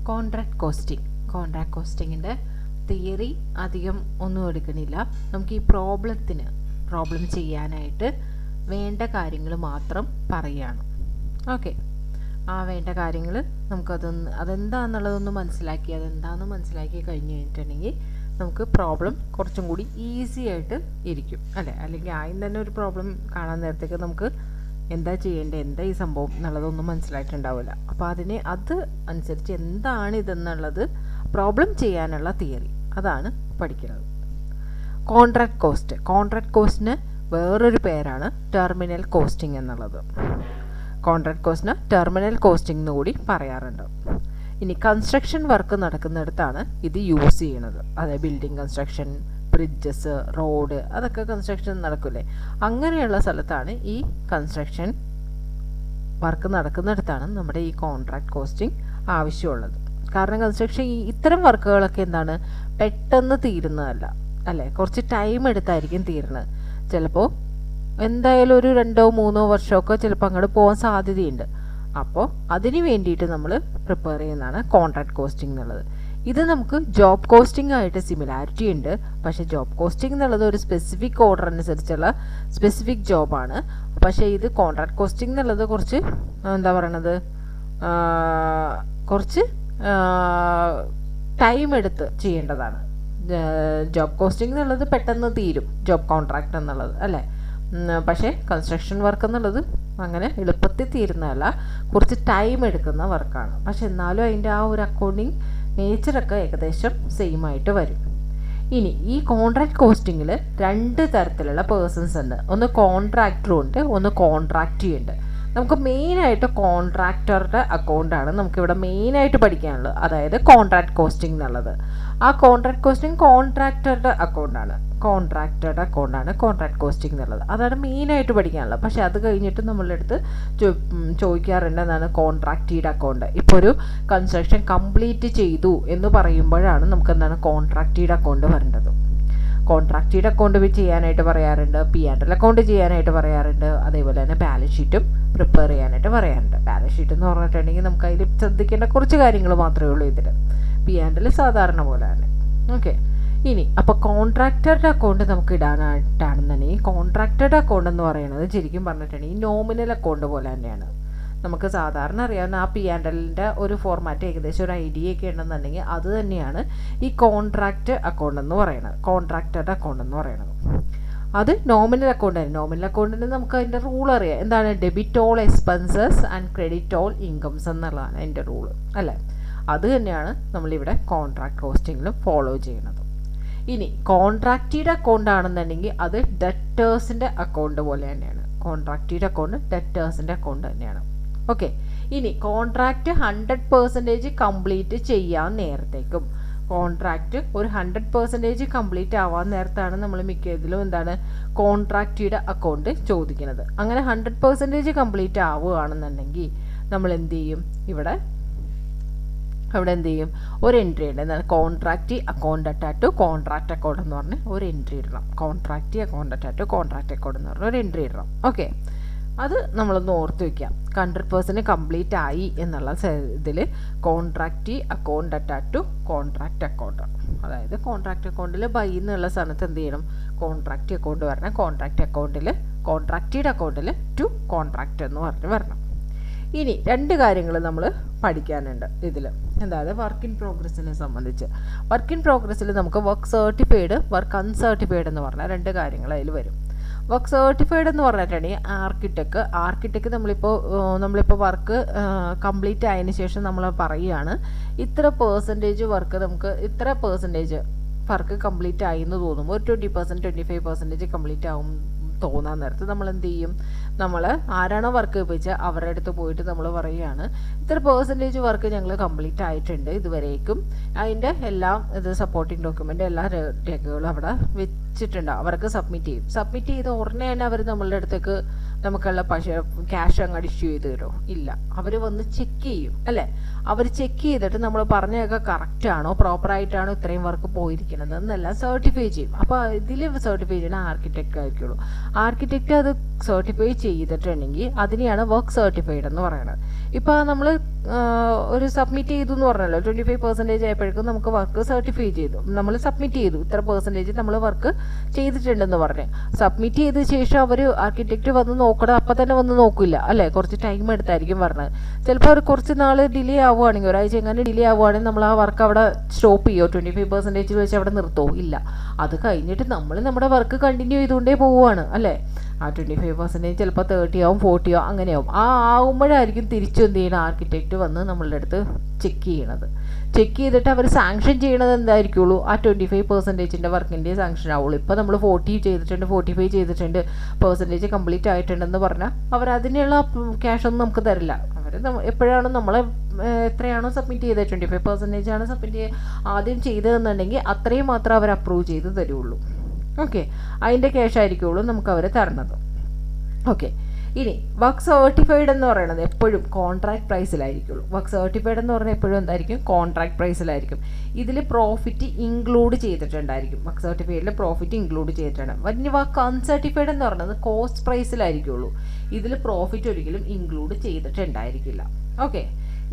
Contract കോസ്റ്റിങ്ങിൻ്റെ theory അധികം ഒന്നും എടുക്കണില്ല. നമുക്ക് ഈ പ്രോബ്ലം ചെയ്യാനായിട്ട് വേണ്ട കാര്യങ്ങൾ മാത്രം പറയുകയാണ്. ഓക്കെ, ആ വേണ്ട കാര്യങ്ങൾ അതെന്താണെന്നുള്ളതൊന്ന് മനസ്സിലാക്കി കഴിഞ്ഞ് കഴിഞ്ഞിട്ടുണ്ടെങ്കിൽ നമുക്ക് പ്രോബ്ലം കുറച്ചും കൂടി ഈസി ആയിട്ട് ഇരിക്കും അല്ലേ. അല്ലെങ്കിൽ ആദ്യം തന്നെ ഒരു പ്രോബ്ലം കാണാൻ നേരത്തേക്ക് നമുക്ക് എന്താ ചെയ്യേണ്ടത്, എന്താ ഈ സംഭവം എന്നുള്ളതൊന്നും മനസ്സിലായിട്ടുണ്ടാവില്ല. അപ്പോൾ അത് അനുസരിച്ച് എന്താണ് ഇതെന്നുള്ളത് പ്രോബ്ലം ചെയ്യാനുള്ള തിയറി അതാണ് പഠിക്കുന്നത്. കോൺട്രാക്ട് കോസ്റ്റിന് വേറൊരു പേരാണ് ടെർമിനൽ കോസ്റ്റിംഗ് എന്നുള്ളത്. കോൺട്രാക്ട് കോസ്റ്റിന് ടെർമിനൽ കോസ്റ്റിംഗ് എന്ന് കൂടി പറയാറുണ്ട്. ഇനി കൺസ്ട്രക്ഷൻ വർക്ക് നടക്കുന്നിടത്താണ് ഇത് യൂസ് ചെയ്യണത്. അതായത് ബിൽഡിംഗ് കൺസ്ട്രക്ഷൻ, ബ്രിഡ്ജസ്, റോഡ്, അതൊക്കെ കൺസ്ട്രക്ഷൻ നടക്കില്ലേ, അങ്ങനെയുള്ള സ്ഥലത്താണ് ഈ കൺസ്ട്രക്ഷൻ വർക്ക് നടക്കുന്നിടത്താണ് നമ്മുടെ ഈ കോൺട്രാക്ട് കോസ്റ്റിംഗ് ആവശ്യമുള്ളത്. കാരണം കൺസ്ട്രക്ഷൻ ഇത്തരം വർക്കുകളൊക്കെ എന്താണ് പെട്ടെന്ന് തീരുന്നതല്ല അല്ലേ, കുറച്ച് ടൈം എടുത്തായിരിക്കും തീരുന്നത്. ചിലപ്പോൾ എന്തായാലും ഒരു 2-3 വർഷമൊക്കെ ചിലപ്പോൾ അങ്ങോട്ട് പോകാൻ സാധ്യതയുണ്ട്. അപ്പോൾ അതിന് വേണ്ടിയിട്ട് നമ്മൾ പ്രിപ്പയർ ചെയ്യുന്നതാണ് കോൺട്രാക്ട് കോസ്റ്റിംഗ് എന്നുള്ളത്. ഇത് നമുക്ക് ജോബ് കോസ്റ്റിംഗ് ആയിട്ട് സിമിലാരിറ്റി ഉണ്ട്. പക്ഷേ ജോബ് കോസ്റ്റിംഗ് എന്നുള്ളത് ഒരു സ്പെസിഫിക് ഓർഡർ അനുസരിച്ചുള്ള സ്പെസിഫിക് ജോബാണ്. പക്ഷേ ഇത് കോൺട്രാക്ട് കോസ്റ്റിംഗ് എന്നുള്ളത് കുറച്ച് കുറച്ച് ടൈം എടുത്ത് ചെയ്യേണ്ടതാണ്. ജോബ് കോസ്റ്റിംഗ് എന്നുള്ളത് പെട്ടെന്ന് തീരും, ജോബ് കോൺട്രാക്ട് എന്നുള്ളത് അല്ലേ. പക്ഷേ കൺസ്ട്രക്ഷൻ വർക്ക് എന്നുള്ളത് അങ്ങനെ എളുപ്പത്തിൽ തീരുന്നതല്ല, കുറച്ച് ടൈം എടുക്കുന്ന വർക്കാണ്. പക്ഷെ എന്നാലും അതിൻ്റെ ആ ഒരു അക്കൗണ്ടിങ് നേച്ചറൊക്കെ ഏകദേശം സെയിം ആയിട്ട് വരും. ഇനി ഈ കോൺട്രാക്ട് കോസ്റ്റിങ്ങിൽ 2 തരത്തിലുള്ള പേഴ്സൺസ് ഉണ്ട്. ഒന്ന് കോൺട്രാക്ടറും ഉണ്ട്, ഒന്ന് കോൺട്രാക്റ്റി ഉണ്ട്. നമുക്ക് മെയിനായിട്ട് കോൺട്രാക്ടറുടെ അക്കൗണ്ടാണ് നമുക്കിവിടെ മെയിനായിട്ട് പഠിക്കാനുള്ളത്, അതായത് കോൺട്രാക്ട് കോസ്റ്റിംഗ് എന്നുള്ളത്. ആ കോൺട്രാക്ട് കോസ്റ്റിംഗ് കോൺട്രാക്ടറുടെ അക്കൗണ്ടാണ് കോൺട്രാക്ട് കോസ്റ്റിംഗ് എന്നുള്ളത്. അതാണ് മെയിനായിട്ട് പഠിക്കാനുള്ളത്. പക്ഷേ അത് കഴിഞ്ഞിട്ട് നമ്മളുടെ അടുത്ത് ചോദിക്കാറുണ്ട് എന്താണ് കോൺട്രാക്റ്റിയുടെ അക്കൗണ്ട്. ഇപ്പോൾ ഒരു കൺസ്ട്രക്ഷൻ കംപ്ലീറ്റ് ചെയ്തു എന്ന് പറയുമ്പോഴാണ് നമുക്ക് എന്താണ് കോൺട്രാക്റ്റിയുടെ അക്കൗണ്ട് വരേണ്ടത്. കോൺട്രാക്റ്റിയുടെ അക്കൗണ്ട് ചെയ്യാനായിട്ട് പറയാറുണ്ട്, P&L അക്കൗണ്ട് ചെയ്യാനായിട്ട് പറയാറുണ്ട്, അതേപോലെ തന്നെ ബാലൻസ് ഷീറ്റും പ്രിപ്പയർ ചെയ്യാനായിട്ട് പറയാറുണ്ട്. ബാലൻസ് ഷീറ്റ് എന്ന് പറഞ്ഞിട്ടുണ്ടെങ്കിൽ നമുക്ക് അതിൽ ശ്രദ്ധിക്കേണ്ട കുറച്ച് കാര്യങ്ങൾ മാത്രമേ ഉള്ളൂ. ഇതിൽ P&L സാധാരണ പോലെ തന്നെ. ഓക്കെ, ഇനി അപ്പോൾ കോൺട്രാക്ടറുടെ അക്കൗണ്ട് നമുക്ക് ഇടാനായിട്ടാണെന്നുണ്ടെങ്കിൽ കോൺട്രാക്ടറുടെ അക്കൗണ്ട് എന്ന് പറയുന്നത് ശരിക്കും പറഞ്ഞിട്ടുണ്ടെങ്കിൽ നോമിനൽ അക്കൗണ്ട് പോലെ തന്നെയാണ്. നമുക്ക് സാധാരണ അറിയാവുന്ന ആ P&Lൻ്റെ ഒരു ഫോർമാറ്റ് ഏകദേശം ഒരു ഐഡിയ ഒക്കെ ഉണ്ടെന്നുണ്ടെങ്കിൽ അത് തന്നെയാണ് ഈ കോൺട്രാക്ട് അക്കൗണ്ട് എന്ന് പറയുന്നത്, കോൺട്രാക്ടറുടെ അക്കൗണ്ട് എന്ന് പറയുന്നത്. അത് നോമിനൽ അക്കൗണ്ട് ആണ്. നോമിനൽ അക്കൗണ്ടിന് നമുക്ക് അതിൻ്റെ റൂൾ അറിയാം. എന്താണ്? Debit all expenses and credit all incomes എന്നുള്ളതാണ് അതിൻ്റെ റൂള് അല്ലേ. അത് തന്നെയാണ് നമ്മളിവിടെ കോൺട്രാക്ട് കോസ്റ്റിങ്ങിലും ഫോളോ ചെയ്യുന്നത്. ഇനി കോൺട്രാക്റ്റിയുടെ അക്കൗണ്ട് ആണെന്നുണ്ടെങ്കിൽ അത് ഡെറ്റേഴ്സിൻ്റെ അക്കൗണ്ട് പോലെ തന്നെയാണ്. കോൺട്രാക്റ്റിയുടെ അക്കൗണ്ട് ഡെറ്റേഴ്സിൻ്റെ അക്കൗണ്ട് തന്നെയാണ്. ഓക്കെ, ഇനി കോൺട്രാക്റ്റ് 100% കംപ്ലീറ്റ് ചെയ്യാൻ നേരത്തേക്കും കോൺട്രാക്റ്റ് ഒരു 100% കംപ്ലീറ്റ് ആവാൻ നേരത്താണ് നമ്മൾ മിക്ക ഇതിലും എന്താണ് കോൺട്രാക്റ്റിയുടെ അക്കൗണ്ട് ചോദിക്കുന്നത്. അങ്ങനെ 100% കംപ്ലീറ്റ് ആവുകയാണെന്നുണ്ടെങ്കിൽ നമ്മൾ എന്ത് ചെയ്യും, അവിടെ എന്ത് ചെയ്യും, ഒരു എൻട്രി ഉണ്ട്. എന്താണ്? കോൺട്രാക്റ്റ് അക്കൗണ്ട് അറ്റാറ്റ് കോൺട്രാക്ട് അക്കൗണ്ട് എന്ന് പറഞ്ഞ് ഒരു എൻട്രി ഇടണം. കോൺട്രാക്റ്റ് അക്കൗണ്ട് അറ്റാറ്റ് കോൺട്രാക്ട് അക്കൗണ്ട് എന്ന് പറഞ്ഞ ഒരു എൻട്രി ഇടണം. ഓക്കെ, അത് നമ്മളൊന്ന് ഓർത്ത് വയ്ക്കാം. 100% കംപ്ലീറ്റ് ആയി എന്നുള്ള ഇതിൽ കോൺട്രാക്റ്റ് അക്കൗണ്ട് അറ്റാറ്റ് കോൺട്രാക്ട് അക്കൗണ്ട്, അതായത് കോൺട്രാക്ട് അക്കൗണ്ടിൽ ബൈ എന്നുള്ള സ്ഥാനത്ത് എന്ത് ചെയ്യണം, കോൺട്രാക്റ്റ് അക്കൗണ്ട് വരണം. കോൺട്രാക്റ്റ് അക്കൗണ്ടിൽ കോൺട്രാക്റ്റിയുടെ അക്കൗണ്ടിൽ ടു കോൺട്രാക്റ്റ് എന്ന് പറഞ്ഞ് വരണം. ഇനി 2 കാര്യങ്ങൾ നമ്മൾ പഠിക്കാനുണ്ട് ഇതിൽ. അതായത് വർക്ക് ഇൻ പ്രോഗ്രസ്സിനെ സംബന്ധിച്ച്. വർക്ക് ഇൻ പ്രോഗ്രസ്സിൽ നമുക്ക് വർക്ക് സർട്ടിഫൈഡ്, വർക്ക് അൺസർട്ടിഫൈഡ് എന്ന് പറഞ്ഞാൽ 2 കാര്യങ്ങൾ അതിൽ വരും. വർക്ക് സർട്ടിഫൈഡ് എന്ന് പറഞ്ഞിട്ടുണ്ടെങ്കിൽ ആർക്കിടെക്ട് നമ്മളിപ്പോൾ വർക്ക് കംപ്ലീറ്റ് ആയതിനു ശേഷം നമ്മൾ പറയുകയാണ് ഇത്ര പെർസെൻറ്റേജ് വർക്ക് നമുക്ക് ഇത്ര പെർസെൻറ്റേജ് വർക്ക് കംപ്ലീറ്റ് ആയി എന്ന് തോന്നുമ്പോൾ ഒരു 20% 25% കംപ്ലീറ്റ് ആവും തോന്നാൻ നേരത്ത് നമ്മൾ എന്ത് ചെയ്യും, നമ്മൾ ആരാണോ വർക്ക് ഉപയോഗിച്ചാൽ അവരുടെ അടുത്ത് പോയിട്ട് നമ്മൾ പറയുകയാണ് ഇത്ര പെർസെൻറ്റേജ് വർക്ക് ഞങ്ങൾ കംപ്ലീറ്റ് ആയിട്ടുണ്ട് ഇതുവരേക്കും, അതിൻ്റെ എല്ലാം ഇത് സപ്പോർട്ടിങ് ഡോക്യുമെൻ്റ് എല്ലാ രേഖകളും അവിടെ വെച്ചിട്ടുണ്ടാവും, അവർക്ക് സബ്മിറ്റ് ചെയ്ത് ഉടനെ തന്നെ അവർ നമ്മളുടെ അടുത്തേക്ക് നമുക്കുള്ള ക്യാഷ് അങ്ങ് ഇഷ്യൂ ചെയ്ത് തരുമോ? ഇല്ല. അവർ വന്ന് ചെക്ക് ചെയ്യും അല്ലേ? അവർ ചെക്ക് ചെയ്തിട്ട് നമ്മൾ പറഞ്ഞതൊക്കെ കറക്റ്റാണോ, പ്രോപ്പറായിട്ടാണോ ഇത്രയും വർക്ക് പോയിരിക്കുന്നത് എന്നെല്ലാം സർട്ടിഫൈ ചെയ്യും. അപ്പോൾ ഇതിൽ സർട്ടിഫൈ ചെയ്യുന്ന ആർക്കിടെക്റ്റ് ആയിരിക്കുള്ളൂ. ആർക്കിടെക്റ്റ് അത് സർട്ടിഫൈ ചെയ്തിട്ടുണ്ടെങ്കിൽ അതിനെയാണ് വർക്ക് സർട്ടിഫൈഡ് എന്ന് പറയുന്നത്. ഇപ്പോൾ നമ്മൾ ഒരു സബ്മിറ്റ് ചെയ്തു എന്ന് പറഞ്ഞല്ലോ, 25% ആയപ്പോഴേക്കും നമുക്ക് വർക്ക് സർട്ടിഫൈ ചെയ്തു, നമ്മൾ സബ്മിറ്റ് ചെയ്തു, ഇത്ര പെർസെൻറ്റേജ് നമ്മൾ വർക്ക് ചെയ്തിട്ടുണ്ടെന്ന് പറഞ്ഞ് സബ്മിറ്റ് ചെയ്ത ശേഷം അവർ ആർക്കിടെക്റ്റ് വന്ന് നോക്കണം. അപ്പം തന്നെ വന്ന് നോക്കില്ല അല്ലേ, കുറച്ച് ടൈം എടുത്തായിരിക്കും പറഞ്ഞത്. ചിലപ്പോൾ അവർ കുറച്ച് നാൾ ഡിലേ ആവുകയാണെങ്കിൽ, ഒരാഴ്ച എങ്ങനെ ഡിലേ ആവുകയാണെങ്കിൽ നമ്മൾ ആ വർക്ക് അവിടെ സ്റ്റോപ്പ് ചെയ്യുമോ? 25% വെച്ച് അവിടെ നിർത്തുമോ? ഇല്ല. അത് കഴിഞ്ഞിട്ട് നമ്മൾ നമ്മുടെ വർക്ക് കണ്ടിന്യൂ ചെയ്തുകൊണ്ടേ പോവുകയാണ് അല്ലേ. ആ 25% ചിലപ്പോൾ 30 ആവും, 40 ആവും, അങ്ങനെയാവും. ആവുമ്പോഴായിരിക്കും തിരിച്ചു എന്ത് ചെയ്യണം, ആർക്കിടെക്റ്റ് വന്ന് നമ്മളുടെ അടുത്ത് ചെക്ക് ചെയ്യണത്. ചെക്ക് ചെയ്തിട്ട് അവർ സാങ്ഷൻ ചെയ്യണത് എന്തായിരിക്കുള്ളൂ, ആ 25% വർക്കിൻ്റെ സാങ്ഷൻ ആവുള്ളൂ. ഇപ്പോൾ നമ്മൾ 40 ചെയ്തിട്ടുണ്ട്, 45 ചെയ്തിട്ടുണ്ട്, പെർസെൻറ്റേജ് കംപ്ലീറ്റ് ആയിട്ടുണ്ടെന്ന് പറഞ്ഞാൽ അവർ അതിനുള്ള ക്യാഷൊന്നും നമുക്ക് തരില്ല. അവർ എപ്പോഴാണോ നമ്മളെ എത്രയാണോ സബ്മിറ്റ് ചെയ്തത്, 25% ആണ് സബ്മിറ്റ് ആദ്യം ചെയ്തതെന്നുണ്ടെങ്കിൽ അത്രയും മാത്രം അവർ അപ്രൂവ് ചെയ്ത് തരുള്ളൂ. ഓക്കെ, അതിൻ്റെ ക്യാഷ് ആയിരിക്കുള്ളൂ നമുക്ക് അവർ തരണത്. ഓക്കെ, ഇനി വർക്ക് സർട്ടിഫൈഡ് എന്ന് പറയുന്നത് എപ്പോഴും കോൺട്രാക്ട് പ്രൈസിലായിരിക്കുള്ളൂ. വർക്ക് സർട്ടിഫൈഡ് എന്ന് പറഞ്ഞാൽ എപ്പോഴും എന്തായിരിക്കും, കോൺട്രാക്ട് പ്രൈസിലായിരിക്കും. ഇതിൽ പ്രോഫിറ്റ് ഇൻക്ലൂഡ് ചെയ്തിട്ടുണ്ടായിരിക്കും. വർക്ക് സർട്ടിഫൈഡിൽ പ്രോഫിറ്റ് ഇൻക്ലൂഡ് ചെയ്തിട്ടുണ്ട്. ഇനി വർക്ക് അൺസർട്ടിഫൈഡ് എന്ന് പറയുന്നത് കോസ്റ്റ് പ്രൈസിലായിരിക്കുള്ളൂ. ഇതിൽ പ്രോഫിറ്റ് ഒരിക്കലും ഇൻക്ലൂഡ് ചെയ്തിട്ടുണ്ടായിരിക്കില്ല. ഓക്കെ,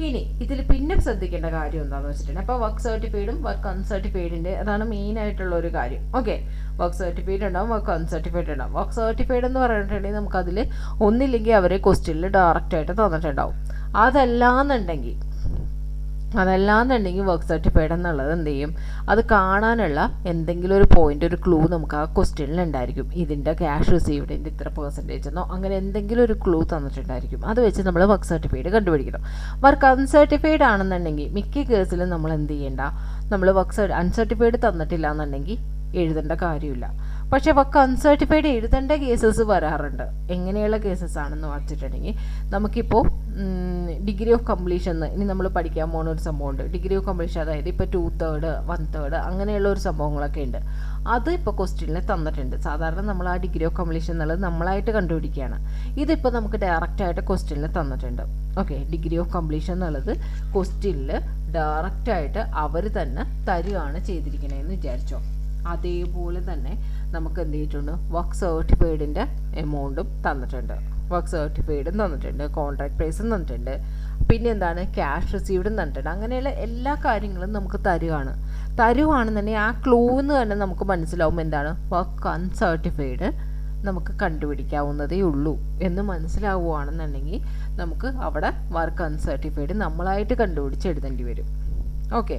ഇനി ഇതിൽ പിന്നെ ശ്രദ്ധിക്കേണ്ട കാര്യം എന്താണെന്ന് വെച്ചിട്ടുണ്ടെങ്കിൽ, അപ്പോൾ വർക്ക് സർട്ടിഫൈഡും വർക്ക് അൺസർട്ടിഫൈഡിൻ്റെ അതാണ് മെയിൻ ആയിട്ടുള്ള ഒരു കാര്യം. ഓക്കെ, വർക്ക് സർട്ടിഫൈഡ് ഉണ്ടാവും, വർക്ക് അൺസർട്ടിഫൈഡ് ഉണ്ടാവും. വർക്ക് സർട്ടിഫൈഡ് എന്ന് പറഞ്ഞിട്ടുണ്ടെങ്കിൽ നമുക്കതിൽ ഒന്നില്ലെങ്കിൽ അവർ ക്വസ്റ്റ്യനിൽ ഡയറക്റ്റായിട്ട് തന്നിട്ടുണ്ടാവും. അതല്ലാന്നുണ്ടെങ്കിൽ വർക്ക് സർട്ടിഫൈഡ് എന്നുള്ളത് എന്ത് ചെയ്യും, അത് കാണാനുള്ള എന്തെങ്കിലും ഒരു പോയിന്റ്, ഒരു ക്ലൂ നമുക്ക് ആ ക്വസ്റ്റ്യനിൽ ഉണ്ടായിരിക്കും. ഇതിൻ്റെ ക്യാഷ് റിസീവ്ഡിൻ്റെ ഇത്ര പെർസെൻറ്റേജ് എന്നോ അങ്ങനെ എന്തെങ്കിലും ഒരു ക്ലൂ തന്നിട്ടുണ്ടായിരിക്കും. അത് വെച്ച് നമ്മൾ വർക്ക് സർട്ടിഫൈഡ് കണ്ടുപിടിക്കണം. വർക്ക് അൺസർട്ടിഫൈഡ് ആണെന്നുണ്ടെങ്കിൽ മിക്ക കേസിലും നമ്മൾ എന്ത് ചെയ്യേണ്ട, നമ്മൾ വർക്ക് അൺസർട്ടിഫൈഡ് തന്നിട്ടില്ല എന്നുണ്ടെങ്കിൽ എഴുതേണ്ട കാര്യമില്ല. പക്ഷേ വർക്ക് അൺസർട്ടിഫൈഡ് എഴുതേണ്ട കേസസ് വരാറുണ്ട്. എങ്ങനെയുള്ള കേസസ് ആണെന്ന് വെച്ചിട്ടുണ്ടെങ്കിൽ, നമുക്കിപ്പോൾ ഡിഗ്രി ഓഫ് കംപ്ലീഷൻ ഇനി നമ്മൾ പഠിക്കാൻ പോകുന്ന ഒരു സംഭവമുണ്ട്. ഡിഗ്രി ഓഫ് കംപ്ലീഷൻ, അതായത് ഇപ്പോൾ 2/3 1/3 അങ്ങനെയുള്ള ഒരു സംഭവങ്ങളൊക്കെ ഉണ്ട്. അത് ഇപ്പോൾ ക്വസ്റ്റ്യനിൽ തന്നിട്ടുണ്ട്. സാധാരണ നമ്മൾ ആ ഡിഗ്രി ഓഫ് കംപ്ലീഷൻ എന്നുള്ളത് നമ്മളായിട്ട് കണ്ടുപിടിക്കുകയാണ്. ഇതിപ്പോൾ നമുക്ക് ഡയറക്റ്റായിട്ട് ക്വസ്റ്റ്യനിൽ തന്നിട്ടുണ്ട്. ഓക്കെ, ഡിഗ്രി ഓഫ് കംപ്ലീഷൻ എന്നുള്ളത് ക്വസ്റ്റ്യനിൽ ഡയറക്റ്റായിട്ട് അവർ തന്നെ തരുകയാണ് ചെയ്തിരിക്കണതെന്ന് വിചാരിച്ചോ. അതേപോലെ തന്നെ നമുക്ക് എന്ത് ചെയ്തിട്ടുണ്ട്, വർക്ക് സർട്ടിഫൈഡിൻ്റെ എമൗണ്ടും തന്നിട്ടുണ്ട്, വർക്ക് സർട്ടിഫൈഡും തന്നിട്ടുണ്ട്, കോൺട്രാക്ട് പ്രൈസും തന്നിട്ടുണ്ട്, പിന്നെ എന്താണ് ക്യാഷ് റിസീവ്ഡും തന്നിട്ടുണ്ട്. അങ്ങനെയുള്ള എല്ലാ കാര്യങ്ങളും നമുക്ക് തരുവാണെന്നുണ്ടെങ്കിൽ ആ ക്ലൂന്ന് തന്നെ നമുക്ക് മനസ്സിലാവും എന്താണ് വർക്ക് അൺസർട്ടിഫൈഡ് നമുക്ക് കണ്ടുപിടിക്കാവുന്നതേ ഉള്ളൂ എന്ന് മനസ്സിലാവുകയാണെന്നുണ്ടെങ്കിൽ നമുക്ക് അവിടെ വർക്ക് അൺസർട്ടിഫൈഡ് നമ്മളായിട്ട് കണ്ടുപിടിച്ച് എഴുതേണ്ടി വരും. ഓക്കെ,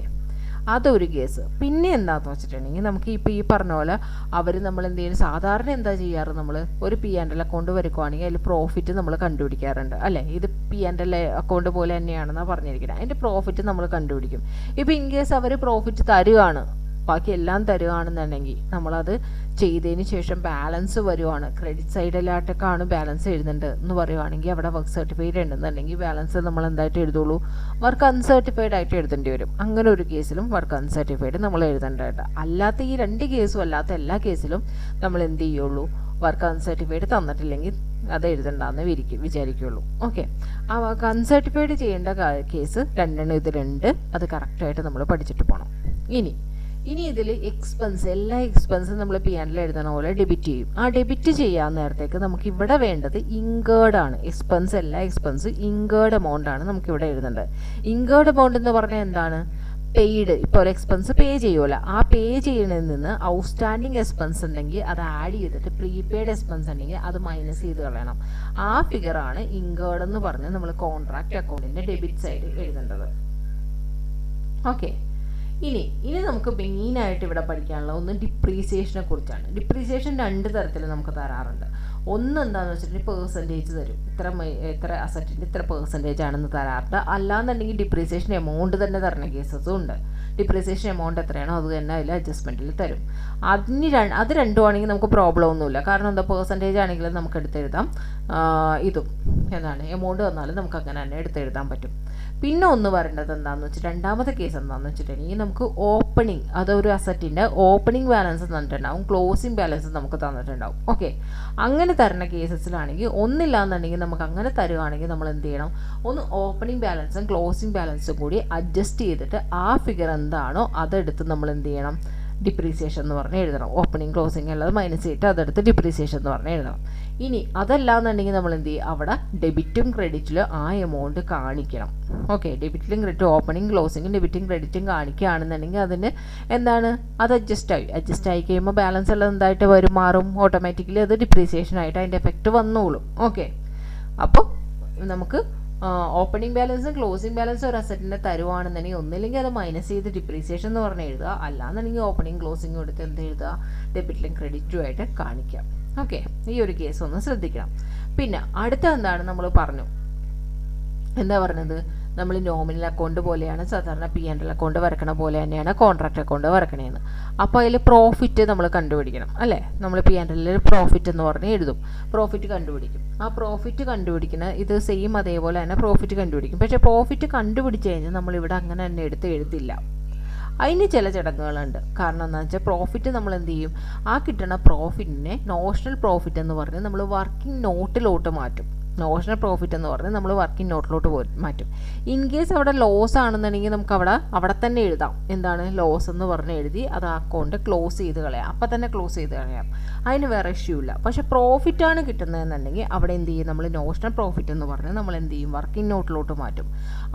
അതൊരു കേസ്. പിന്നെ എന്താണെന്ന് വെച്ചിട്ടുണ്ടെങ്കിൽ നമുക്ക് ഇപ്പോൾ ഈ പറഞ്ഞ പോലെ അവർ നമ്മൾ എന്ത് ചെയ്യും, സാധാരണ എന്താ ചെയ്യാറ്, നമ്മൾ ഒരു P&L അക്കൗണ്ട് വരയ്ക്കുവാണെങ്കിൽ അതിൽ പ്രോഫിറ്റ് നമ്മൾ കണ്ടുപിടിക്കാറുണ്ട് അല്ലേ. ഇത് P&L അക്കൗണ്ട് പോലെ തന്നെയാണെന്നാണ് പറഞ്ഞിരിക്കുന്നത്. അതിൻ്റെ പ്രോഫിറ്റ് നമ്മൾ കണ്ടുപിടിക്കും. ഇപ്പോൾ ഇൻ കേസ് അവർ പ്രോഫിറ്റ് തരുവാണ്, ബാക്കി എല്ലാം തരുവാണെന്നുണ്ടെങ്കിൽ നമ്മളത് ചെയ്തതിന് ശേഷം ബാലൻസ് വരുവാണ്, ക്രെഡിറ്റ് സൈഡിലായിട്ടൊക്കെയാണ് ബാലൻസ് എഴുതേണ്ടത് എന്ന് പറയുവാണെങ്കിൽ അവിടെ വർക്ക് സർട്ടിഫൈഡ് ഉണ്ടെന്നുണ്ടെങ്കിൽ ബാലൻസ് നമ്മൾ എന്തായിട്ട് എഴുതുള്ളൂ, വർക്ക് അൺസർട്ടിഫൈഡ് ആയിട്ട് എഴുതേണ്ടി വരും. അങ്ങനെ ഒരു കേസിലും വർക്ക് അൺസർട്ടിഫൈഡ് നമ്മൾ എഴുതേണ്ടതുണ്ട്. അല്ലാത്ത ഈ 2 കേസും അല്ലാത്ത എല്ലാ കേസിലും നമ്മൾ എന്ത് ചെയ്യുള്ളൂ, വർക്ക് അൺസർട്ടിഫൈഡ് തന്നിട്ടില്ലെങ്കിൽ അത് എഴുതണ്ടെന്ന് വിചാരിക്കുള്ളൂ. ഓക്കെ, ആ വർക്ക് അൺസർട്ടിഫൈഡ് ചെയ്യേണ്ട കേസ് 2 ഇതിലുണ്ട്. അത് കറക്റ്റായിട്ട് നമ്മൾ പഠിച്ചിട്ട് പോകണം. ഇനി ഇതിൽ എക്സ്പെൻസ്, എല്ലാ എക്സ്പെൻസും നമ്മൾ P&L എഴുതുന്ന പോലെ ഡെബിറ്റ് ചെയ്യും. ആ ഡെബിറ്റ് ചെയ്യാൻ നേരത്തേക്ക് നമുക്ക് ഇവിടെ വേണ്ടത് ഇൻകേർഡ് ആണ്. എല്ലാ എക്സ്പെൻസ് ഇൻകേർഡ് എമൗണ്ട് ആണ് നമുക്കിവിടെ എഴുതേണ്ടത്. ഇൻകേർഡ് എമൗണ്ട് എന്ന് പറഞ്ഞാൽ എന്താണ്, പെയ്ഡ്. ഇപ്പോൾ ഒരു എക്സ്പെൻസ് പേ ചെയ്യുമല്ലോ, ആ പേ ചെയ്യുന്നതിൽ നിന്ന് ഔട്ട്സ്റ്റാൻഡിങ് എക്സ്പെൻസ് ഉണ്ടെങ്കിൽ അത് ആഡ് ചെയ്തിട്ട് പ്രീപെയ്ഡ് എക്സ്പെൻസ് ഉണ്ടെങ്കിൽ അത് മൈനസ് ചെയ്ത് കളയണം. ആ ഫിഗറാണ് ഇൻകേർഡ് എന്ന് പറഞ്ഞ് നമ്മൾ കോൺട്രാക്ട് അക്കൗണ്ടിൻ്റെ ഡെബിറ്റ് സൈഡ് എഴുതേണ്ടത്. ഓക്കെ, ഇനി നമുക്ക് മെയിനായിട്ട് ഇവിടെ പഠിക്കാനുള്ള ഒന്ന് ഡിപ്രീസിയേഷനെ കുറിച്ചാണ്. ഡിപ്രീസിയേഷൻ 2 തരത്തിൽ നമുക്ക് തരാറുണ്ട്. ഒന്ന് എന്താണെന്ന് വെച്ചിട്ടുണ്ടെങ്കിൽ പെർസെൻറ്റേജ് തരും, ഇത്ര അസറ്റിൻ്റെ ഇത്ര പെർസെൻറ്റേജ് ആണെന്ന് തരാറുണ്ട്. അല്ലാന്നുണ്ടെങ്കിൽ ഡിപ്രീസിയേഷൻ എമൗണ്ട് തന്നെ തരുന്ന കേസസും ഉണ്ട്. ഡിപ്രീസിയേഷൻ എമൗണ്ട് എത്രയാണോ അത് തന്നെ അതിൽ അഡ്ജസ്റ്റ്മെൻറ്റിൽ തരും. അത് രണ്ടുമാണെങ്കിൽ നമുക്ക് പ്രോബ്ലം ഒന്നുമില്ല. കാരണം എന്താ, പെർസെൻറ്റേജ് ആണെങ്കിലും നമുക്ക് എടുത്തെഴുതാം, ഇതും എന്താണ് എമൗണ്ട് വന്നാലും നമുക്ക് അങ്ങനെ തന്നെ എടുത്തെഴുതാൻ പറ്റും. പിന്നെ ഒന്ന് വരേണ്ടത് എന്താണെന്ന് വെച്ചിട്ട് രണ്ടാമത്തെ കേസ് എന്താണെന്ന് വെച്ചിട്ടുണ്ടെങ്കിൽ നമുക്ക് ഓപ്പണിംഗ്, അതൊരു അസറ്റിൻ്റെ ഓപ്പണിംഗ് ബാലൻസ് തന്നിട്ടുണ്ടാവും, ക്ലോസിംഗ് ബാലൻസ് നമുക്ക് തന്നിട്ടുണ്ടാവും. ഓക്കെ, അങ്ങനെ തരുന്ന കേസസിലാണെങ്കിൽ ഒന്നില്ലാന്നുണ്ടെങ്കിൽ നമുക്ക് അങ്ങനെ തരുവാണെങ്കിൽ നമ്മൾ എന്ത് ചെയ്യണം, ഒന്ന് ഓപ്പണിംഗ് ബാലൻസും ക്ലോസിംഗ് ബാലൻസും കൂടി അഡ്ജസ്റ്റ് ചെയ്തിട്ട് ആ ഫിഗർ എന്താണോ അതെടുത്ത് നമ്മൾ എന്ത് ചെയ്യണം, ഡിപ്രീസിയേഷൻ എന്ന് പറഞ്ഞ് എഴുതണം. ഓപ്പണിംഗ് ക്ലോസിംഗ് ഉള്ളത് മൈനസ് ചെയ്തിട്ട് അതെടുത്ത് ഡിപ്രീസിയേഷൻ എന്ന് പറഞ്ഞ് എഴുതണം. ഇനി അതല്ലാന്നുണ്ടെങ്കിൽ നമ്മൾ എന്ത് ചെയ്യും, അവിടെ ഡെബിറ്റും ക്രെഡിറ്റിലും ആ എമൗണ്ട് കാണിക്കണം. ഓക്കെ, ഡെബിറ്റിലും ക്രെഡിറ്റും ഓപ്പണിംഗ് ക്ലോസിംഗും ഡെബിറ്റും ക്രെഡിറ്റും കാണിക്കുകയാണെന്നുണ്ടെങ്കിൽ അതിന് എന്താണ്, അത് അഡ്ജസ്റ്റ് ആയി കഴിയുമ്പോൾ ബാലൻസ് ഉള്ളത് എന്തായിട്ട് മാറും, ഓട്ടോമാറ്റിക്കലി അത് ഡിപ്രീസിയേഷൻ ആയിട്ട് അതിൻ്റെ എഫക്റ്റ് വന്നോളും. ഓക്കെ, അപ്പോൾ നമുക്ക് ഓപ്പണിംഗ് ബാലൻസും ക്ലോസിംഗ് ബാലൻസും ഒരു അസറ്റിൻ്റെ തരുവാണെന്നുണ്ടെങ്കിൽ ഒന്നില്ലെങ്കിൽ അത് മൈനസ് ചെയ്ത് ഡിപ്രീസിയേഷൻ എന്ന് പറഞ്ഞ് എഴുതുക, അല്ലാന്നുണ്ടെങ്കിൽ ഓപ്പണിംഗ് ക്ലോസിംഗും എടുത്ത് എന്ത് എഴുതുക, ഡെബിറ്റിലും ക്രെഡിറ്റും ആയിട്ട് കാണിക്കാം. ഓക്കെ, ഈ ഒരു കേസ് ഒന്ന് ശ്രദ്ധിക്കണം. പിന്നെ അടുത്ത എന്താണ് നമ്മൾ പറഞ്ഞു, എന്താ പറഞ്ഞത്, നമ്മൾ നോമിനൽ അക്കൗണ്ട് പോലെയാണ് സാധാരണ P&L അക്കൗണ്ട് വരക്കണ പോലെ തന്നെയാണ് കോൺട്രാക്ട് അക്കൗണ്ട് വരക്കണേന്ന്. അപ്പോൾ അതിൽ പ്രോഫിറ്റ് നമ്മൾ കണ്ടുപിടിക്കണം അല്ലേ. നമ്മൾ P&L പ്രോഫിറ്റ് എന്ന് പറഞ്ഞ് എഴുതും, പ്രോഫിറ്റ് കണ്ടുപിടിക്കും. ആ പ്രോഫിറ്റ് കണ്ടുപിടിക്കുന്ന ഇത് സെയിം അതേപോലെ തന്നെ പ്രോഫിറ്റ് കണ്ടുപിടിക്കും. പക്ഷേ പ്രോഫിറ്റ് കണ്ടുപിടിച്ച് കഴിഞ്ഞാൽ നമ്മളിവിടെ അങ്ങനെ തന്നെ എടുത്ത് എഴുതില്ല. അതിന് ചില ചടങ്ങുകളുണ്ട്. കാരണം എന്താണെന്ന് വെച്ചാൽ പ്രോഫിറ്റ് നമ്മൾ എന്ത് ചെയ്യും, ആ കിട്ടുന്ന പ്രോഫിറ്റിനെ നോഷണൽ പ്രോഫിറ്റ് എന്ന് പറഞ്ഞ് നമ്മൾ വർക്കിംഗ് നോട്ടിലോട്ട് മാറ്റും. നോഷണൽ പ്രോഫിറ്റ് എന്ന് പറഞ്ഞ് നമ്മൾ വർക്കിംഗ് നോട്ടിലോട്ട് മാറ്റും. ഇൻ കേസ് അവിടെ ലോസ് ആണെന്നുണ്ടെങ്കിൽ നമുക്ക് അവിടെ തന്നെ എഴുതാം, എന്താണ് ലോസ് എന്ന് പറഞ്ഞ് എഴുതി അത് ആ അക്കൗണ്ട് ക്ലോസ് ചെയ്ത് കളയാം, അപ്പം തന്നെ ക്ലോസ് ചെയ്ത് കളയാം, അതിന് വേറെ ഇഷ്യൂ ഇല്ല. പക്ഷേ പ്രോഫിറ്റാണ് കിട്ടുന്നതെന്നുണ്ടെങ്കിൽ അവിടെ എന്ത് ചെയ്യും, നമ്മൾ നോഷണൽ പ്രോഫിറ്റ് എന്ന് പറഞ്ഞ് നമ്മൾ എന്ത് ചെയ്യും, വർക്കിംഗ് നോട്ടിലോട്ട് മാറ്റും.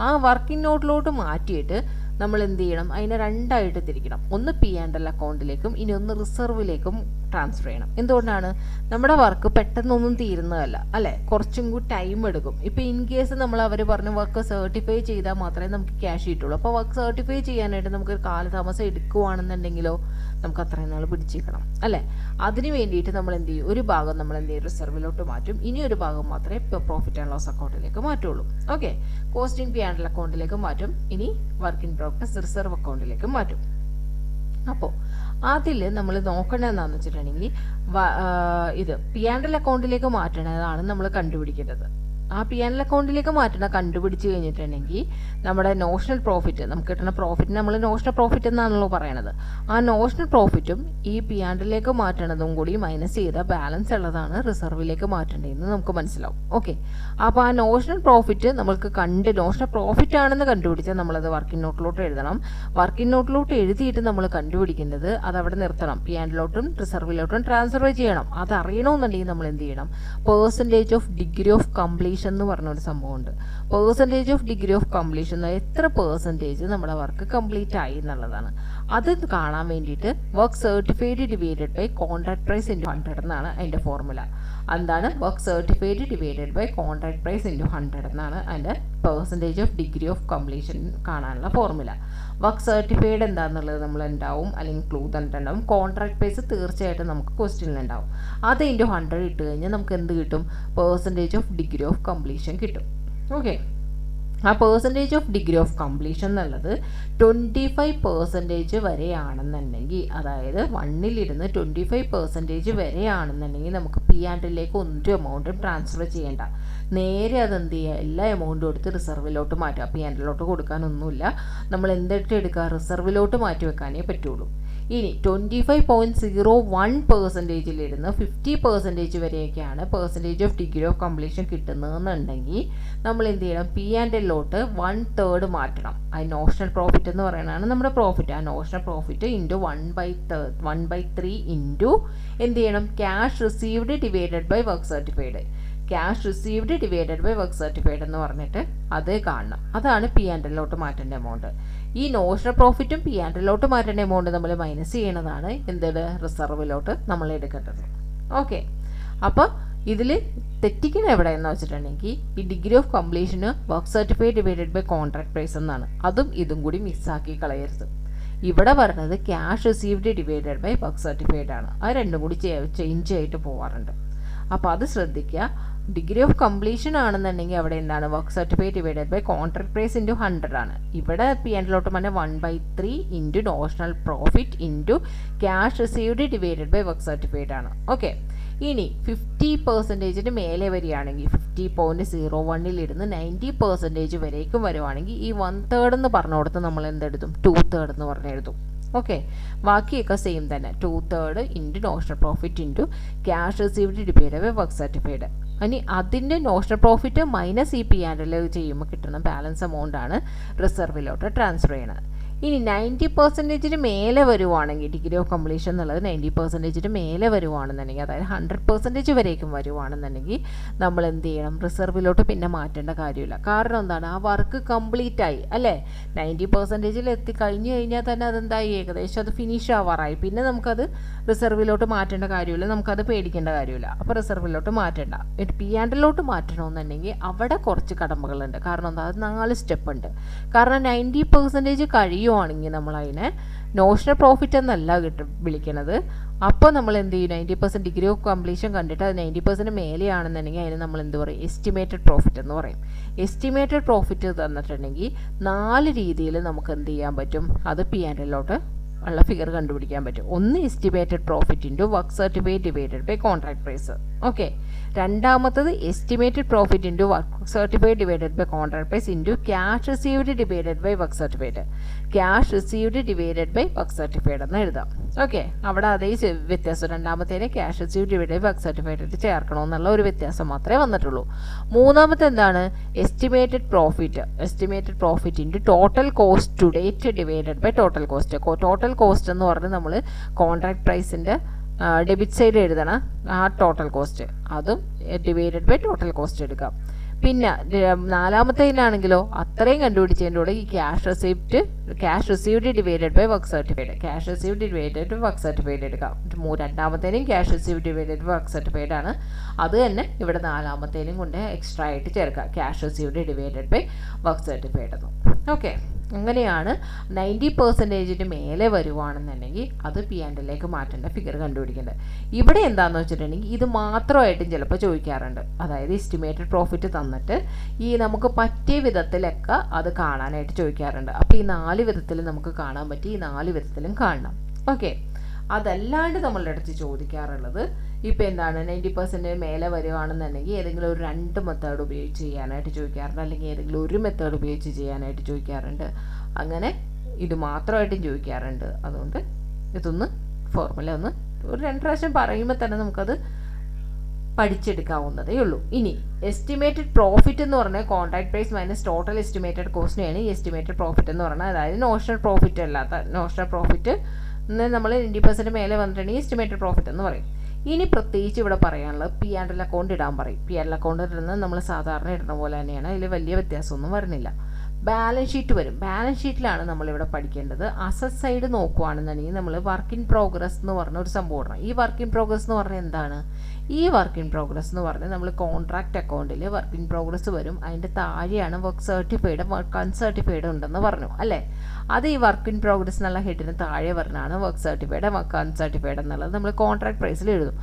ആ വർക്കിംഗ് നോട്ടിലോട്ട് മാറ്റിയിട്ട് നമ്മൾ എന്ത് ചെയ്യണം, അതിനെ രണ്ടായിട്ട് തിരിക്കണം. ഒന്ന് P&L അക്കൗണ്ടിലേക്കും ഇനി ഒന്ന് റിസർവിലേക്കും ട്രാൻസ്ഫർ ചെയ്യണം. എന്തുകൊണ്ടാണ്, നമ്മുടെ വർക്ക് പെട്ടെന്നൊന്നും തീരുന്നതല്ല അല്ലേ, കുറച്ചും കൂടി ടൈം എടുക്കും. ഇപ്പോൾ ഇൻ കേസ് നമ്മൾ അവർ പറഞ്ഞ് വർക്ക് സർട്ടിഫൈ ചെയ്താൽ മാത്രമേ നമുക്ക് ക്യാഷ് കിട്ടുള്ളൂ. അപ്പോൾ വർക്ക് സർട്ടിഫൈ ചെയ്യാനായിട്ട് നമുക്ക് കാലതാമസം എടുക്കുവാണെന്നുണ്ടെങ്കിലോ നമുക്ക് അത്രയും നാൾ പിടിച്ചിരിക്കണം അല്ലേ. അതിന് വേണ്ടിയിട്ട് നമ്മൾ എന്ത് ചെയ്യും, ഒരു ഭാഗം നമ്മൾ എന്ത് ചെയ്യും, റിസർവിലോട്ട് മാറ്റും. ഇനി ഒരു ഭാഗം മാത്രമേ പ്രോഫിറ്റ് ആൻഡ് ലോസ് അക്കൗണ്ടിലേക്ക് മാറ്റുള്ളൂ. ഓക്കെ, കോസ്റ്റിംഗ് P&L അക്കൗണ്ടിലേക്ക് മാറ്റും, ഇനി വർക്ക് ഇൻ പ്രോഗ്രസ് റിസർവ് അക്കൗണ്ടിലേക്ക് മാറ്റും. അപ്പോൾ അതിൽ നമ്മൾ നോക്കേണ്ടതെന്നാന്ന് വെച്ചിട്ടുണ്ടെങ്കിൽ ഇത് P&L അക്കൗണ്ടിലേക്ക് മാറ്റണതാണ് നമ്മൾ കണ്ടുപിടിക്കേണ്ടത്. ആ P&L അക്കൗണ്ടിലേക്ക് മാറ്റണ കണ്ടുപിടിച്ച് കഴിഞ്ഞിട്ടുണ്ടെങ്കിൽ നമ്മുടെ നോഷണൽ പ്രോഫിറ്റ്, നമുക്ക് കിട്ടുന്ന പ്രോഫിറ്റ് നമ്മൾ നോഷണൽ പ്രോഫിറ്റ് എന്നാണല്ലോ പറയണത്. ആ നോഷണൽ പ്രോഫിറ്റും ഈ P&Lലേക്ക് മാറ്റണതും കൂടി മൈനസ് ചെയ്ത ബാലൻസ് ഉള്ളതാണ് റിസർവിലേക്ക് മാറ്റേണ്ടതെന്ന് നമുക്ക് മനസ്സിലാവും. ഓക്കെ, അപ്പോൾ ആ നോഷണൽ പ്രോഫിറ്റ് നമുക്ക് നോഷണൽ പ്രോഫിറ്റ് ആണെന്ന് കണ്ടുപിടിച്ചാൽ നമ്മളത് വർക്കിംഗ് നോട്ടിലോട്ട് എഴുതണം. വർക്കിംഗ് നോട്ടിലോട്ട് എഴുതിയിട്ട് നമ്മൾ കണ്ടുപിടിക്കേണ്ടത് അതവിടെ നിർത്തണം, P&Lലോട്ടും റിസർവിലോട്ടും ട്രാൻസ്ഫർ ചെയ്യണം. അത് അറിയണമെന്നുണ്ടെങ്കിൽ നമ്മൾ എന്ത് ചെയ്യണം, percentage of degree of completion എന്ന് പറഞ്ഞൊരു സംഭവമുണ്ട്. Percentage of degree of completion എത്ര പെർസെൻറ്റേജ് നമ്മുടെ വർക്ക് കംപ്ലീറ്റ് ആയി എന്നുള്ളതാണ്. അത് കാണാൻ വേണ്ടിയിട്ട് work certified divided by contract price into 100 എന്നാണ് അതിൻ്റെ ഫോർമുല. എന്താണ്, work certified divided by contract price into 100 എന്നാണ് അതിൻ്റെ percentage of degree of completion കാണാനുള്ള ഫോർമുല. വർക്ക് സർട്ടിഫൈഡ് എന്താണെന്നുള്ളത് നമ്മൾ ഉണ്ടാവും, അല്ലെങ്കിൽ ക്ലൂ തന്നിട്ടുണ്ടാവും. കോൺട്രാക്ട് പ്രൈസ് തീർച്ചയായിട്ടും നമുക്ക് ക്വസ്റ്റ്യനിലുണ്ടാവും. അത് ഇൻറ്റു 100 ഇട്ട് കഴിഞ്ഞാൽ നമുക്ക് എന്ത് കിട്ടും, percentage of degree of completion കിട്ടും. ഓക്കെ, ആ percentage of degree of completion എന്നുള്ളത് 25% വരെയാണെന്നുണ്ടെങ്കിൽ, അതായത് 1-ലിരുന്ന് 25% വരെയാണെന്നുണ്ടെങ്കിൽ നമുക്ക് P&Lലേക്ക് ഒരു എമൗണ്ടും ട്രാൻസ്ഫർ ചെയ്യേണ്ട, നേരെ അതെന്ത് ചെയ്യുക, എല്ലാ എമൗണ്ടും എടുത്ത് റിസർവിലോട്ട് മാറ്റുക. P&Lലോട്ട് കൊടുക്കാനൊന്നുമില്ല, നമ്മൾ എന്തിട്ട് എടുക്കുക, റിസർവിലോട്ട് മാറ്റി വെക്കാനേ പറ്റുള്ളൂ. ഇനി 25.01%-ലിരുന്ന് 50% വരെയൊക്കെയാണ് percentage of degree of completion കിട്ടുന്നതെന്നുണ്ടെങ്കിൽ നമ്മൾ എന്ത് ചെയ്യണം, P&Lലോട്ട് 1/3 മാറ്റണം. അത് നോഷണൽ പ്രോഫിറ്റ് എന്ന് പറയുന്നതാണ് നമ്മുടെ പ്രോഫിറ്റ്. ആ നോഷണൽ പ്രോഫിറ്റ് ഇൻറ്റു 1/3 ഇൻറ്റു എന്ത് ചെയ്യണം, cash received divided by work certified. Cash received divided by work certified എന്ന് പറഞ്ഞിട്ട് അത് കാണണം. അതാണ് P&Lലോട്ട് മാറ്റേണ്ട എമൗണ്ട്. ഈ നോഷണൽ പ്രോഫിറ്റും P&Lലോട്ട് മാറ്റേണ്ട എമൗണ്ട് നമ്മൾ മൈനസ് ചെയ്യണതാണ് എന്താണ്, റിസർവിലോട്ട് നമ്മൾ എടുക്കേണ്ടത്. ഓക്കെ, അപ്പോൾ ഇതിൽ തെറ്റിക്കണ എവിടെയെന്ന് വെച്ചിട്ടുണ്ടെങ്കിൽ ഈ ഡിഗ്രി ഓഫ് കംപ്ലീഷന് work certified divided by contract price എന്നാണ്. അതും ഇതും കൂടി മിസ്സാക്കി കളയരുത്. ഇവിടെ പറയുന്നത് cash received divided by work certified ആണ്. അത് രണ്ടും കൂടി ചേഞ്ച് ആയിട്ട് പോകാറുണ്ട്. അപ്പോൾ അത് ശ്രദ്ധിക്കുക. ഡിഗ്രി ഓഫ് കംപ്ലീഷൻ ആണെന്നുണ്ടെങ്കിൽ അവിടെ എന്താണ് work certificate divided by contract price into 100 ആണ്. ഇവിടെ P&L പറഞ്ഞാൽ 1/3 into notional profit into cash received divided by work certificate ആണ്. ഓക്കെ, ഇനി 50% മേലെ വരികയാണെങ്കിൽ 50.01 ഇരുന്ന് 90% വരേക്കും വരുവാണെങ്കിൽ ഈ 1/3 എന്ന് പറഞ്ഞു കൊടുത്ത് നമ്മൾ എന്തെഴുതും? 2/3 എന്ന് പറഞ്ഞെഴുതും. ഓക്കെ, ബാക്കിയൊക്കെ സെയിം തന്നെ. 2/3 into notional profit into cash received divided by work certificate. ഇനി അതിൻ്റെ നോഷണൽ പ്രോഫിറ്റ് മൈനസ് ഈ P&L ചെയ്യുമ്പോൾ കിട്ടുന്ന ബാലൻസ് എമൗണ്ട് ആണ് റിസർവിലോട്ട് ട്രാൻസ്ഫർ ചെയ്യണത്. ഇനി 90% മേലെ വരുവാണെങ്കിൽ ഡിഗ്രി ഓഫ് കംപ്ലീഷൻ എന്നുള്ളത് 90% മേലെ വരുവാണെന്നുണ്ടെങ്കിൽ, അതായത് 100% വരേക്കും വരുവാണെന്നുണ്ടെങ്കിൽ നമ്മൾ എന്ത് ചെയ്യണം? റിസർവിലോട്ട് പിന്നെ മാറ്റേണ്ട കാര്യമില്ല. കാരണം എന്താണ്? ആ വർക്ക് കംപ്ലീറ്റ് ആയി അല്ലേ? 90% എത്തി കഴിഞ്ഞു കഴിഞ്ഞാൽ തന്നെ അതെന്തായി? ഏകദേശം അത് ഫിനിഷ് ആവാറായി. പിന്നെ നമുക്കത് റിസർവിലോട്ട് മാറ്റേണ്ട കാര്യമില്ല, നമുക്കത് പേടിക്കേണ്ട കാര്യമില്ല. അപ്പോൾ റിസർവിലോട്ട് മാറ്റേണ്ട. P&L മാറ്റണമെന്നുണ്ടെങ്കിൽ അവിടെ കുറച്ച് കടമ്പകളുണ്ട്. കാരണം എന്താ? അത് 4 സ്റ്റെപ്പ് ഉണ്ട്. കാരണം 90% കഴിയുവാണെങ്കിൽ നമ്മളതിനെ നോഷണൽ പ്രോഫിറ്റ് എന്നല്ല വിളിക്കണത്. അപ്പോൾ നമ്മൾ എന്ത് ചെയ്യും? 90% ഡിഗ്രി ഓഫ് കംപ്ലീഷൻ കണ്ടിട്ട് അത് 90% മേലെയാണെന്നുണ്ടെങ്കിൽ അതിന് നമ്മൾ എന്ത് പറയും? എസ്റ്റിമേറ്റഡ് പ്രോഫിറ്റ് എന്ന് പറയും. എസ്റ്റിമേറ്റഡ് പ്രോഫിറ്റ് തന്നിട്ടുണ്ടെങ്കിൽ 4 രീതിയിൽ നമുക്ക് എന്ത് ചെയ്യാൻ പറ്റും? അത് P&L ഉള്ള ഫിഗർ കണ്ടുപിടിക്കാൻ പറ്റും. ഒന്ന് estimated profit into work certificate divided by contract price. Okay, രണ്ടാമത്തത് estimated profit into work certificate divided by contract price into cash received divided by work certificate. Cash received divided by work certificate എന്ന് എഴുതാം. Okay, അവിടെ അതേ വ്യത്യാസം. രണ്ടാമത്തേനെ cash received divided by work certificate ചേർക്കണമെന്നുള്ള ഒരു വ്യത്യാസം മാത്രമേ വന്നിട്ടുള്ളൂ. മൂന്നാമത്തെ എന്താണ്? Estimated profit. Estimated profit into total cost to date divided by total cost. Total cost എന്ന് പറഞ്ഞ് നമ്മൾ കോൺട്രാക്ട് പ്രൈസിൻ്റെ ഡെബിറ്റ് സൈഡ് എഴുതണം. ആ ടോട്ടൽ കോസ്റ്റ് അതും ഡിവൈഡഡ് ബൈ ടോട്ടൽ കോസ്റ്റ് എടുക്കാം. പിന്നെ നാലാമത്തേലാണെങ്കിലോ അത്രയും കണ്ടുപിടിച്ചതിൻ്റെ കൂടെ ഈ cash received divided by work certificate. Cash received divided by work certificate എടുക്കാം. രണ്ടാമത്തേനും cash received divided by work certificate ആണ്. അത് തന്നെ ഇവിടെ നാലാമത്തേനും കൊണ്ട് എക്സ്ട്രാ ആയിട്ട് ചേർക്കാം. Cash received divided by work certificate എന്ന്. ഓക്കെ, അങ്ങനെയാണ് 90% മേലെ വരുവാണെന്നുണ്ടെങ്കിൽ അത് P&L മാറ്റേണ്ട ഫിഗർ കണ്ടുപിടിക്കേണ്ടത്. ഇവിടെ എന്താണെന്ന് വെച്ചിട്ടുണ്ടെങ്കിൽ ഇത് മാത്രമായിട്ടും ചിലപ്പോൾ ചോദിക്കാറുണ്ട്. അതായത് എസ്റ്റിമേറ്റഡ് പ്രോഫിറ്റ് തന്നിട്ട് ഈ നമുക്ക് പറ്റിയ വിധത്തിലൊക്കെ അത് കാണാനായിട്ട് ചോദിക്കാറുണ്ട്. അപ്പോൾ ഈ 4 വിധത്തിൽ നമുക്ക് കാണാൻ പറ്റി. ഈ 4 വിധത്തിലും കാണണം. ഓക്കെ, അതല്ലാണ്ട് നമ്മളുടെ അടുത്ത് ചോദിക്കാറുള്ളത് ഇപ്പോൾ എന്താണ്? 90% മേലെ വരുവാണെന്നുണ്ടെങ്കിൽ ഏതെങ്കിലും ഒരു 2 മെത്തേഡ് ഉപയോഗിച്ച് ചെയ്യാനായിട്ട് ചോദിക്കാറുണ്ട്, അല്ലെങ്കിൽ ഏതെങ്കിലും ഒരു മെത്തേഡ് ഉപയോഗിച്ച് ചെയ്യാനായിട്ട് ചോദിക്കാറുണ്ട്. അങ്ങനെ ഇത് മാത്രമായിട്ടും ചോദിക്കാറുണ്ട്. അതുകൊണ്ട് ഇതൊന്ന് ഫോർമുല ഒരു 2 പ്രാവശ്യം പറയുമ്പോൾ തന്നെ നമുക്കത് പഠിച്ചെടുക്കാവുന്നതേ ഉള്ളൂ. ഇനി എസ്റ്റിമേറ്റഡ് പ്രോഫിറ്റ് എന്ന് പറഞ്ഞാൽ contract price minus total estimated കോസ്റ്റിനെയാണ് ഈ എസ്റ്റിമേറ്റഡ് പ്രോഫിറ്റ് എന്ന് പറഞ്ഞാൽ. അതായത് നോഷണൽ പ്രോഫിറ്റ് അല്ലാത്ത നോഷണൽ പ്രോഫിറ്റ് നമ്മൾ 90% മേലെ വന്നിട്ടുണ്ടെങ്കിൽ എസ്റ്റിമേറ്റഡ് പ്രോഫിറ്റ് എന്ന് പറയും. ഇനി പ്രത്യേകിച്ച് ഇവിടെ പറയാനുള്ളത് P&L അക്കൗണ്ട് ഇടാൻ പറയും. P&L അക്കൗണ്ട് ഇടുന്നത് നമ്മൾ സാധാരണ ഇടുന്ന പോലെ തന്നെയാണ്. അതിൽ വലിയ വ്യത്യാസമൊന്നും വരുന്നില്ല. ബാലൻസ് ഷീറ്റ് വരും. ബാലൻസ് ഷീറ്റിലാണ് നമ്മളിവിടെ പഠിക്കേണ്ടത്. അസറ്റ് സൈഡ് നോക്കുകയാണെന്നുണ്ടെങ്കിൽ നമ്മൾ വർക്ക് ഇൻ പ്രോഗ്രസ് എന്ന് പറഞ്ഞ ഒരു സംഭവം ഇടണം. ഈ വർക്ക് ഇൻ പ്രോഗ്രസ് എന്ന് പറഞ്ഞാൽ എന്താണ്? ഈ വർക്ക് ഇൻ പ്രോഗ്രസ് എന്ന് പറഞ്ഞാൽ നമ്മൾ കോൺട്രാക്ട് അക്കൗണ്ടിൽ വർക്ക് ഇൻ പ്രോഗ്രസ് വരും. അതിൻ്റെ താഴെയാണ് വർക്ക് സർട്ടിഫൈഡ്, വർക്ക് അൺസർട്ടിഫൈഡ് ഉണ്ടെന്ന് പറഞ്ഞു അല്ലേ? അത് ഈ വർക്ക് ഇൻ പ്രോഗ്രസ് എന്നുള്ള ഹെഡിന് താഴെ പറഞ്ഞാണ് വർക്ക് സർട്ടിഫൈഡ്, വർക്ക് അൺസർട്ടിഫൈഡ് എന്നുള്ളത് നമ്മൾ കോൺട്രാക്ട് പ്രൈസിൽ എഴുതും.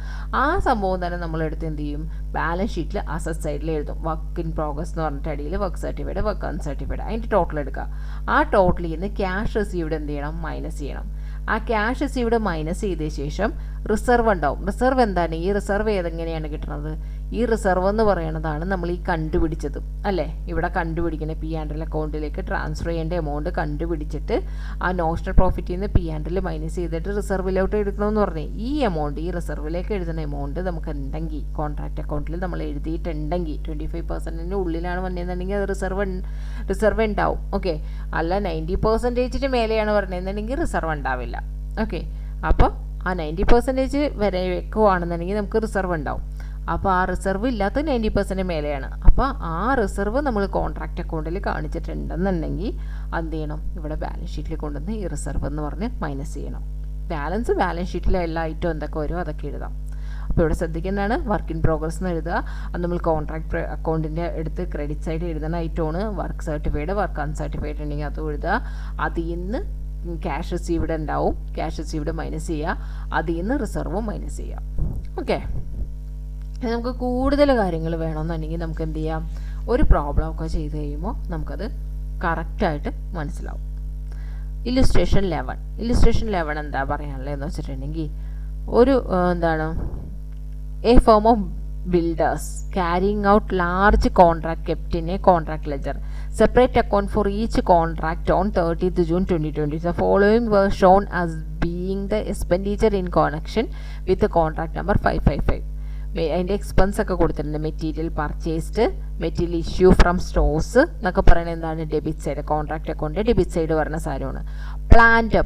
ആ സംഭവം തന്നെ നമ്മളെടുത്ത് എന്ത് ചെയ്യും? ബാലൻസ് ഷീറ്റിൽ അസറ്റ് സൈഡിൽ എഴുതും. വർക്ക് ഇൻ പ്രോഗ്രസ് എന്ന് പറഞ്ഞിട്ട് അടിയിൽ വർക്ക് സർട്ടിഫൈഡ്, വർക്ക് അൺസർട്ടിഫൈഡ്, അതിൻ്റെ ടോട്ടൽ എടുക്കുക. ആ ടോട്ടലിൽ നിന്ന് ക്യാഷ് റിസീവ്ഡ് എന്ത് ചെയ്യണം? മൈനസ് ചെയ്യണം. ആ ക്യാഷ് റിസീവ്ഡ് മൈനസ് ചെയ്ത ശേഷം റിസർവ് ഉണ്ടാവും. റിസർവ് എന്താണ്? ഈ റിസർവ് ഏതെങ്ങനെയാണ് കിട്ടുന്നത്? ഈ റിസർവ് എന്ന് പറയുന്നതാണ് നമ്മൾ ഈ കണ്ടുപിടിച്ചത് അല്ലേ? ഇവിടെ കണ്ടുപിടിക്കുന്ന P&L അക്കൗണ്ടിലേക്ക് ട്രാൻസ്ഫർ ചെയ്യേണ്ട എമൗണ്ട് കണ്ടുപിടിച്ചിട്ട് ആ നോഷണൽ പ്രോഫിറ്റിൽ നിന്ന് P&L മൈനസ് ചെയ്തിട്ട് റിസർവിലോട്ട് എടുക്കണമെന്ന് പറഞ്ഞേ. ഈ എമൗണ്ട്, ഈ റിസർവിലേക്ക് എഴുതുന്ന എമൗണ്ട് നമുക്ക് ഉണ്ടെങ്കിൽ കോൺട്രാക്ട് അക്കൗണ്ടിൽ നമ്മൾ എഴുതിയിട്ടുണ്ടെങ്കിൽ 25% ഉള്ളിലാണ് വന്നതെന്നുണ്ടെങ്കിൽ അത് റിസർവ് ഉണ്ടാവും. ഓക്കെ, അല്ല 90% മേലെയാണ് പറഞ്ഞതെന്നുണ്ടെങ്കിൽ റിസർവ് ഉണ്ടാവില്ല. ഓക്കെ, അപ്പോൾ ആ 90% വരെ വെക്കുകയാണെന്നുണ്ടെങ്കിൽ നമുക്ക് റിസർവ് ഉണ്ടാവും. അപ്പോൾ ആ റിസർവ് ഇല്ലാത്ത 90% മേലെയാണ്. അപ്പോൾ ആ റിസർവ് നമ്മൾ കോൺട്രാക്ട് അക്കൗണ്ടിൽ കാണിച്ചിട്ടുണ്ടെന്നുണ്ടെങ്കിൽ എന്ത് ചെയ്യണം? ഇവിടെ ബാലൻസ് ഷീറ്റിൽ കൊണ്ടുവന്ന് ഈ റിസർവ് എന്ന് പറഞ്ഞ് മൈനസ് ചെയ്യണം. ബാലൻസ് ഷീറ്റിലെ എല്ലാ ഐറ്റം എന്തൊക്കെ വരുമോ അതൊക്കെ എഴുതാം. അപ്പോൾ ഇവിടെ ശ്രദ്ധിക്കുന്നതാണ് വർക്ക് ഇൻ പ്രോഗ്രസ് എന്ന് എഴുതുക. അത് നമ്മൾ കോൺട്രാക്ട് അക്കൗണ്ടിൻ്റെ എടുത്ത് ക്രെഡിറ്റ് സൈഡ് എഴുതുന്ന ഐറ്റമാണ്. വർക്ക് സർട്ടിഫൈഡ്, വർക്ക് അൺസർട്ടിഫൈഡ് ഉണ്ടെങ്കിൽ അത് എഴുതുക. അതിൽ നിന്ന് ക്യാഷ് റിസീവ്ഡ് ഉണ്ടാവും. ക്യാഷ് റിസീവ്ഡ് മൈനസ് ചെയ്യുക. അതിൽ നിന്ന് റിസർവും മൈനസ് ചെയ്യുക. ഓക്കെ, നമുക്ക് കൂടുതൽ കാര്യങ്ങൾ വേണമെന്നുണ്ടെങ്കിൽ നമുക്ക് എന്ത് ചെയ്യാം, ഒരു പ്രോബ്ലം ഒക്കെ ചെയ്ത് കഴിയുമ്പോൾ നമുക്കത് കറക്റ്റായിട്ട് മനസ്സിലാവും. ഇല്ലുസ്ട്രേഷൻ 11 എന്താ പറയാനുള്ളതെന്ന് വെച്ചിട്ടുണ്ടെങ്കിൽ, ഒരു എന്താണ്, A firm of builders carrying out large contract kept in a contract ledger. Separate account for each contract on 30th June 2020. The following were shown as being the expenditure in connection with the contract number 555. അതിൻ്റെ expense ഒക്കെ കൊടുത്തിട്ടുണ്ട്. Material purchased, material issue from stores എന്നൊക്കെ പറയുന്നത് എന്താണ്, debit side. Contract account debit side വരുന്ന സാധനമാണ്. Plant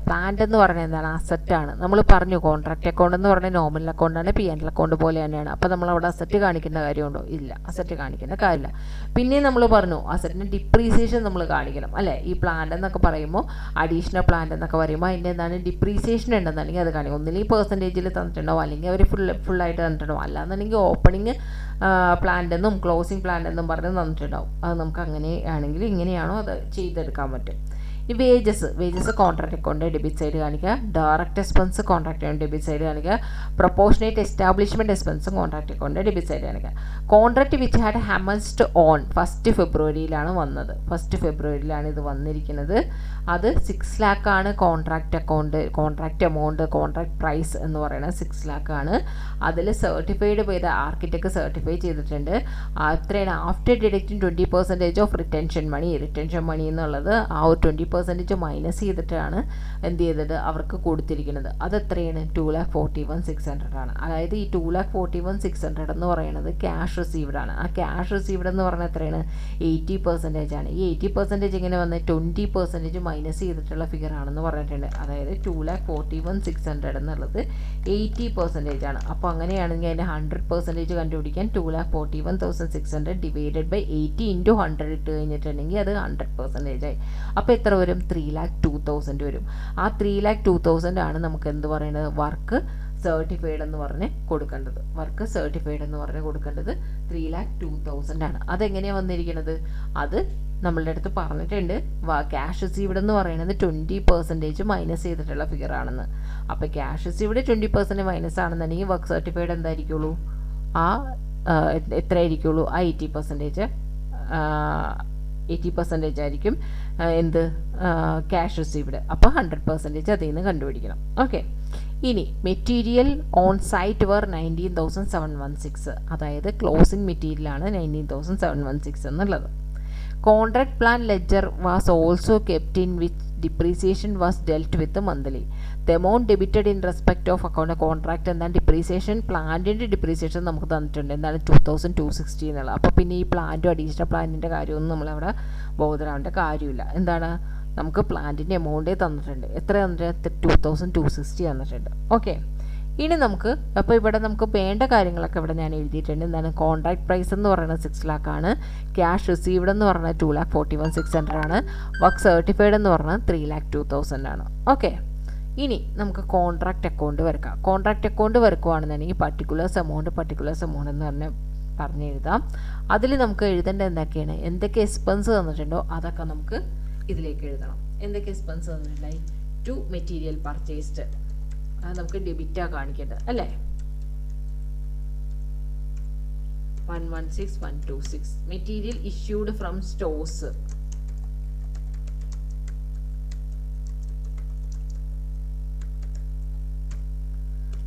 എന്ന് പറയുന്നത് എന്താണ്, അസറ്റാണ്. നമ്മൾ പറഞ്ഞു കോൺട്രാക്ട് അക്കൗണ്ട് എന്ന് പറയുന്നത് നോമിനൽ അക്കൗണ്ടാണ്, P&L അക്കൗണ്ട് പോലെ തന്നെയാണ്. അപ്പോൾ നമ്മൾ അവിടെ അസറ്റ് കാണിക്കേണ്ട കാര്യമുണ്ടോ? ഇല്ല, അസറ്റ് കാണിക്കേണ്ട കാര്യമില്ല. പിന്നെ നമ്മൾ പറഞ്ഞു അസറ്റിന് ഡിപ്രീസിയേഷൻ നമ്മൾ കാണിക്കണം അല്ലേ. ഈ പ്ലാന്റ് എന്നൊക്കെ പറയുമ്പോൾ, അഡീഷണൽ പ്ലാന്റ് എന്നൊക്കെ പറയുമ്പോൾ അതിൻ്റെ എന്താണ്, ഡിപ്രീസിയേഷൻ ഉണ്ടെന്നുണ്ടെങ്കിൽ അത് കാണിക്കും. ഒന്നില്ലെങ്കിൽ പെർസെൻറ്റേജിൽ തന്നിട്ടുണ്ടാവും, അല്ലെങ്കിൽ അവർ ഫുള്ളായിട്ട് തന്നിട്ടുണ്ടാവും. അല്ലാന്നുണ്ടെങ്കിൽ ഓപ്പണിങ് പ്ലാന്റ് എന്നും ക്ലോസിങ് പ്ലാന്റ് എന്നും പറഞ്ഞ് തന്നിട്ടുണ്ടാവും. അത് നമുക്ക് അങ്ങനെയാണെങ്കിൽ ഇങ്ങനെയാണോ അത് ചെയ്തെടുക്കാൻ പറ്റും. ഈ wages contract account debit side കാണിക്കുക. Direct expense contract account debit side കാണിക്കുക. പ്രൊപ്പോർഷനേറ്റ് എസ്റ്റാബ്ലിഷ്മെൻറ്റ് എക്സ്പെൻസും കോൺട്രാക്ട് അക്കൗണ്ട് ഡെബിറ്റ് സൈഡ് കാണിക്കുക. Contract which had commenced on 1 ഫെബ്രുവരിയിലാണ് വന്നത്. 1 ഫെബ്രുവരിയിലാണ് ഇത് വന്നിരിക്കുന്നത്. അത് 6 lakh ആണ് contract account, contract amount, contract price എന്ന് പറയുന്നത് 6 lakh ആണ്. അതിൽ സർട്ടിഫൈഡ് ചെയ്ത ആർക്കിടെക്ട് സർട്ടിഫൈ ചെയ്തിട്ടുണ്ട്. അത്രയാണ് ആഫ്റ്റർ ഡിഡക്റ്റിംഗ് 20% ഓഫ് റിട്ടൻഷൻ മണി എന്നുള്ളത് ആ ഒരു 20% മൈനസ് ചെയ്തിട്ടാണ് എന്ത് ചെയ്തത് അവർക്ക് കൊടുത്തിരിക്കുന്നത്. അത് എത്രയാണ്, 2,41,600 ആണ്. അതായത് ഈ 2,41,600 എന്ന് പറയുന്നത് ക്യാഷ് റിസീവ്ഡ് ആണ്. ആ ക്യാഷ് റിസീവ്ഡ് എന്ന് പറഞ്ഞാൽ എത്രയാണ്, 80% ആണ്. ഈ 80% ഇങ്ങനെ വന്ന് 20% മൈനസ് ചെയ്തിട്ടുള്ള ഫിഗർ ആണെന്ന് പറഞ്ഞിട്ടുണ്ട്. അതായത് 2,41,600 എന്നുള്ളത് 80% ആണ്. അപ്പോൾ അങ്ങനെയാണെങ്കിൽ അതിൻ്റെ 100% കണ്ടുപിടിക്കാൻ 2,41,600 ഡിവൈഡഡ് ബൈ 80 × 100 ഇട്ട് കഴിഞ്ഞിട്ടുണ്ടെങ്കിൽ അത് 100% ആയി. അപ്പോൾ എത്ര വരും, 3,02,000 വരും. ആ 3,02,000 ആണ് നമുക്ക് എന്ത് പറയുന്നത്, വർക്ക് സർട്ടിഫൈഡ് എന്ന് പറഞ്ഞ് കൊടുക്കേണ്ടത്. 3,02,000 ആണ്. അതെങ്ങനെയാണ് വന്നിരിക്കുന്നത്, അത് നമ്മളുടെ അടുത്ത് പറഞ്ഞിട്ടുണ്ട്. ക്യാഷ് റിസീവ്ഡ് എന്ന് പറയുന്നത് 20% മൈനസ് ചെയ്തിട്ടുള്ള ഫിഗർ ആണെന്ന്. അപ്പോൾ ക്യാഷ് റിസീവ്ഡ് 20% മൈനസ് ആണെന്നുണ്ടെങ്കിൽ വർക്ക് സർട്ടിഫൈഡ് എന്തായിരിക്കുള്ളൂ, എത്ര ആയിരിക്കുള്ളൂ, ആ 80% ആയിരിക്കും എന്ത്, ക്യാഷ് റിസീവ്ഡ്. അപ്പോൾ 100% അതിൽ നിന്ന് കണ്ടുപിടിക്കണം. ഓക്കെ, ഇനി മെറ്റീരിയൽ ഓൺ സൈറ്റ് വർ 19,716. അതായത് ക്ലോസിംഗ് മെറ്റീരിയലാണ് 19,716 എന്നുള്ളത്. Contract plan ledger was also kept in which depreciation was dealt with monthly. The amount debited in respect of account contract എന്താണ്, ഡിപ്രീസിയേഷൻ, പ്ലാന്റിൻ്റെ ഡിപ്രീസിയേഷൻ നമുക്ക് തന്നിട്ടുണ്ട്. എന്താണ്, 2,260 എന്നുള്ളത്. അപ്പോൾ പിന്നെ ഈ പ്ലാന്റും അഡീഷണൽ പ്ലാന്റിൻ്റെ കാര്യമൊന്നും നമ്മളവിടെ ബോധരാവേണ്ട കാര്യമില്ല. എന്താണ്, നമുക്ക് പ്ലാന്റിൻ്റെ എമൗണ്ടേ തന്നിട്ടുണ്ട്. എത്ര തന്നിട്ടുണ്ട്, 2,260 തന്നിട്ടുണ്ട്. ഓക്കെ, ഇനി നമുക്ക് അപ്പോൾ ഇവിടെ നമുക്ക് വേണ്ട കാര്യങ്ങളൊക്കെ ഇവിടെ ഞാൻ എഴുതിയിട്ടുണ്ട്. എന്താണ്, കോൺട്രാക്ട് പ്രൈസ് എന്ന് പറയുന്നത് 6 lakh ആണ്. ക്യാഷ് റിസീവ്ഡ് എന്ന് പറഞ്ഞാൽ 2,41,600 ആണ്. വർക്ക് സർട്ടിഫൈഡ് എന്ന് പറഞ്ഞാൽ 3,02,000 ആണ്. ഓക്കെ, ഇനി നമുക്ക് കോൺട്രാക്ട് അക്കൗണ്ട് വരക്കാം. കോൺട്രാക്ട് അക്കൗണ്ട് വരക്കുവാണെന്നുണ്ടെങ്കിൽ പർട്ടിക്കുലേഴ്സ് എമൗണ്ട് എന്ന് പറഞ്ഞ് എഴുതാം. അതിൽ നമുക്ക് എഴുതേണ്ടത് എന്തൊക്കെയാണ്, എന്തൊക്കെ എക്സ്പെൻസ് തന്നിട്ടുണ്ടോ അതൊക്കെ നമുക്ക് ഇതിലേക്ക് എഴുതണം. എന്തൊക്കെ എക്സ്പെൻസ് തന്നിട്ടുണ്ടായി, ടു മെറ്റീരിയൽ പർച്ചേസ്ഡ്, അത് നമുക്ക് ഡെബിറ്റാ കാണിക്കേണ്ടത് അല്ലേ. 116,126. Material issued from stores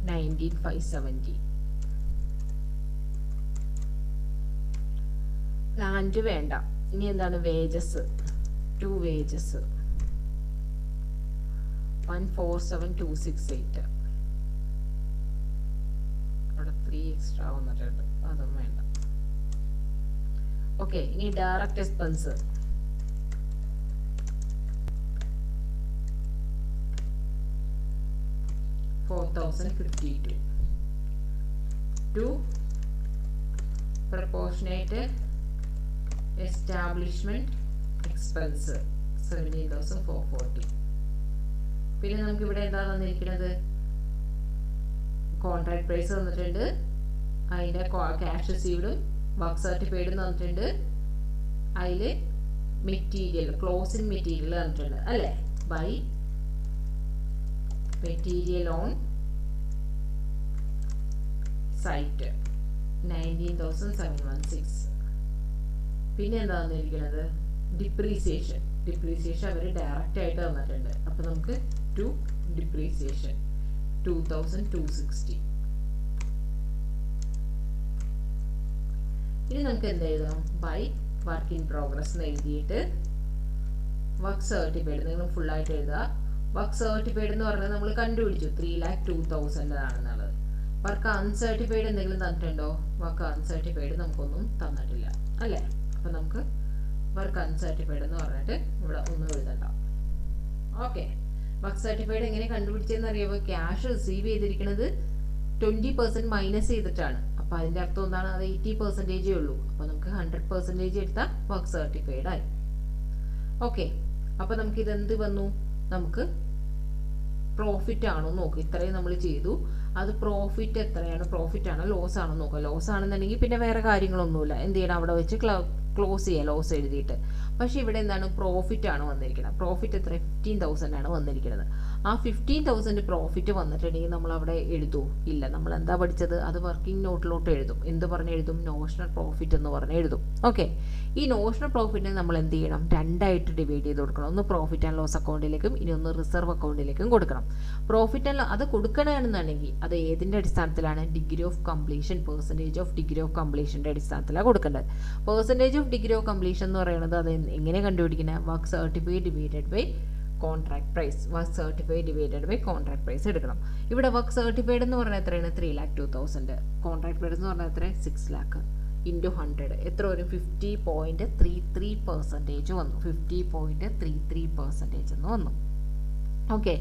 19,570. Plant വേണ്ട. ഇനി എന്താണ്, വേജസ്, 2 വേജസ് 147,268. അവിടെ 3 എക്സ്ട്രാ വന്നിട്ടുണ്ട്, അതും വേണ്ട. ഓക്കെ, ഇനി direct expense 4,052. 2 proportionate establishment expense 17,440. പിന്നെ നമുക്ക് ഇവിടെ എന്താ തന്നിരിക്കുന്നത്, കോൺട്രാക്ട് പ്രൈസ് തന്നിട്ടുണ്ട്, അതിൻ്റെ ക്യാഷ് റിസീവ്ഡും വർക്ക് സർട്ടിഫൈഡും തന്നിട്ടുണ്ട്, അതിൽ മെറ്റീരിയൽ ക്ലോസിംഗ് മെറ്റീരിയൽ തന്നിട്ടുണ്ട് അല്ലേ, ബൈ മെറ്റീരിയൽ ഓൺ സൈറ്റ് 19,716. പിന്നെ എന്താ തന്നിരിക്കുന്നത്? ഡിപ്രീസിയേഷൻ അവർ ഡയറക്റ്റ് ആയിട്ട് തന്നിട്ടുണ്ട്. അപ്പോൾ നമുക്ക് ടു ഡിപ്രീസിയേഷൻ 2,260. ഇനി നമുക്ക് എന്ത് എഴുതാം? ബൈ വർക്ക് ഇൻ പ്രോഗ്രസ് എന്ന് എഴുതിയിട്ട് വർക്ക് സർട്ടിഫൈഡ് നിങ്ങൾ ഫുള്ളായിട്ട് എഴുതുക. വർക്ക് സർട്ടിഫൈഡ് എന്ന് പറഞ്ഞാൽ നമ്മൾ കണ്ടുപിടിച്ചു 3,02,000 ആണെന്നുള്ളത്. വർക്ക് അൺസർട്ടിഫൈഡ് എന്തെങ്കിലും തന്നിട്ടുണ്ടോ? വർക്ക് അൺസർട്ടിഫൈഡ് നമുക്കൊന്നും തന്നിട്ടില്ല അല്ലേ? അപ്പം നമുക്ക് വർക്ക് അൺസർട്ടിഫൈഡ് എന്ന് പറഞ്ഞിട്ട് ഇവിടെ ഒന്നും എഴുതണ്ട. ഓക്കെ, വർക്ക് സർട്ടിഫൈഡ് എങ്ങനെ കണ്ടുപിടിച്ചതെന്ന് അറിയാമോ? ക്യാഷ് റിസീവ് ചെയ്തിരിക്കുന്നത് 20% മൈനസ് ചെയ്തിട്ടാണ്. അപ്പോൾ അതിൻ്റെ അർത്ഥം എന്താണ്? അത് 80% ഉള്ളൂ. അപ്പോൾ നമുക്ക് 100% എടുത്താൽ വർക്ക് സർട്ടിഫൈഡ് ആയി. ഓക്കെ, അപ്പോൾ നമുക്ക് ഇതെന്ത് വന്നു? നമുക്ക് പ്രോഫിറ്റ് ആണോ നോക്കുക. ഇത്രയും നമ്മൾ ചെയ്തു, അത് പ്രോഫിറ്റ് എത്രയാണ്? പ്രോഫിറ്റ് ആണോ ലോസ് ആണോ നോക്കുക. ലോസ് ആണെന്നുണ്ടെങ്കിൽ പിന്നെ വേറെ കാര്യങ്ങളൊന്നുമില്ല, എന്ത് ചെയ്യണം? അവിടെ വെച്ച് ക്ലോസ് ചെയ്യുക ലോസ് എഴുതിയിട്ട്. പക്ഷേ ഇവിടെ എന്താണ്? പ്രോഫിറ്റ് ആണ് വന്നിരിക്കുന്നത്. പ്രോഫിറ്റ് എത്ര? 15,000 ആണ് വന്നിരിക്കുന്നത്. ആ 15,000 പ്രോഫിറ്റ് വന്നിട്ടുണ്ടെങ്കിൽ നമ്മൾ അവിടെ എഴുതൂ? ഇല്ല. നമ്മൾ എന്താ പഠിച്ചത്? അത് വർക്കിംഗ് നോട്ടിലോട്ട് എഴുതും. എന്ത് പറഞ്ഞ് എഴുതും? നോഷണൽ പ്രോഫിറ്റ് എന്ന് പറഞ്ഞ് എഴുതും. ഓക്കെ, ഈ നോഷണൽ പ്രോഫിറ്റിനെ നമ്മൾ എന്ത് ചെയ്യണം? രണ്ടായിട്ട് ഡിവൈഡ് ചെയ്ത് കൊടുക്കണം. ഒന്ന് പ്രോഫിറ്റ് ആൻഡ് ലോസ് അക്കൗണ്ടിലേക്കും ഇനി ഒന്ന് റിസർവ് അക്കൗണ്ടിലേക്കും കൊടുക്കണം. പ്രോഫിറ്റ് ആൻഡ് അത് കൊടുക്കണമെന്നുണ്ടെങ്കിൽ അത് ഏതിൻ്റെ അടിസ്ഥാനത്തിലാണ്? Degree of completion, percentage of degree of കംപ്ലീഷൻ്റെ അടിസ്ഥാനത്തിലാണ് കൊടുക്കേണ്ടത്. Percentage of degree of completion എന്ന് പറയുന്നത് അത് എങ്ങനെ കണ്ടുപിടിക്കുന്നത്? Work certified divided by contract price. Work certified divided by contract price എടുക്കണം. ഇവിടെ വർക്ക് സർട്ടിഫൈഡ് എന്ന് പറഞ്ഞാൽ എത്രയാണ്? 3,02,000. കോൺട്രാക്ട് പ്രൈസ് എന്ന് പറഞ്ഞാൽ എത്ര? 6 lakh ഇൻറ്റു 100 എത്ര വരും? 50.33% വന്നു. 50.33% എന്ന് വന്നു. ഓക്കെ,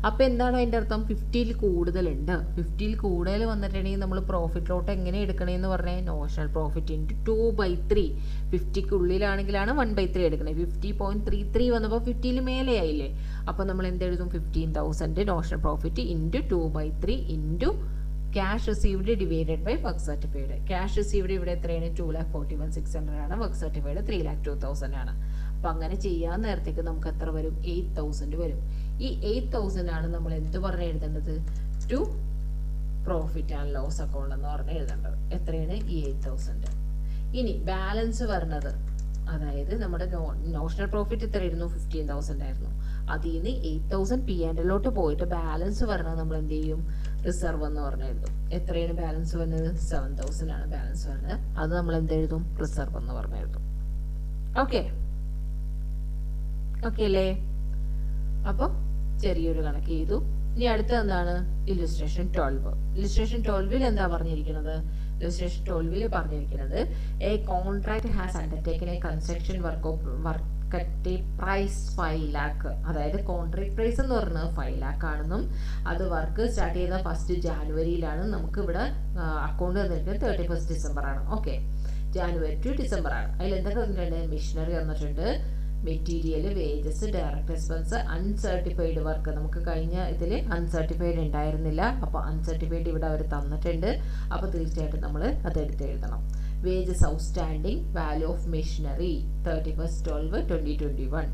അപ്പോൾ എന്താണ് അതിൻ്റെ അർത്ഥം? 50ൽ കൂടുതലുണ്ട്. 50ൽ കൂടുതൽ വന്നിട്ടുണ്ടെങ്കിൽ നമ്മൾ പ്രോഫിറ്റിലോട്ട് എങ്ങനെ എടുക്കണമെന്ന് പറഞ്ഞാൽ നോഷണൽ പ്രോഫിറ്റ് ഇൻറ്റു 2/3. 50ക്ക് ഉള്ളിലാണെങ്കിലാണ് 1/3 എടുക്കണേ. 50.33 വന്നപ്പോൾ 50ൽ മേലെയായില്ലേ? അപ്പോൾ നമ്മൾ എന്തെഴുതും? 15,000 notional profit into 2/3 into cash received divided by work certified. Cash received ഇവിടെ എത്രയാണ്? 2,41,600 ആണ്. വർക്ക് സർട്ടിഫൈഡ് 3,02,000 ആണ്. അപ്പം അങ്ങനെ ചെയ്യാൻ നേരത്തേക്ക് നമുക്ക് എത്ര വരും? 8,000 വരും. ഈ 8,000 ആണ് നമ്മൾ എന്ത് പറഞ്ഞ് എഴുതേണ്ടത്? To profit and loss account എന്ന് പറഞ്ഞ് എഴുതേണ്ടത്. എത്രയാണ്? ഈ 8,000. ഇനി ബാലൻസ് വരുന്നത്, അതായത് നമ്മുടെ നോഷണൽ പ്രോഫിറ്റ് എത്രയായിരുന്നു? 15,000 ആയിരുന്നു. അതിൽ നിന്ന് 8,000 P&L പോയിട്ട് ബാലൻസ് വരണത് നമ്മൾ എന്ത് ചെയ്യും? റിസർവ് എന്ന് പറഞ്ഞ് എഴുതും. എത്രയാണ് ബാലൻസ് വരുന്നത്? 7,000 ആണ് ബാലൻസ് വരുന്നത്. അത് നമ്മൾ എന്തെഴുതും? റിസർവ് എന്ന് പറഞ്ഞ് എഴുതും. ഓക്കെ ഓക്കെ അല്ലേ? അപ്പോൾ ചെറിയൊരു കണക്ക് ചെയ്തു. ഇനി അടുത്ത എന്താണ്? ഇല്ലുസ്ട്രേഷൻ 12. ഇല്ലുസ്ട്രേഷൻ 12ൽ എന്താ പറഞ്ഞിരിക്കുന്നത്? ഇല്ലുസ്ട്രേഷൻ 12ൽ പറഞ്ഞിരിക്കുന്നത് a contract has undertaken a construction work at a price 5 lakh. അതായത് കോൺട്രാക്ട് പ്രൈസ് എന്ന് പറയുന്നത് 5 lakh ആണെന്നും അത് വർക്ക് സ്റ്റാർട്ട് ചെയ്യുന്ന 1st January നമുക്ക് ഇവിടെ അക്കൗണ്ട് തന്നിരിക്കുന്നത് 31st December ആണ്. ഓക്കെ, January to December ആണ്. അതിൽ എന്തൊക്കെ തന്നിട്ടുണ്ട്? മെഷീനറി തന്നിട്ടുണ്ട്, material, wages, direct expense, uncertified work. നമുക്ക് കഴിഞ്ഞ ഇതിൽ അൺസർട്ടിഫൈഡ് ഉണ്ടായിരുന്നില്ല. അപ്പോൾ അൺസർട്ടിഫൈഡ് ഇവിടെ അവർ തന്നിട്ടുണ്ട്. അപ്പോൾ തീർച്ചയായിട്ടും നമ്മൾ അതെടുത്ത് എഴുതണം. Wages outstanding, value of machinery 31st 12/2021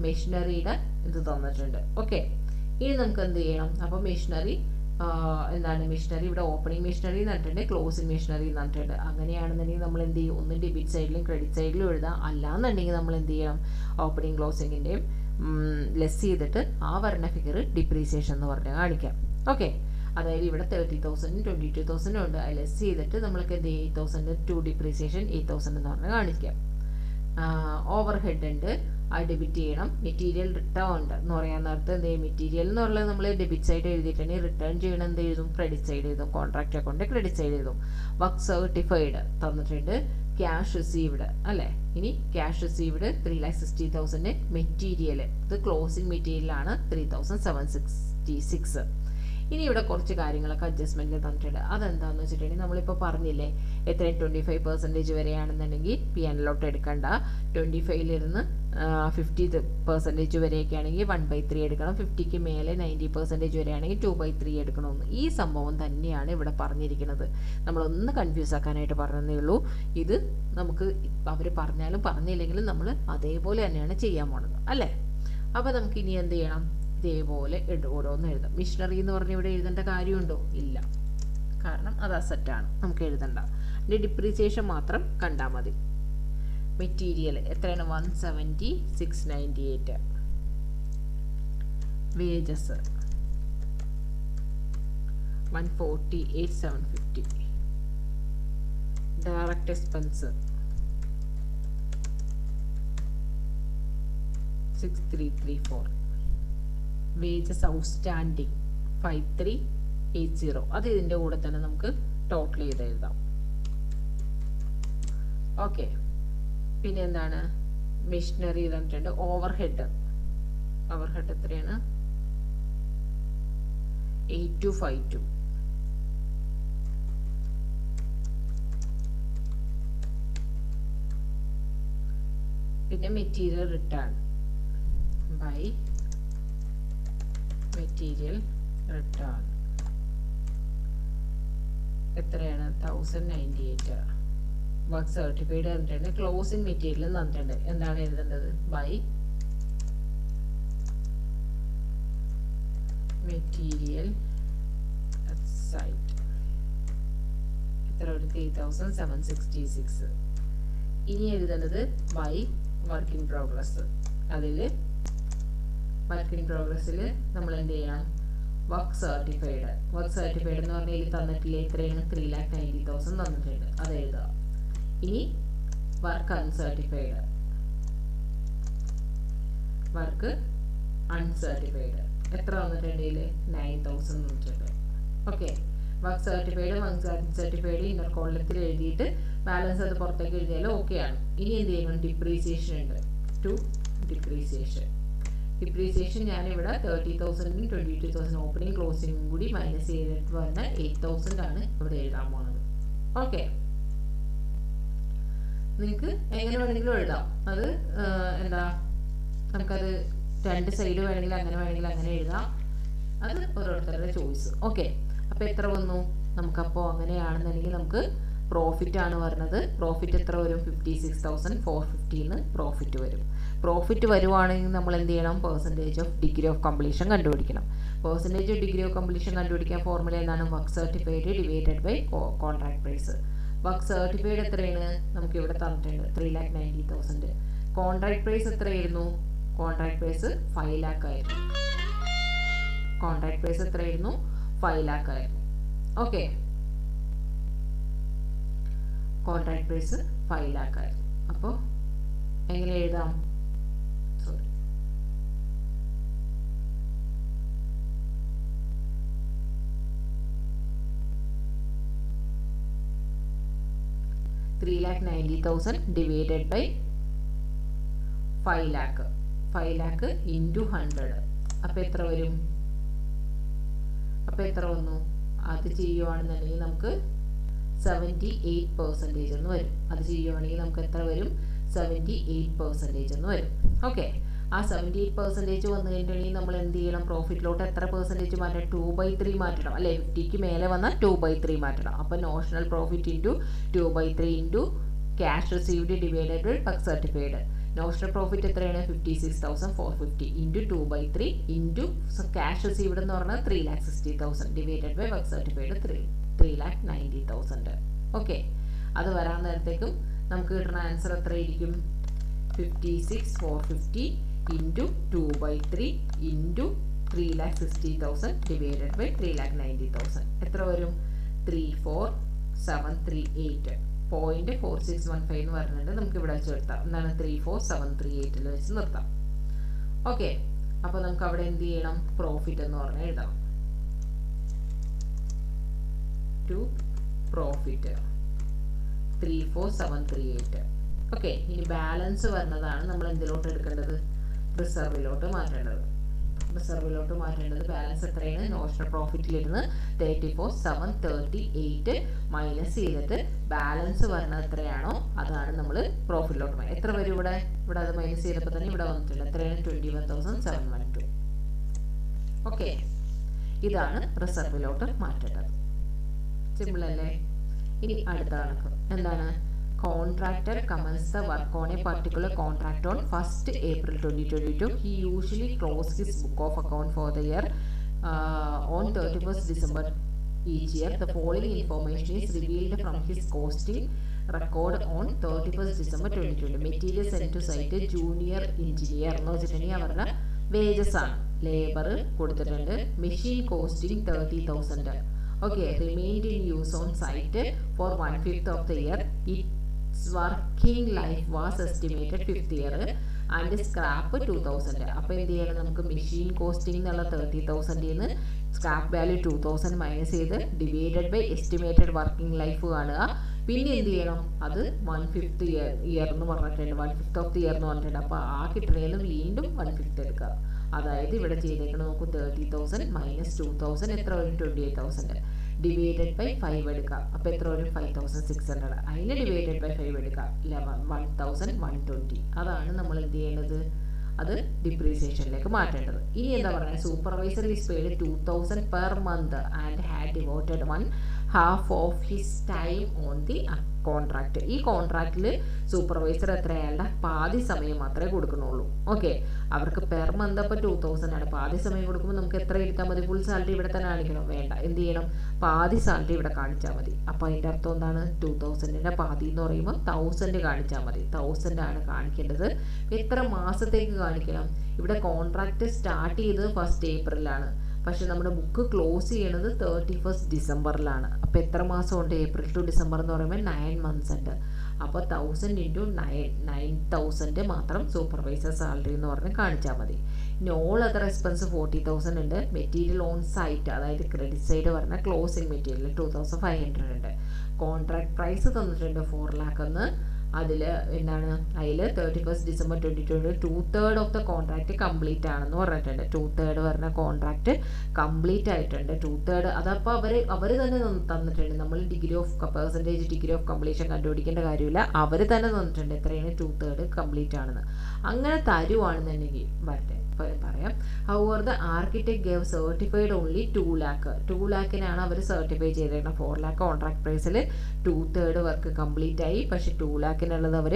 മെഷീനറിയുടെ ഇത് തന്നിട്ടുണ്ട്. ഓക്കെ, ഇനി നമുക്ക് എന്ത് ചെയ്യണം? അപ്പോൾ മെഷീനറി എന്താണ്? മെഷീനറി ഇവിടെ ഓപ്പണിംഗ് മെഷീനറി എന്നിട്ടുണ്ട്, ക്ലോസിംഗ് മെഷീനറി എന്നിട്ടുണ്ട്. അങ്ങനെയാണെന്നുണ്ടെങ്കിൽ നമ്മൾ എന്ത് ചെയ്യും? ഒന്ന് ഡെബിറ്റ് സൈഡിലും ക്രെഡിറ്റ് സൈഡിലും എഴുതാം. അല്ലാന്നുണ്ടെങ്കിൽ നമ്മൾ എന്ത് ചെയ്യണം? ഓപ്പണിംഗ് ക്ലോസിങ്ങിൻ്റെയും ലെസ് ചെയ്തിട്ട് ആ വരുന്ന ഫിഗർ ഡിപ്രീസിയേഷൻ എന്ന് പറഞ്ഞാൽ കാണിക്കാം. ഓക്കെ, അതായത് ഇവിടെ 30,000 22,000 ഉണ്ട്. അത് ലെസ് ചെയ്തിട്ട് നമ്മൾക്ക് എന്ത് ചെയ്യും? 8,000 ടു ഡിപ്രീസിയേഷൻ 8,000 എന്ന് പറഞ്ഞാൽ കാണിക്കാം. ഓവർ ഹെഡ് ഉണ്ട്, അത് ഡെബിറ്റ് ചെയ്യണം. മെറ്റീരിയൽ റിട്ടേൺ ഉണ്ട് എന്ന് പറയാൻ നേരത്തെ എന്ത് ചെയ്യും? മെറ്റീരിയൽ എന്ന് പറയുന്നത് നമ്മൾ ഡെബിറ്റ് സൈഡ് എഴുതിയിട്ടുണ്ടെങ്കിൽ റിട്ടേൺ ചെയ്യണം എന്ത് എഴുതും? ക്രെഡിറ്റ് സൈഡ് എഴുതും. കോൺട്രാക്ട് അക്കൗണ്ട് ക്രെഡിറ്റ് സൈഡ് എഴുതും. വർക്ക് സർട്ടിഫൈഡ് തന്നിട്ടുണ്ട്, ക്യാഷ് റിസീവ്ഡ് അല്ലേ? ഇനി ക്യാഷ് റിസീവ്ഡ് 3,60,000. മെറ്റീരിയൽ ഇത് ക്ലോസിംഗ് മെറ്റീരിയലാണ് 3,766. ഇനി ഇവിടെ കുറച്ച് കാര്യങ്ങളൊക്കെ അഡ്ജസ്റ്റ്മെൻറ്റിൽ തന്നിട്ടുണ്ട്. അതെന്താണെന്ന് വെച്ചിട്ടുണ്ടെങ്കിൽ നമ്മളിപ്പോൾ പറഞ്ഞില്ലേ എത്രയും 25% വരെയാണെന്നുണ്ടെങ്കിൽ P&L എടുക്കണ്ട. 25ലിരുന്ന് 50% വരെയൊക്കെ ആണെങ്കിൽ 1/3 എടുക്കണം. 50ക്ക് മേലെ 90% വരെയാണെങ്കിൽ 2/3 എടുക്കണമെന്ന്. ഈ സംഭവം തന്നെയാണ് ഇവിടെ പറഞ്ഞിരിക്കുന്നത്. നമ്മളൊന്ന് കൺഫ്യൂസ് ആക്കാനായിട്ട് പറഞ്ഞതേ ഉള്ളൂ. ഇത് നമുക്ക് അവർ പറഞ്ഞാലും പറഞ്ഞില്ലെങ്കിലും നമ്മൾ അതേപോലെ തന്നെയാണ് ചെയ്യാൻ പോണത് അല്ലേ? അപ്പോൾ നമുക്ക് ഇനി എന്ത് ചെയ്യണം? ഇതേപോലെ ഓരോന്ന് എഴുതാം. മിഷനറി എന്ന് പറഞ്ഞ് ഇവിടെ എഴുതേണ്ട കാര്യമുണ്ടോ? ഇല്ല, കാരണം അത് അസറ്റാണ്, നമുക്ക് എഴുതണ്ട. ഇതിൻ്റെ ഡിപ്രീസിയേഷൻ മാത്രം കണ്ടാൽ മതി. മെറ്റീരിയൽ എത്രയാണ്? 170,698. Wages 148,750. Direct expense 6334. Wages outstanding 5380. അത് ഇതിൻ്റെ കൂടെ തന്നെ നമുക്ക് ടോട്ടൽ ചെയ്ത് എഴുതാം. ഓക്കെ, പിന്നെ എന്താണ്? മെഷീനറി തന്നിട്ടുണ്ട്. ഓവർഹെഡ് എത്രയാണ്? 8252. പിന്നെ material return by material return എത്രയാണ്? 1098. വർക്ക് സർട്ടിഫൈഡ് തന്നിട്ടുണ്ട്. ക്ലോസിംഗ് മെറ്റീരിയൽ തന്നിട്ടുണ്ട്. എന്താണ് എഴുതേണ്ടത്? By material site. എത്ര? 3766. ഇനി എഴുതേണ്ടത് ബൈ വർക്ക് ഇൻ പ്രോഗ്രസ്. അതിൽ വർക്ക് ഇൻ പ്രോഗ്രസ്സിൽ നമ്മൾ എന്ത് ചെയ്യണം? വർക്ക് സർട്ടിഫൈഡ് എന്ന് പറഞ്ഞാൽ ഇതിൽ തന്നിട്ടില്ല. എത്രയാണ്? 3,90,000 തന്നിട്ടുണ്ട്. അത് എഴുതുക. ഇനി വർക്ക് അൺസർട്ടിഫൈഡ് എത്ര വന്നിട്ടുണ്ട്? ഇതിൽ 9,000 വന്നിട്ടുണ്ട്. ഓക്കെ, വർക്ക് സർട്ടിഫൈഡ് ഇന്നർ കോളത്തിൽ എഴുതിയിട്ട് ബാലൻസ് അത് പുറത്തേക്ക് എഴുതിയാലും ഓക്കെയാണ്. ഇനി എന്ത് ചെയ്യണം? ഡിപ്രീസിയേഷൻ ഉണ്ട്. ഡിപ്രീസിയേഷൻ ഞാനിവിടെ 30,000 22,000 ഓപ്പണിംഗ് ക്ലോസിംഗും കൂടി മൈനസ് ചെയ്തിട്ട് വന്ന 8,000 ആണ് ഇവിടെ എഴുതാൻ പോകുന്നത്. ഓക്കെ, നിങ്ങൾക്ക് എങ്ങനെ വേണമെങ്കിലും എഴുതാം. അത് എന്താ, നമുക്കത് രണ്ട് സൈഡ് വേണമെങ്കിൽ അങ്ങനെ എഴുതാം. അത് ഓരോരുത്തരുടെ ചോയ്സ്. ഓക്കെ, അപ്പോൾ എത്ര വന്നു? നമുക്കപ്പോൾ അങ്ങനെയാണെന്നുണ്ടെങ്കിൽ നമുക്ക് പ്രോഫിറ്റ് ആണ് വരുന്നത്. പ്രോഫിറ്റ് എത്ര വരും? 56,450 പ്രോഫിറ്റ് വരും. പ്രോഫിറ്റ് വരുവാണെങ്കിൽ നമ്മൾ എന്ത് ചെയ്യണം? Percentage of degree of completion കണ്ടുപിടിക്കണം. Percentage of degree of completion കണ്ടുപിടിക്കാൻ ഫോർമുല എന്താണ്? Work certified divided by contract price. Work certified എത്രയാണ്? നമുക്ക് ഇവിടെ തന്നിട്ടുണ്ട് 3,90,000. കോൺട്രാക്ട് പ്രൈസ് എത്രയായിരുന്നു? കോൺട്രാക്ട് പ്രൈസ് 5 lakh ആയിരുന്നു. ഓക്കെ, കോൺട്രാക്ട് പ്രൈസ് 5 lakh ആയിരുന്നു. അപ്പോൾ എങ്ങനെ എഴുതാം? 3,90,000 divided by 5 lakh. 5 lakh into 100. അപ്പോൾ എത്ര വരും? അപ്പോൾ എത്ര വന്നു? അത് ചെയ്യുവാണെന്നുണ്ടെങ്കിൽ നമുക്ക് 78% എന്ന് വരും. അത് ചെയ്യുവാണെങ്കിൽ നമുക്ക് എത്ര വരും? 78% എന്ന് വരും. ഓക്കെ, ആ 78% വന്നു കഴിഞ്ഞിട്ടുണ്ടെങ്കിൽ നമ്മൾ എന്ത് ചെയ്യണം? പ്രോഫിറ്റിലോട്ട് എത്ര പെർസെൻറ്റേജ് മാറ്റണം? 2/3 മാറ്റണം അല്ലേ? 50ക്ക് മേലെ വന്നാൽ 2/3 മാറ്റണം. അപ്പോൾ notional profit into 2/3 into cash received divided by work certified. Notional profit എത്രയാണ്? 56,450 ഇൻറ്റു 2/3 ഇൻറ്റു ക്യാഷ് റിസീവ്ഡ് എന്ന് പറഞ്ഞാൽ 3,60,000 divided by work certified 3,90,000. Okay, അത് വരാൻ നേരത്തേക്കും നമുക്ക് കിട്ടുന്ന ആൻസർ എത്രയായിരിക്കും? 56,450 ഇൻറ്റു 2/3 ഇൻറ്റു 3,60,000 ഡിവൈഡഡ് ബൈ 3,90,000 എത്ര വരും? 34,738. 0.4615 എന്ന് പറഞ്ഞിട്ട് നമുക്ക് ഇവിടെ വെച്ച് നിർത്താം. എന്താണ്? 34,738 വെച്ച് നിർത്താം. ഓക്കെ, അപ്പോൾ നമുക്ക് അവിടെ എന്ത് ചെയ്യണം? പ്രോഫിറ്റ് എന്ന് പറഞ്ഞാൽ എഴുതാം. To profit 34,738. ഓക്കെ, ഇനി ബാലൻസ് വരുന്നതാണ് നമ്മൾ എന്തിലോട്ട് എടുക്കേണ്ടത്? റിസർവിലോട്ട് മാറ്റേണ്ടത്. ബാലൻസ് എത്രയാണ്? നോഷണൽ പ്രോഫിറ്റിലിരുന്ന് 34,738 മൈനസ് ചെയ്തിട്ട് ബാലൻസ് വരുന്നത് എത്രയാണോ അതാണ് നമ്മൾ പ്രോഫിറ്റിലോട്ട് മാറ്റുക. എത്ര വരും ഇവിടെ? അത് മൈനസ് ചെയ്തപ്പോൾ തന്നെ ഇവിടെ വന്നിട്ടുണ്ട്. എത്രയാണ്? 21,712. ഓക്കെ, ഇതാണ് റിസർവിലോട്ട് മാറ്റേണ്ടത്. സിമ്പിൾ അല്ലേ? ഇനി അടുത്ത കണക്ക് എന്താണ്? Contractor commenced the work on a particular contract on 1st April 2022. He usually closed his book of account for the year on 31st December each year. The following information is revealed from his costing record on 31st December 2020. Material sent to site junior engineer എന്ന് വെച്ചിട്ടുണ്ടെങ്കിൽ അവരുടെ wages ആണ്. Labour കൊടുത്തിട്ടുണ്ട്. Machine costing 30,000. Okay, remained in use on site for 1/5 of the year. Its working life was estimated 5th year and scrap 2000. അപ്പോൾ എന്ത് ചെയ്യണം, നമുക്ക് machine costing എന്നുള്ള 30,000 നിന്ന് സ്ക്രാപ്പ് വാല്യൂ 2000 മൈനസ് ചെയ്ത് divided by estimated working life കാണുക. പിന്നെ എന്ത് ചെയ്യണം, അത് 1/5 ഇയർ എന്ന് പറഞ്ഞിട്ടുണ്ട്, 1/5 of the year എന്ന് പറഞ്ഞിട്ടുണ്ട്. അപ്പോൾ ആ കിട്ടുന്നതിൽ വീണ്ടും 1/5 എടുക്കുക. അതായത് ഇവിടെ ചെയ്തേക്കണം നമുക്ക് 30,000 മൈനസ് 2000 എത്ര വരും, 28,000 ഡിവൈഡഡ് ബൈ 5 എടുക്കുക. അപ്പോൾ എത്ര വരും, 5,600. അതിന് ഡിവൈഡഡ് ബൈ 5 എടുക്കുക, 11,120. അതാണ് നമ്മൾ എന്ത് ചെയ്യേണ്ടത്, അത് ഡിപ്രീസിയേഷനിലേക്ക് മാറ്റേണ്ടത്. ഇനി എന്താ പറയുക, supervisor is paid 2,000 per month and had devoted 1/2 of his time on the contract. ഈ കോൺട്രാക്റ്റിൽ സൂപ്പർവൈസർ എത്രയാളുടെ പാതി സമയം മാത്രമേ കൊടുക്കുന്നുള്ളൂ. ഓക്കെ, അവർക്ക് പെർ മന്ത് അപ്പോൾ 2,000 ആണ്. പാതി സമയം കൊടുക്കുമ്പോൾ നമുക്ക് എത്ര എടുത്താൽ മതി, ഫുൾ സാലറി ഇവിടെ തന്നെ കാണിക്കണം, വേണ്ട, എന്ത് ചെയ്യണം, പാതി സാലറി ഇവിടെ കാണിച്ചാൽ മതി. അപ്പോൾ അതിൻ്റെ അർത്ഥം എന്താണ്, 2,000ൻ്റെ പാതി എന്ന് പറയുമ്പോൾ 1,000 കാണിച്ചാൽ മതി. 1,000 ആണ് കാണിക്കേണ്ടത്. എത്ര മാസത്തേക്ക് കാണിക്കണം, ഇവിടെ കോൺട്രാക്ട് സ്റ്റാർട്ട് ചെയ്തത് 1st April പക്ഷെ നമ്മുടെ ബുക്ക് ക്ലോസ് ചെയ്യണത് 31st December. അപ്പോൾ എത്ര മാസം ഉണ്ട്, April to December എന്ന് പറയുമ്പോൾ 9 months ഉണ്ട്. അപ്പോൾ 1000 into 9,000 മാത്രം സൂപ്പർവൈസർ സാലറി എന്ന് പറഞ്ഞ് കാണിച്ചാൽ മതി. ഇനി ഓൾ അതർ എക്സ്പെൻസ് 40,000 ഉണ്ട്. മെറ്റീരിയൽ ഓൺ സൈറ്റ്, അതായത് ക്രെഡിറ്റ് സൈഡ് പറഞ്ഞാൽ ക്ലോസിംഗ് മെറ്റീരിയൽ 2,500 ഉണ്ട്. കോൺട്രാക്ട് പ്രൈസ് തന്നിട്ടുണ്ട് 4 lakh എന്ന്. അതിൽ എന്താണ്, അതിൽ 31st December 2020 2/3 of the contract complete ആണെന്ന് പറഞ്ഞിട്ടുണ്ട്. 2/3 പറഞ്ഞ കോൺട്രാക്റ്റ് കംപ്ലീറ്റ് ആയിട്ടുണ്ട്. 2/3 അതപ്പോൾ അവർ തന്നെ തന്നിട്ടുണ്ട്. നമ്മൾ ഡിഗ്രി ഓഫ് കംപ്ലീഷൻ കണ്ടുപിടിക്കേണ്ട കാര്യമില്ല, അവർ തന്നെ തന്നിട്ടുണ്ട് എത്രയാണ്, 2/3 കംപ്ലീറ്റ് ആണെന്ന്. അങ്ങനെ തരുവാണെന്നുണ്ടെങ്കിൽ വരട്ടെ പറയാം. However the architect gave certified only 2 lakh. 2 lakhനാണ് അവർ സർട്ടിഫൈ ചെയ്തേക്കുന്നത്. 4 lakh കോൺട്രാക്ട് പ്രൈസിൽ 2/3 വർക്ക് കംപ്ലീറ്റ് ആയി. പക്ഷേ 2 lakhനുള്ളത് അവർ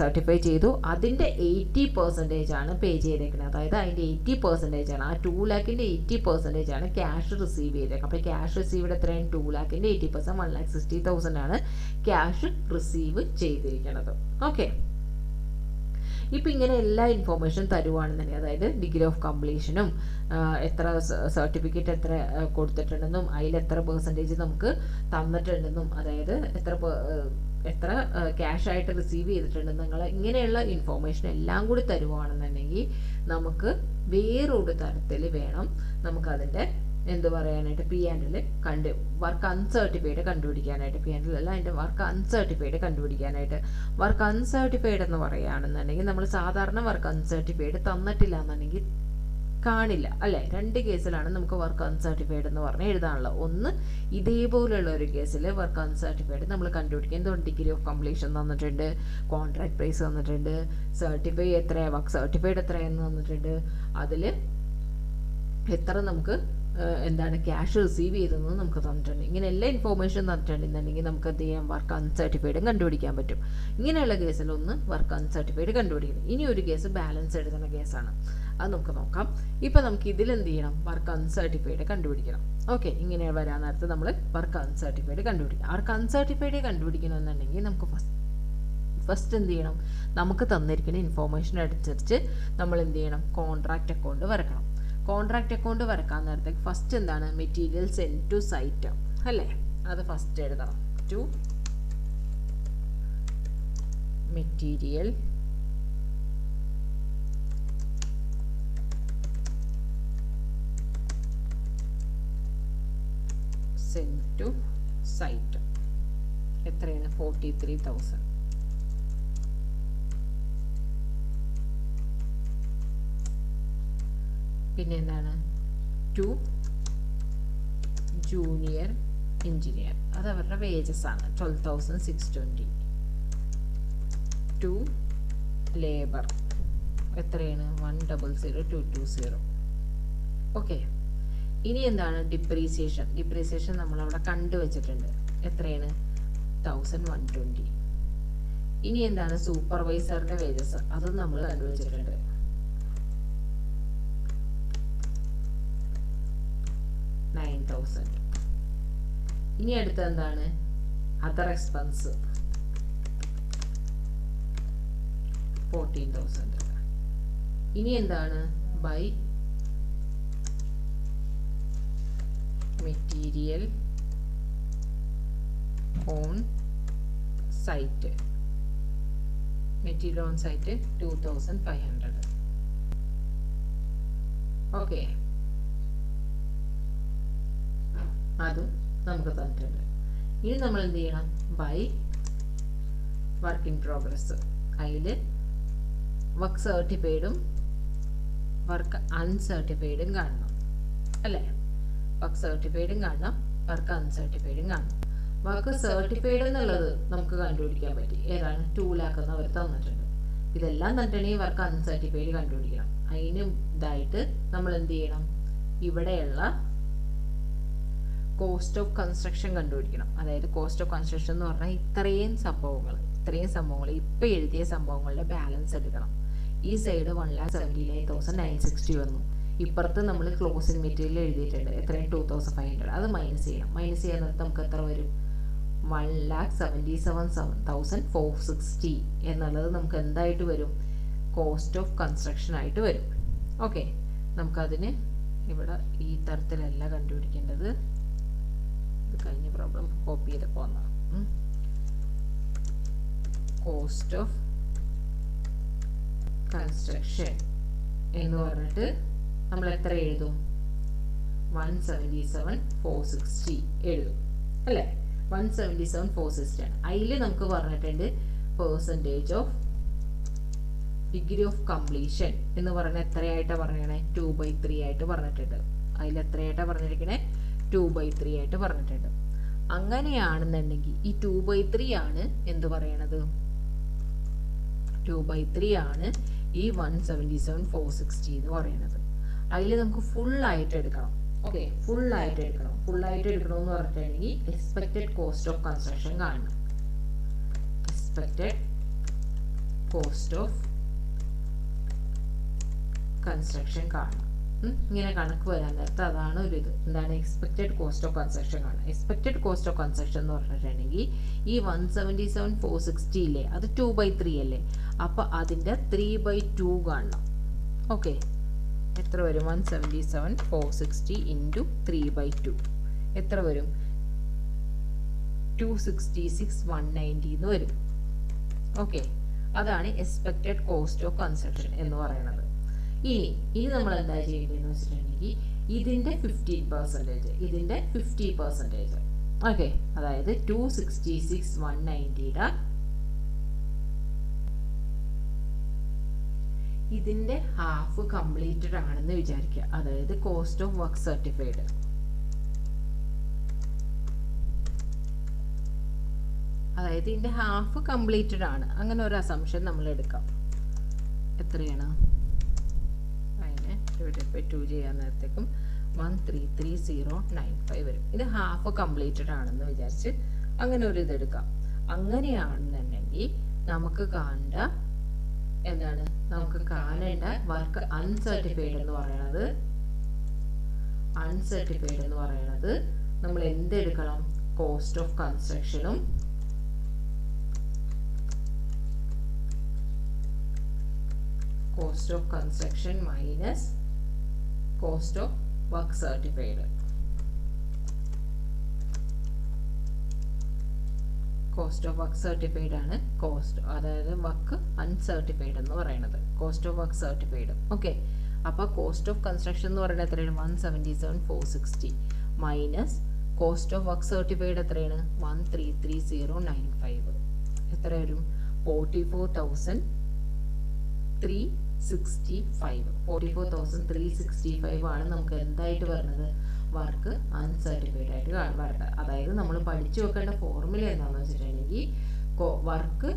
സർട്ടിഫൈ ചെയ്തു. അതിൻ്റെ 80% ആണ് പേ ചെയ്തേക്കുന്നത്. അതായത് അതിൻ്റെ 80% ആണ്, ആ 2 lakhൻ്റെ 80% ആണ് ക്യാഷ് റിസീവ് ചെയ്തേക്കുന്നത്. അപ്പോൾ ക്യാഷ് റിസീവ്ഡ് എത്രയാണ്, 2 lakhൻ്റെ 80% 1,60,000 ആണ് ക്യാഷ് റിസീവ് ചെയ്തിരിക്കുന്നത്. ഓക്കെ, ഇപ്പം ഇങ്ങനെ എല്ലാ ഇൻഫോർമേഷൻ തരുവാണെന്നുണ്ടെങ്കിൽ, അതായത് ഡിഗ്രി ഓഫ് കംപ്ലീഷനും എത്ര സർട്ടിഫിക്കറ്റ് എത്ര കൊടുത്തിട്ടുണ്ടെന്നും അതിൽ എത്ര പെർസെൻറ്റേജ് നമുക്ക് തന്നിട്ടുണ്ടെന്നും, അതായത് എത്ര ക്യാഷ് ആയിട്ട് റിസീവ് ചെയ്തിട്ടുണ്ടെന്ന്, നിങ്ങൾ ഇങ്ങനെയുള്ള ഇൻഫോർമേഷൻ എല്ലാം കൂടി തരുവാണെന്നുണ്ടെങ്കിൽ നമുക്ക് വേറൊരു തരത്തിൽ വേണം നമുക്കതിൻ്റെ എന്ത് പറയാനായിട്ട്, P&L വർക്ക് അൺസർട്ടിഫൈഡ് കണ്ടുപിടിക്കാനായിട്ട്. P&L അല്ല, അതിൻ്റെ വർക്ക് അൺസർട്ടിഫൈഡ് കണ്ടുപിടിക്കാനായിട്ട്. വർക്ക് അൺസർട്ടിഫൈഡ് എന്ന് പറയുകയാണെന്നുണ്ടെങ്കിൽ, നമ്മൾ സാധാരണ വർക്ക് അൺസർട്ടിഫൈഡ് തന്നിട്ടില്ല എന്നുണ്ടെങ്കിൽ കാണില്ല, അല്ലേ? 2 കേസിലാണ് നമുക്ക് വർക്ക് അൺസർട്ടിഫൈഡ് എന്ന് പറഞ്ഞ് എഴുതാനുള്ളത്. ഒന്ന്, ഇതേപോലെയുള്ള ഒരു കേസിൽ വർക്ക് അൺസർട്ടിഫൈഡ് നമ്മൾ കണ്ടുപിടിക്കുക. എന്തുകൊണ്ട്, ഡിഗ്രി ഓഫ് കംപ്ലീഷൻ തന്നിട്ടുണ്ട്, കോൺട്രാക്ട് പ്രൈസ് തന്നിട്ടുണ്ട്, വർക്ക് സർട്ടിഫൈഡ് എത്രയെന്ന് തന്നിട്ടുണ്ട്, അതിൽ എത്ര നമുക്ക് എന്താണ് ക്യാഷ് റിസീവ് ചെയ്തതെന്ന് നമുക്ക് തന്നിട്ടുണ്ട്. ഇങ്ങനെ എല്ലാ ഇൻഫോർമേഷൻ തന്നിട്ടുണ്ടെന്നുണ്ടെങ്കിൽ നമുക്ക് എന്ത് ചെയ്യാം, വർക്ക് അൺസർട്ടിഫൈഡും കണ്ടുപിടിക്കാൻ പറ്റും. ഇങ്ങനെയുള്ള കേസിൽ ഒന്ന് വർക്ക് അൺസർട്ടിഫൈഡ് കണ്ടുപിടിക്കണം. ഇനി ഒരു കേസ് ബാലൻസ് എഴുതുന്ന കേസാണ്, അത് നമുക്ക് നോക്കാം. ഇപ്പം നമുക്ക് ഇതിലെന്ത് ചെയ്യണം, വർക്ക് അൺസർട്ടിഫൈഡ് കണ്ടുപിടിക്കണം. ഓക്കെ, ഇങ്ങനെ വരാൻ നേരത്ത് നമ്മൾ വർക്ക് അൺസർട്ടിഫൈഡ് കണ്ടുപിടിക്കണം. വർക്ക് അൺസർട്ടിഫൈഡ് കണ്ടുപിടിക്കണമെന്നുണ്ടെങ്കിൽ നമുക്ക് ഫസ്റ്റ് എന്ത് ചെയ്യണം, നമുക്ക് തന്നിരിക്കുന്ന ഇൻഫോർമേഷൻ അനുസരിച്ച് നമ്മൾ എന്ത് ചെയ്യണം, കോൺട്രാക്റ്റ് അക്കൗണ്ട് വരക്കണം. കോൺട്രാക്റ്റ് അക്കൗണ്ട് വരക്കാൻ നേരത്തേക്ക് ഫസ്റ്റ് എന്താണ്, മെറ്റീരിയൽ സെൻഡ് ടു സൈറ്റ് അല്ലേ, അത് ഫസ്റ്റ് എഴുതണം. To material sent to site എത്രയാണ്, 43,000. പിന്നെ എന്താണ്, ടു ജൂനിയർ എഞ്ചിനീയർ, അത് അവരുടെ വേജസ് ആണ്, 12,620. ടു ലേബർ എത്രയാണ്, 100,220. ഓക്കെ, ഇനി എന്താണ്, ഡിപ്രീസിയേഷൻ നമ്മളവിടെ കണ്ടുവച്ചിട്ടുണ്ട്, എത്രയാണ്, 1,120. ഇനി എന്താണ്, സൂപ്പർവൈസറിൻ്റെ വേജസ്, അതും നമ്മൾ കണ്ടുവച്ചിട്ടുണ്ട്, 9,000. ഇനി അടുത്ത എന്താണ്? Other expense 14,000. ഇനി എന്താണ്? By material on site. Material on site 2,500. Okay, അതും നമുക്ക് തന്നിട്ടുണ്ട്. ഇനി നമ്മൾ എന്ത് ചെയ്യണം? By work in progress. അതിൽ വർക്ക് സർട്ടിഫൈഡും വർക്ക് അൺസർട്ടിഫൈഡും കാണണം അല്ലേ? വർക്ക് സർട്ടിഫൈഡും കാണണം, വർക്ക് അൺസർട്ടിഫൈഡും കാണണം. വർക്ക് സർട്ടിഫൈഡ് എന്നുള്ളത് നമുക്ക് കണ്ടുപിടിക്കാൻ പറ്റി. ഏതാണ്? 2 lakh എന്ന് അവർ തന്നിട്ടുണ്ട്. ഇതെല്ലാം തന്നിട്ടുണ്ടെങ്കിൽ വർക്ക് അൺസർട്ടിഫൈഡ് കണ്ടുപിടിക്കണം. അതിന് ഇതായിട്ട് നമ്മൾ എന്ത് ചെയ്യണം? ഇവിടെയുള്ള കോസ്റ്റ് ഓഫ് കൺസ്ട്രക്ഷൻ കണ്ടുപിടിക്കണം. അതായത് കോസ്റ്റ് ഓഫ് കൺസ്ട്രക്ഷൻ എന്ന് പറഞ്ഞാൽ ഇത്രയും സംഭവങ്ങൾ ഇപ്പം എഴുതിയ സംഭവങ്ങളുടെ ബാലൻസ് എടുക്കണം. ഈ സൈഡ് 1,79,960 വന്നു. ഇപ്പുറത്ത് നമ്മൾ ക്ലോസിംഗ് മെറ്റീരിയൽ എഴുതിയിട്ടുണ്ട്. എത്രയും 2,500. അത് മൈനസ് ചെയ്യണം. മൈനസ് ചെയ്യാൻ നേരത്ത് നമുക്ക് എത്ര വരും? 1,77,460 എന്നുള്ളത് നമുക്ക് എന്തായിട്ട് വരും? കോസ്റ്റ് ഓഫ് കൺസ്ട്രക്ഷൻ ആയിട്ട് വരും. ഓക്കെ, നമുക്കതിന് ഇവിടെ ഈ തരത്തിലല്ല കണ്ടുപിടിക്കേണ്ടത്. ഇത് കഴിഞ്ഞ പ്രോബ്ലം കോപ്പി ചെയ്തപ്പോൾ വന്നതാണ്. കോസ്റ്റ് ഓഫ് കൺസ്ട്രക്ഷൻ എന്ന് പറഞ്ഞിട്ട് നമ്മൾ എത്ര എഴുതും? 177,460 എഴുതും അല്ലേ? 177,460 ആണ്. അതിൽ നമുക്ക് പറഞ്ഞിട്ടുണ്ട് percentage of degree of completion എന്ന് പറഞ്ഞാൽ എത്രയായിട്ടാണ് പറഞ്ഞേ? 2/3 ആയിട്ട് പറഞ്ഞിട്ടുണ്ട്. അതിൽ എത്രയായിട്ടാണ് പറഞ്ഞിരിക്കണേ? 2/3 ആയിട്ട് പറഞ്ഞിട്ടുണ്ട്. അങ്ങനെയാണെന്നുണ്ടെങ്കിൽ ഈ 2/3 ആണ് എന്ത് പറയണത്? 2/3 ആണ് ഈ 177,460 എന്ന് പറയുന്നത്. അതിൽ നമുക്ക് ഫുള്ളായിട്ട് എടുക്കണം. ഓക്കെ, ഫുള്ളായിട്ട് എടുക്കണമെന്ന് പറഞ്ഞിട്ടുണ്ടെങ്കിൽ എക്സ്പെക്റ്റഡ് കോസ്റ്റ് ഓഫ് കൺസ്ട്രക്ഷൻ കാണണം. എക്സ്പെക്റ്റഡ് കോസ്റ്റ് ഓഫ് കൺസ്ട്രക്ഷൻ കാണണം. ഇങ്ങനെ കണക്ക് വരാൻ നേരത്ത് അതാണ് ഒരു ഇത്. എന്താണ്? എക്സ്പെക്റ്റഡ് കോസ്റ്റ് ഓഫ് കൺസ്ട്രക്ഷൻ കാണണം. എക്സ്പെക്റ്റഡ് കോസ്റ്റ് ഓഫ് കൺസ്ട്രക്ഷൻ എന്ന് പറഞ്ഞിട്ടുണ്ടെങ്കിൽ ഈ 177,460 ഇല്ലേ, അത് 2/3 അല്ലേ? അപ്പോൾ അതിൻ്റെ 3/2 കാണണം. ഓക്കെ, എത്ര വരും? 177,460 ഇൻറ്റു 3/2 എത്ര വരും? 266,190 എന്ന് വരും. ഓക്കെ, അതാണ് എക്സ്പെക്റ്റഡ് കോസ്റ്റ് ഓഫ് കൺസ്ട്രക്ഷൻ എന്ന് പറയുന്നത്. ഇനി നമ്മൾ എന്താ ചെയ്യേണ്ടതെന്ന് വെച്ചിട്ടുണ്ടെങ്കിൽ ഇതിൻ്റെ 50%. ഓക്കെ, അതായത് 266,190യുടെ ഇതിൻ്റെ ഹാഫ് കംപ്ലീറ്റഡ് ആണെന്ന് വിചാരിക്കുക. അതായത് കോസ്റ്റ് ഓഫ് വർക്ക് സർട്ടിഫൈഡ്. അതായത് ഇതിൻ്റെ ഹാഫ് കംപ്ലീറ്റഡ് ആണ്. അങ്ങനെ ഒരു അസംഷൻ നമ്മൾ എടുക്കാം. എത്രയാണ്? അതിനെ ഡിവൈഡഡ് ബൈ 2 ചെയ്യാൻ നേരത്തേക്കും 133,095 വരും. ഇത് ഹാഫ് കംപ്ലീറ്റഡ് ആണെന്ന് വിചാരിച്ച് അങ്ങനെ ഒരു ഇതെടുക്കാം. അങ്ങനെയാണെന്നുണ്ടെങ്കിൽ നമുക്ക് കാണേണ്ട എന്താണ്? നമുക്ക് കാണേണ്ട വർക്ക് അൺസർട്ടിഫൈഡ് എന്ന് പറയുന്നത് നമ്മൾ എന്തെടുക്കണം? കോസ്റ്റ് ഓഫ് കൺസ്ട്രക്ഷനും cost of construction minus cost of work certified. Cost of work certified ആണ് കോസ്റ്റ്, അതായത് വർക്ക് അൺസർട്ടിഫൈഡ് എന്ന് പറയുന്നത്. Cost of work certified. Okay, അപ്പോൾ കോസ്റ്റ് ഓഫ് കൺസ്ട്രക്ഷൻ എന്ന് പറയുന്നത് എത്രയാണ്? 177,460 minus cost of work certified എത്രയാണ്? 133,095. എത്ര വരും? 44,365 ആണ് നമുക്ക് എന്തായിട്ട് വരുന്നത്? വർക്ക് അൺസർട്ടിഫൈഡ് ആയിട്ട് വരേണ്ടത്. അതായത് നമ്മൾ പഠിച്ചു വെക്കേണ്ട ഫോർമുല എന്താണെന്ന് വെച്ചിട്ടുണ്ടെങ്കിൽ വർക്ക്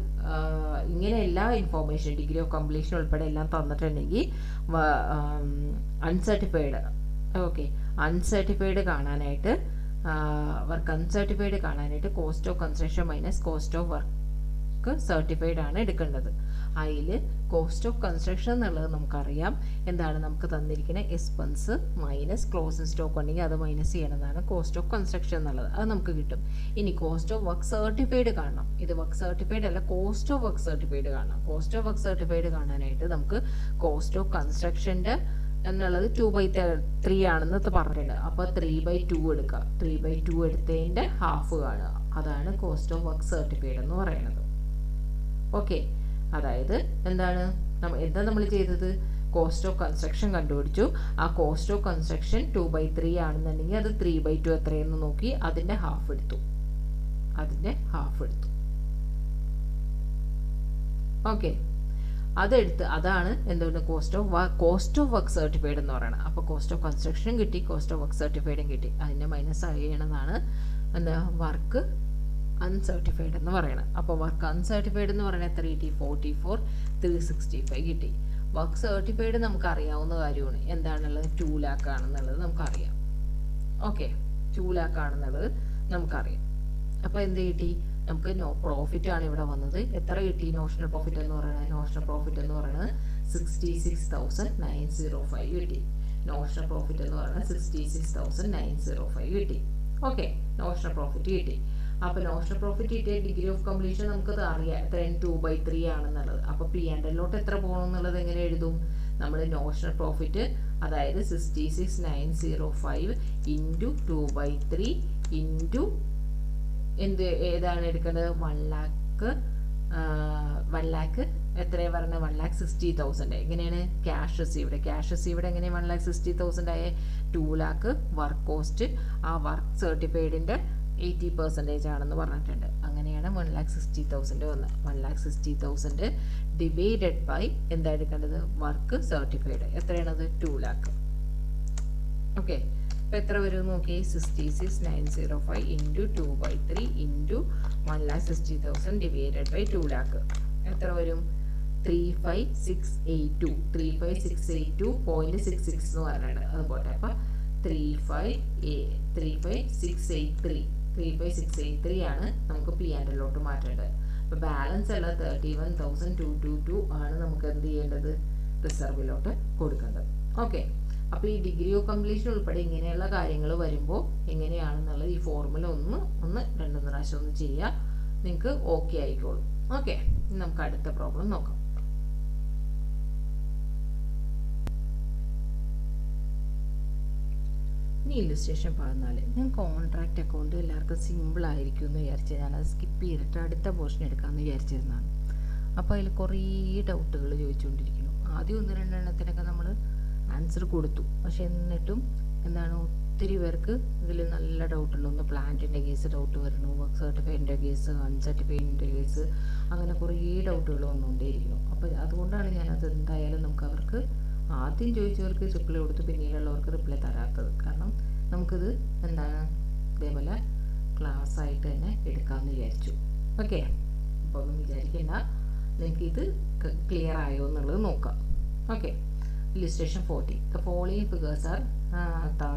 ഇങ്ങനെ എല്ലാ ഇൻഫോർമേഷൻ ഡിഗ്രി ഓഫ് കംപ്ലീഷൻ ഉൾപ്പെടെ എല്ലാം തന്നിട്ടുണ്ടെങ്കിൽ അൺസർട്ടിഫൈഡ്. ഓക്കെ, അൺസർട്ടിഫൈഡ് കാണാനായിട്ട് വർക്ക് അൺസർട്ടിഫൈഡ് കാണാനായിട്ട് cost of construction minus cost of work certified ആണ് എടുക്കേണ്ടത്. അതിൽ കോസ്റ്റ് ഓഫ് കൺസ്ട്രക്ഷൻ എന്നുള്ളത് നമുക്കറിയാം. എന്താണ് നമുക്ക് തന്നിരിക്കുന്ന എക്സ്പെൻസ് മൈനസ് ക്ലോസിംഗ് സ്റ്റോക്ക് ഉണ്ടെങ്കിൽ അത് മൈനസ് ചെയ്യണതാണ് കോസ്റ്റ് ഓഫ് കൺസ്ട്രക്ഷൻ എന്നുള്ളത്. അത് നമുക്ക് കിട്ടും. ഇനി കോസ്റ്റ് ഓഫ് വർക്ക് സർട്ടിഫൈഡ് കാണണം. ഇത് വർക്ക് സർട്ടിഫൈഡ് അല്ല, കോസ്റ്റ് ഓഫ് വർക്ക് സർട്ടിഫൈഡ് കാണണം. കോസ്റ്റ് ഓഫ് വർക്ക് സർട്ടിഫൈഡ് കാണാനായിട്ട് നമുക്ക് കോസ്റ്റ് ഓഫ് കൺസ്ട്രക്ഷൻ്റെ എന്നുള്ളത് 2/3 ആണെന്ന് പറഞ്ഞിട്ടുണ്ട്. അപ്പോൾ 3/2 എടുക്കുക. 3/2 എടുത്തതിൻ്റെ ഹാഫ് കാണുക. അതാണ് കോസ്റ്റ് ഓഫ് വർക്ക് സർട്ടിഫൈഡ് എന്ന് പറയുന്നത്. ഓക്കെ, അതായത് എന്താണ് എന്താ നമ്മൾ ചെയ്തത്? കോസ്റ്റ് ഓഫ് കൺസ്ട്രക്ഷൻ കണ്ടുപിടിച്ചു. ആ കോസ്റ്റ് ഓഫ് കൺസ്ട്രക്ഷൻ 2/3 ആണെന്നുണ്ടെങ്കിൽ അത് 3/2 എത്രയെന്ന് നോക്കി അതിൻ്റെ ഹാഫ് എടുത്തു. ഓക്കെ, അതെടുത്ത് അതാണ് എന്തുകൊണ്ട് കോസ്റ്റ് ഓഫ് വർക്ക് സർട്ടിഫൈഡ് എന്ന് പറയുന്നത്. അപ്പോൾ കോസ്റ്റ് ഓഫ് കൺസ്ട്രക്ഷനും കിട്ടി, കോസ്റ്റ് ഓഫ് വർക്ക് സർട്ടിഫൈഡും കിട്ടി. അതിൻ്റെ മൈനസ് ചെയ്യണതാണ് എന്താ വർക്ക് അൺസർട്ടിഫൈഡ് എന്ന് പറയുന്നത്. അപ്പോൾ വർക്ക് അൺസർട്ടിഫൈഡ് എന്ന് പറയുന്നത് എത്ര കിട്ടി? 44, 365 കിട്ടി. വർക്ക് സർട്ടിഫൈഡ് നമുക്ക് അറിയാവുന്ന കാര്യമാണ്. എന്താണുള്ളത്? 2 lakh ആണെന്നുള്ളത് നമുക്കറിയാം. ഓക്കെ, 2 lakh ആണെന്നുള്ളത് നമുക്കറിയാം. അപ്പോൾ എന്ത് കിട്ടി? നമുക്ക് പ്രോഫിറ്റ് ആണ് ഇവിടെ വന്നത്. എത്ര കിട്ടി? നോഷണൽ പ്രോഫിറ്റ് എന്ന് പറയുന്നത് 66,905 കിട്ടി. നോഷണൽ പ്രോഫിറ്റ് എന്ന് പറയുന്നത് 66,905 കിട്ടി. ഓക്കെ, നോഷണൽ പ്രോഫിറ്റ് കിട്ടി. അപ്പോൾ നോഷണൽ പ്രോഫിറ്റ് കിട്ടിയ ഡിഗ്രി ഓഫ് കംപ്ലീഷൻ നമുക്കത് അറിയാം എത്രയാണ്? 2/3 ആണെന്നുള്ളത്. അപ്പോൾ P&L എത്ര പോകണം എന്നുള്ളത് എങ്ങനെ എഴുതും? നമ്മൾ നോഷണൽ പ്രോഫിറ്റ് അതായത് 66,905 ഇൻറ്റു 2/3 ഇൻറ്റു ഏതാണ് എടുക്കേണ്ടത്? 1 lakh എത്രയാണ് പറഞ്ഞത്? 1,60,000. എങ്ങനെയാണ്? ക്യാഷ് റിസീവ്ഡ് എങ്ങനെയാണ് 1,60,000 ആയ? 2 lakh വർക്ക് കോസ്റ്റ് ആ വർക്ക് സർട്ടിഫൈഡിൻ്റെ 80% ആണെന്ന് പറഞ്ഞിട്ടുണ്ട്. അങ്ങനെയാണ് 1,60,000 വന്നത്. 1,60,000 ഡിവൈഡഡ് ബൈ എന്താ എടുക്കേണ്ടത്? വർക്ക് സർട്ടിഫൈഡ് എത്രയാണത്? 2 lakh. ഓക്കെ, അപ്പോൾ എത്ര വരും നോക്കി? 66,905 into 2/3 into 1,60,000 divided by 2 lakh എത്ര വരും? 35,682.66 എന്ന് പറഞ്ഞിട്ടുണ്ട്. അതുപോലെ അപ്പോൾ 35,683 ആണ് നമുക്ക് P&L മാറ്റേണ്ടത്. അപ്പോൾ ബാലൻസ് ഉള്ള 31,222 ആണ് നമുക്ക് എന്ത് ചെയ്യേണ്ടത്? റിസർവിലോട്ട് കൊടുക്കേണ്ടത്. ഓക്കെ, അപ്പോൾ ഈ ഡിഗ്രി ഓഫ് കംപ്ലീഷൻ ഉൾപ്പെടെ ഇങ്ങനെയുള്ള കാര്യങ്ങൾ വരുമ്പോൾ എങ്ങനെയാണെന്നുള്ളത് ഈ ഫോർമുല ഒന്ന് 2 പ്രാവശ്യം ഒന്ന് ചെയ്യുക. നിങ്ങൾക്ക് ഓക്കെ ആയിക്കോളും. ഓക്കെ, നമുക്ക് അടുത്ത പ്രോബ്ലം നോക്കാം. ഇനി ഇല്ലുസ്ട്രേഷൻ 14. ഞാൻ കോൺട്രാക്റ്റ് അക്കൗണ്ട് എല്ലാവർക്കും സിമ്പിൾ ആയിരിക്കും എന്ന് വിചാരിച്ച് ഞാനത് സ്കിപ്പ് ചെയ്തിട്ട് അടുത്ത പോർഷൻ എടുക്കാമെന്ന് വിചാരിച്ചിരുന്നതാണ്. അപ്പോൾ അതിൽ കുറേ ഡൗട്ടുകൾ ചോദിച്ചുകൊണ്ടിരിക്കുന്നു. ആദ്യം 1-2 നമ്മൾ ആൻസർ കൊടുത്തു. പക്ഷെ എന്നിട്ടും എന്താണ് ഒത്തിരി പേർക്ക് ഇതിൽ നല്ല ഡൗട്ടുണ്ട്. ഒന്ന് പ്ലാന്റിൻ്റെ കേസ് ഡൗട്ട് വരുന്നു, വർക്ക് സർട്ടിഫൈഡിൻ്റെ കേസ്, അൺസർട്ടിഫൈഡിൻ്റെ കേസ്, അങ്ങനെ കുറേ ഡൗട്ടുകൾ വന്നുകൊണ്ടേയിരിക്കുന്നു. അപ്പോൾ അതുകൊണ്ടാണ് ഞാനത് എന്തായാലും നമുക്ക് അവർക്ക് ആദ്യം ചോദിച്ചവർക്ക് റിപ്ലൈ കൊടുത്ത് പിന്നീടുള്ളവർക്ക് റിപ്ലൈ തരാത്തത്. കാരണം നമുക്കിത് എന്താണ് ഇതേപോലെ ക്ലാസ് ആയിട്ട് തന്നെ എടുക്കാമെന്ന് വിചാരിച്ചു. ഓക്കെ, അപ്പോൾ ഒന്നും വിചാരിക്കേണ്ട, നിങ്ങൾക്കിത് ക്ലിയർ ആയോ എന്നുള്ളത് നോക്കാം. Okay, illustration 40. The following figures are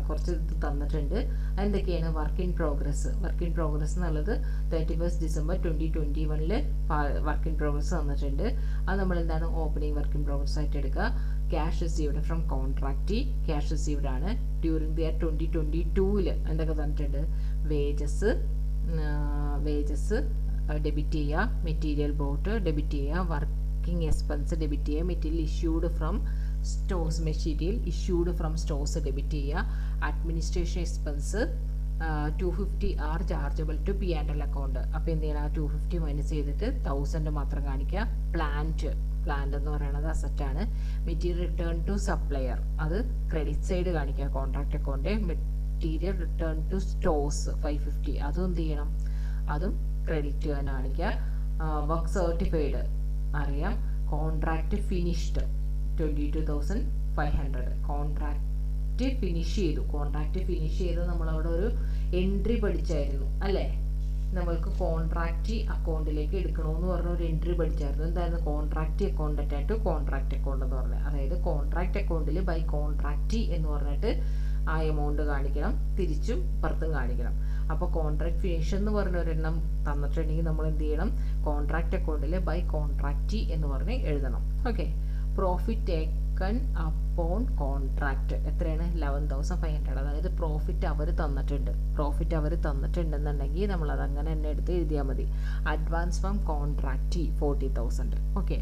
കുറച്ച് തന്നിട്ടുണ്ട്. എന്തൊക്കെയാണ്? വർക്ക് ഇൻ പ്രോഗ്രസ് എന്നുള്ളത് 31 December 2021 വർക്ക് ഇൻ പ്രോഗ്രസ് തന്നിട്ടുണ്ട്. അത് നമ്മൾ എന്താണ് ഓപ്പണിംഗ് വർക്ക് ഇൻ പ്രോഗ്രസ് ആയിട്ട് എടുക്കുക. Cash received from contractee cash received ആണ്. ഡ്യൂറിങ് ദി ഇയർ 2022 എന്തൊക്കെ തന്നിട്ടുണ്ട്? വേജസ് ഡെബിറ്റ് ചെയ്യുക, മെറ്റീരിയൽ ബോട്ട് ഡെബിറ്റ് ചെയ്യുക, വർക്കിംഗ് എക്സ്പെൻസ് ഡെബിറ്റ് ചെയ്യുക, material issued from stores debit ചെയ്യുക, administration expense 250 are chargeable to P&L account. അപ്പോൾ എന്ത് ചെയ്യണം? 250 മൈനസ് ചെയ്തിട്ട് 1000 മാത്രം കാണിക്കുക. പ്ലാന്റ് എന്ന് പറയുന്നത് അസറ്റാണ്. മെറ്റീരിയൽ റിട്ടേൺ ടു സപ്ലയർ അത് ക്രെഡിറ്റ് സൈഡ് കാണിക്കുക contract account. Material return to stores 550 അതും എന്ത് ചെയ്യണം? അതും ക്രെഡിറ്റ് തന്നെ കാണിക്കുക. വർക്ക് സർട്ടിഫൈഡ് അറിയാം. കോൺട്രാക്റ്റ് ഫിനിഷ്ഡ് 22,500 കോൺട്രാക്റ്റ് ഫിനിഷ് ചെയ്തു. നമ്മളവിടെ ഒരു എൻട്രി പഠിച്ചായിരുന്നു അല്ലേ? നമ്മൾക്ക് കോൺട്രാക്റ്റ് അക്കൗണ്ടിലേക്ക് എടുക്കണമെന്ന് പറഞ്ഞ ഒരു എൻട്രി പഠിച്ചായിരുന്നു. എന്തായിരുന്നു? Contract accountant to contract account എന്ന് പറഞ്ഞത്. അതായത് കോൺട്രാക്റ്റ് അക്കൗണ്ടിൽ ബൈ കോൺട്രാക്റ്റ് എന്ന് പറഞ്ഞിട്ട് ആ എമൗണ്ട് കാണിക്കണം, തിരിച്ചും പുറത്തും കാണിക്കണം. അപ്പോൾ കോൺട്രാക്ട് ഫിനിഷ് എന്ന് പറഞ്ഞ ഒരെണ്ണം തന്നിട്ടുണ്ടെങ്കിൽ നമ്മൾ എന്ത് ചെയ്യണം, കോൺട്രാക്ട് അക്കൗണ്ടിൽ ബൈ കോൺട്രാക്റ്റി എന്ന് പറഞ്ഞ് എഴുതണം. Okay. Profit taken upon contract എത്രയാണ്? 11,500. അതായത് പ്രോഫിറ്റ് അവർ തന്നിട്ടുണ്ടെന്നുണ്ടെങ്കിൽ നമ്മളത് അങ്ങനെ തന്നെ എടുത്ത് എഴുതിയാൽ മതി. Advance from contractee 40,000. ഓക്കെ.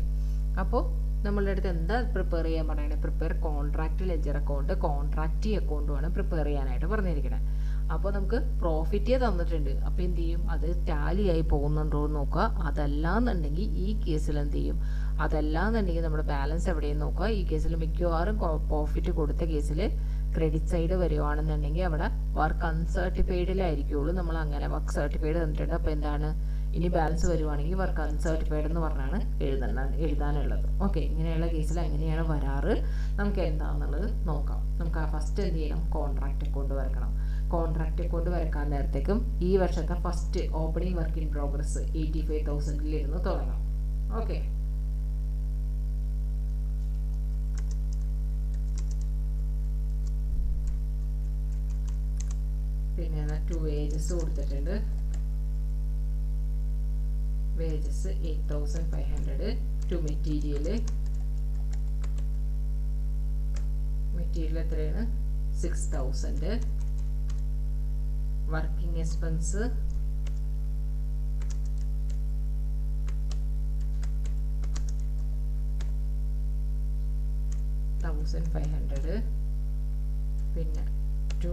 അപ്പോൾ നമ്മളുടെ അടുത്ത് എന്താ പ്രിപ്പയർ ചെയ്യാൻ പറയണേ? Prepare contract ledger account, contractee അക്കൗണ്ടുമാണ് പ്രിപ്പയർ ചെയ്യാനായിട്ട് പറഞ്ഞിരിക്കുന്നത്. അപ്പോൾ നമുക്ക് പ്രോഫിറ്റേ തന്നിട്ടുണ്ട്. അപ്പോൾ എന്ത് ചെയ്യും? അത് ടാലിയായി പോകുന്നുണ്ടോ എന്ന് നോക്കുക. അതല്ലാന്നുണ്ടെങ്കിൽ ഈ കേസിൽ എന്ത് ചെയ്യും? അതല്ലാന്നുണ്ടെങ്കിൽ നമ്മുടെ ബാലൻസ് എവിടെയെന്ന് നോക്കുക. ഈ കേസിൽ മിക്കവാറും പ്രോഫിറ്റ് കൊടുത്ത കേസിൽ ക്രെഡിറ്റ് സൈഡ് വരുവാണെന്നുണ്ടെങ്കിൽ അവിടെ വർക്ക് അൺസർട്ടിഫൈഡിലായിരിക്കുള്ളൂ. നമ്മൾ അങ്ങനെ വർക്ക് സർട്ടിഫൈഡ് തന്നിട്ടുണ്ട്. അപ്പോൾ എന്താണ്, ഇനി ബാലൻസ് വരുവാണെങ്കിൽ വർക്ക് അൺസർട്ടിഫൈഡ് എന്ന് പറഞ്ഞാണ് എഴുതാനുള്ളത്. ഓക്കെ. ഇങ്ങനെയുള്ള കേസിൽ എങ്ങനെയാണ് വരാറ്, നമുക്ക് എന്താണെന്നുള്ളത് നോക്കാം. നമുക്ക് ഫസ്റ്റ് എന്ത് ചെയ്യണം? കോൺട്രാക്ട് അക്കൗണ്ട് വരക്കണം. കോൺട്രാക്ട് അക്കൗണ്ട് വരക്കാൻ നേരത്തേക്കും ഈ വർഷത്തെ first opening work in progress 85,000 തുടങ്ങാം. ഓക്കെ. പിന്നെ 2 വേജസ് കൊടുത്തിട്ടുണ്ട്. വേജസ് 8,500. ടു മെറ്റീരിയൽ എത്രയാണ്? 6,000. Working expense 1,500. പിന്നെ to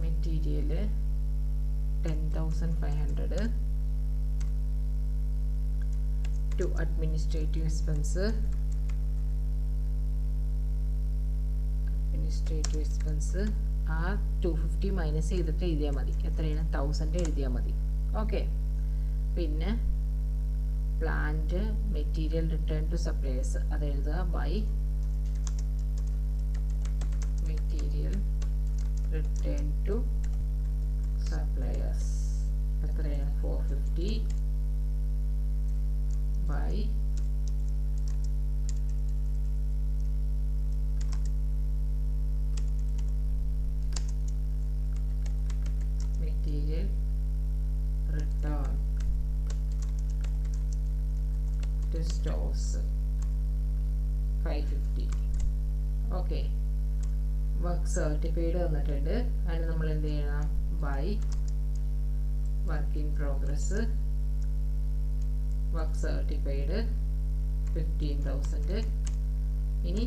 material 10,500. To administrative expense ആ 250 മൈനസ് ചെയ്തിട്ട് എഴുതിയാൽ മതി. എത്രയാണ്? 1,000 എഴുതിയാൽ മതി. ഓക്കെ. പിന്നെ plant material return to suppliers അത് എഴുതുക. By material return to suppliers എത്രയാണ്? 450 by material return to stores 550. Okay. Work certified തന്നിട്ടുണ്ട്. അതിന് നമ്മൾ എന്ത് ചെയ്യണം? By work in progress work certified 15,000. ഇനി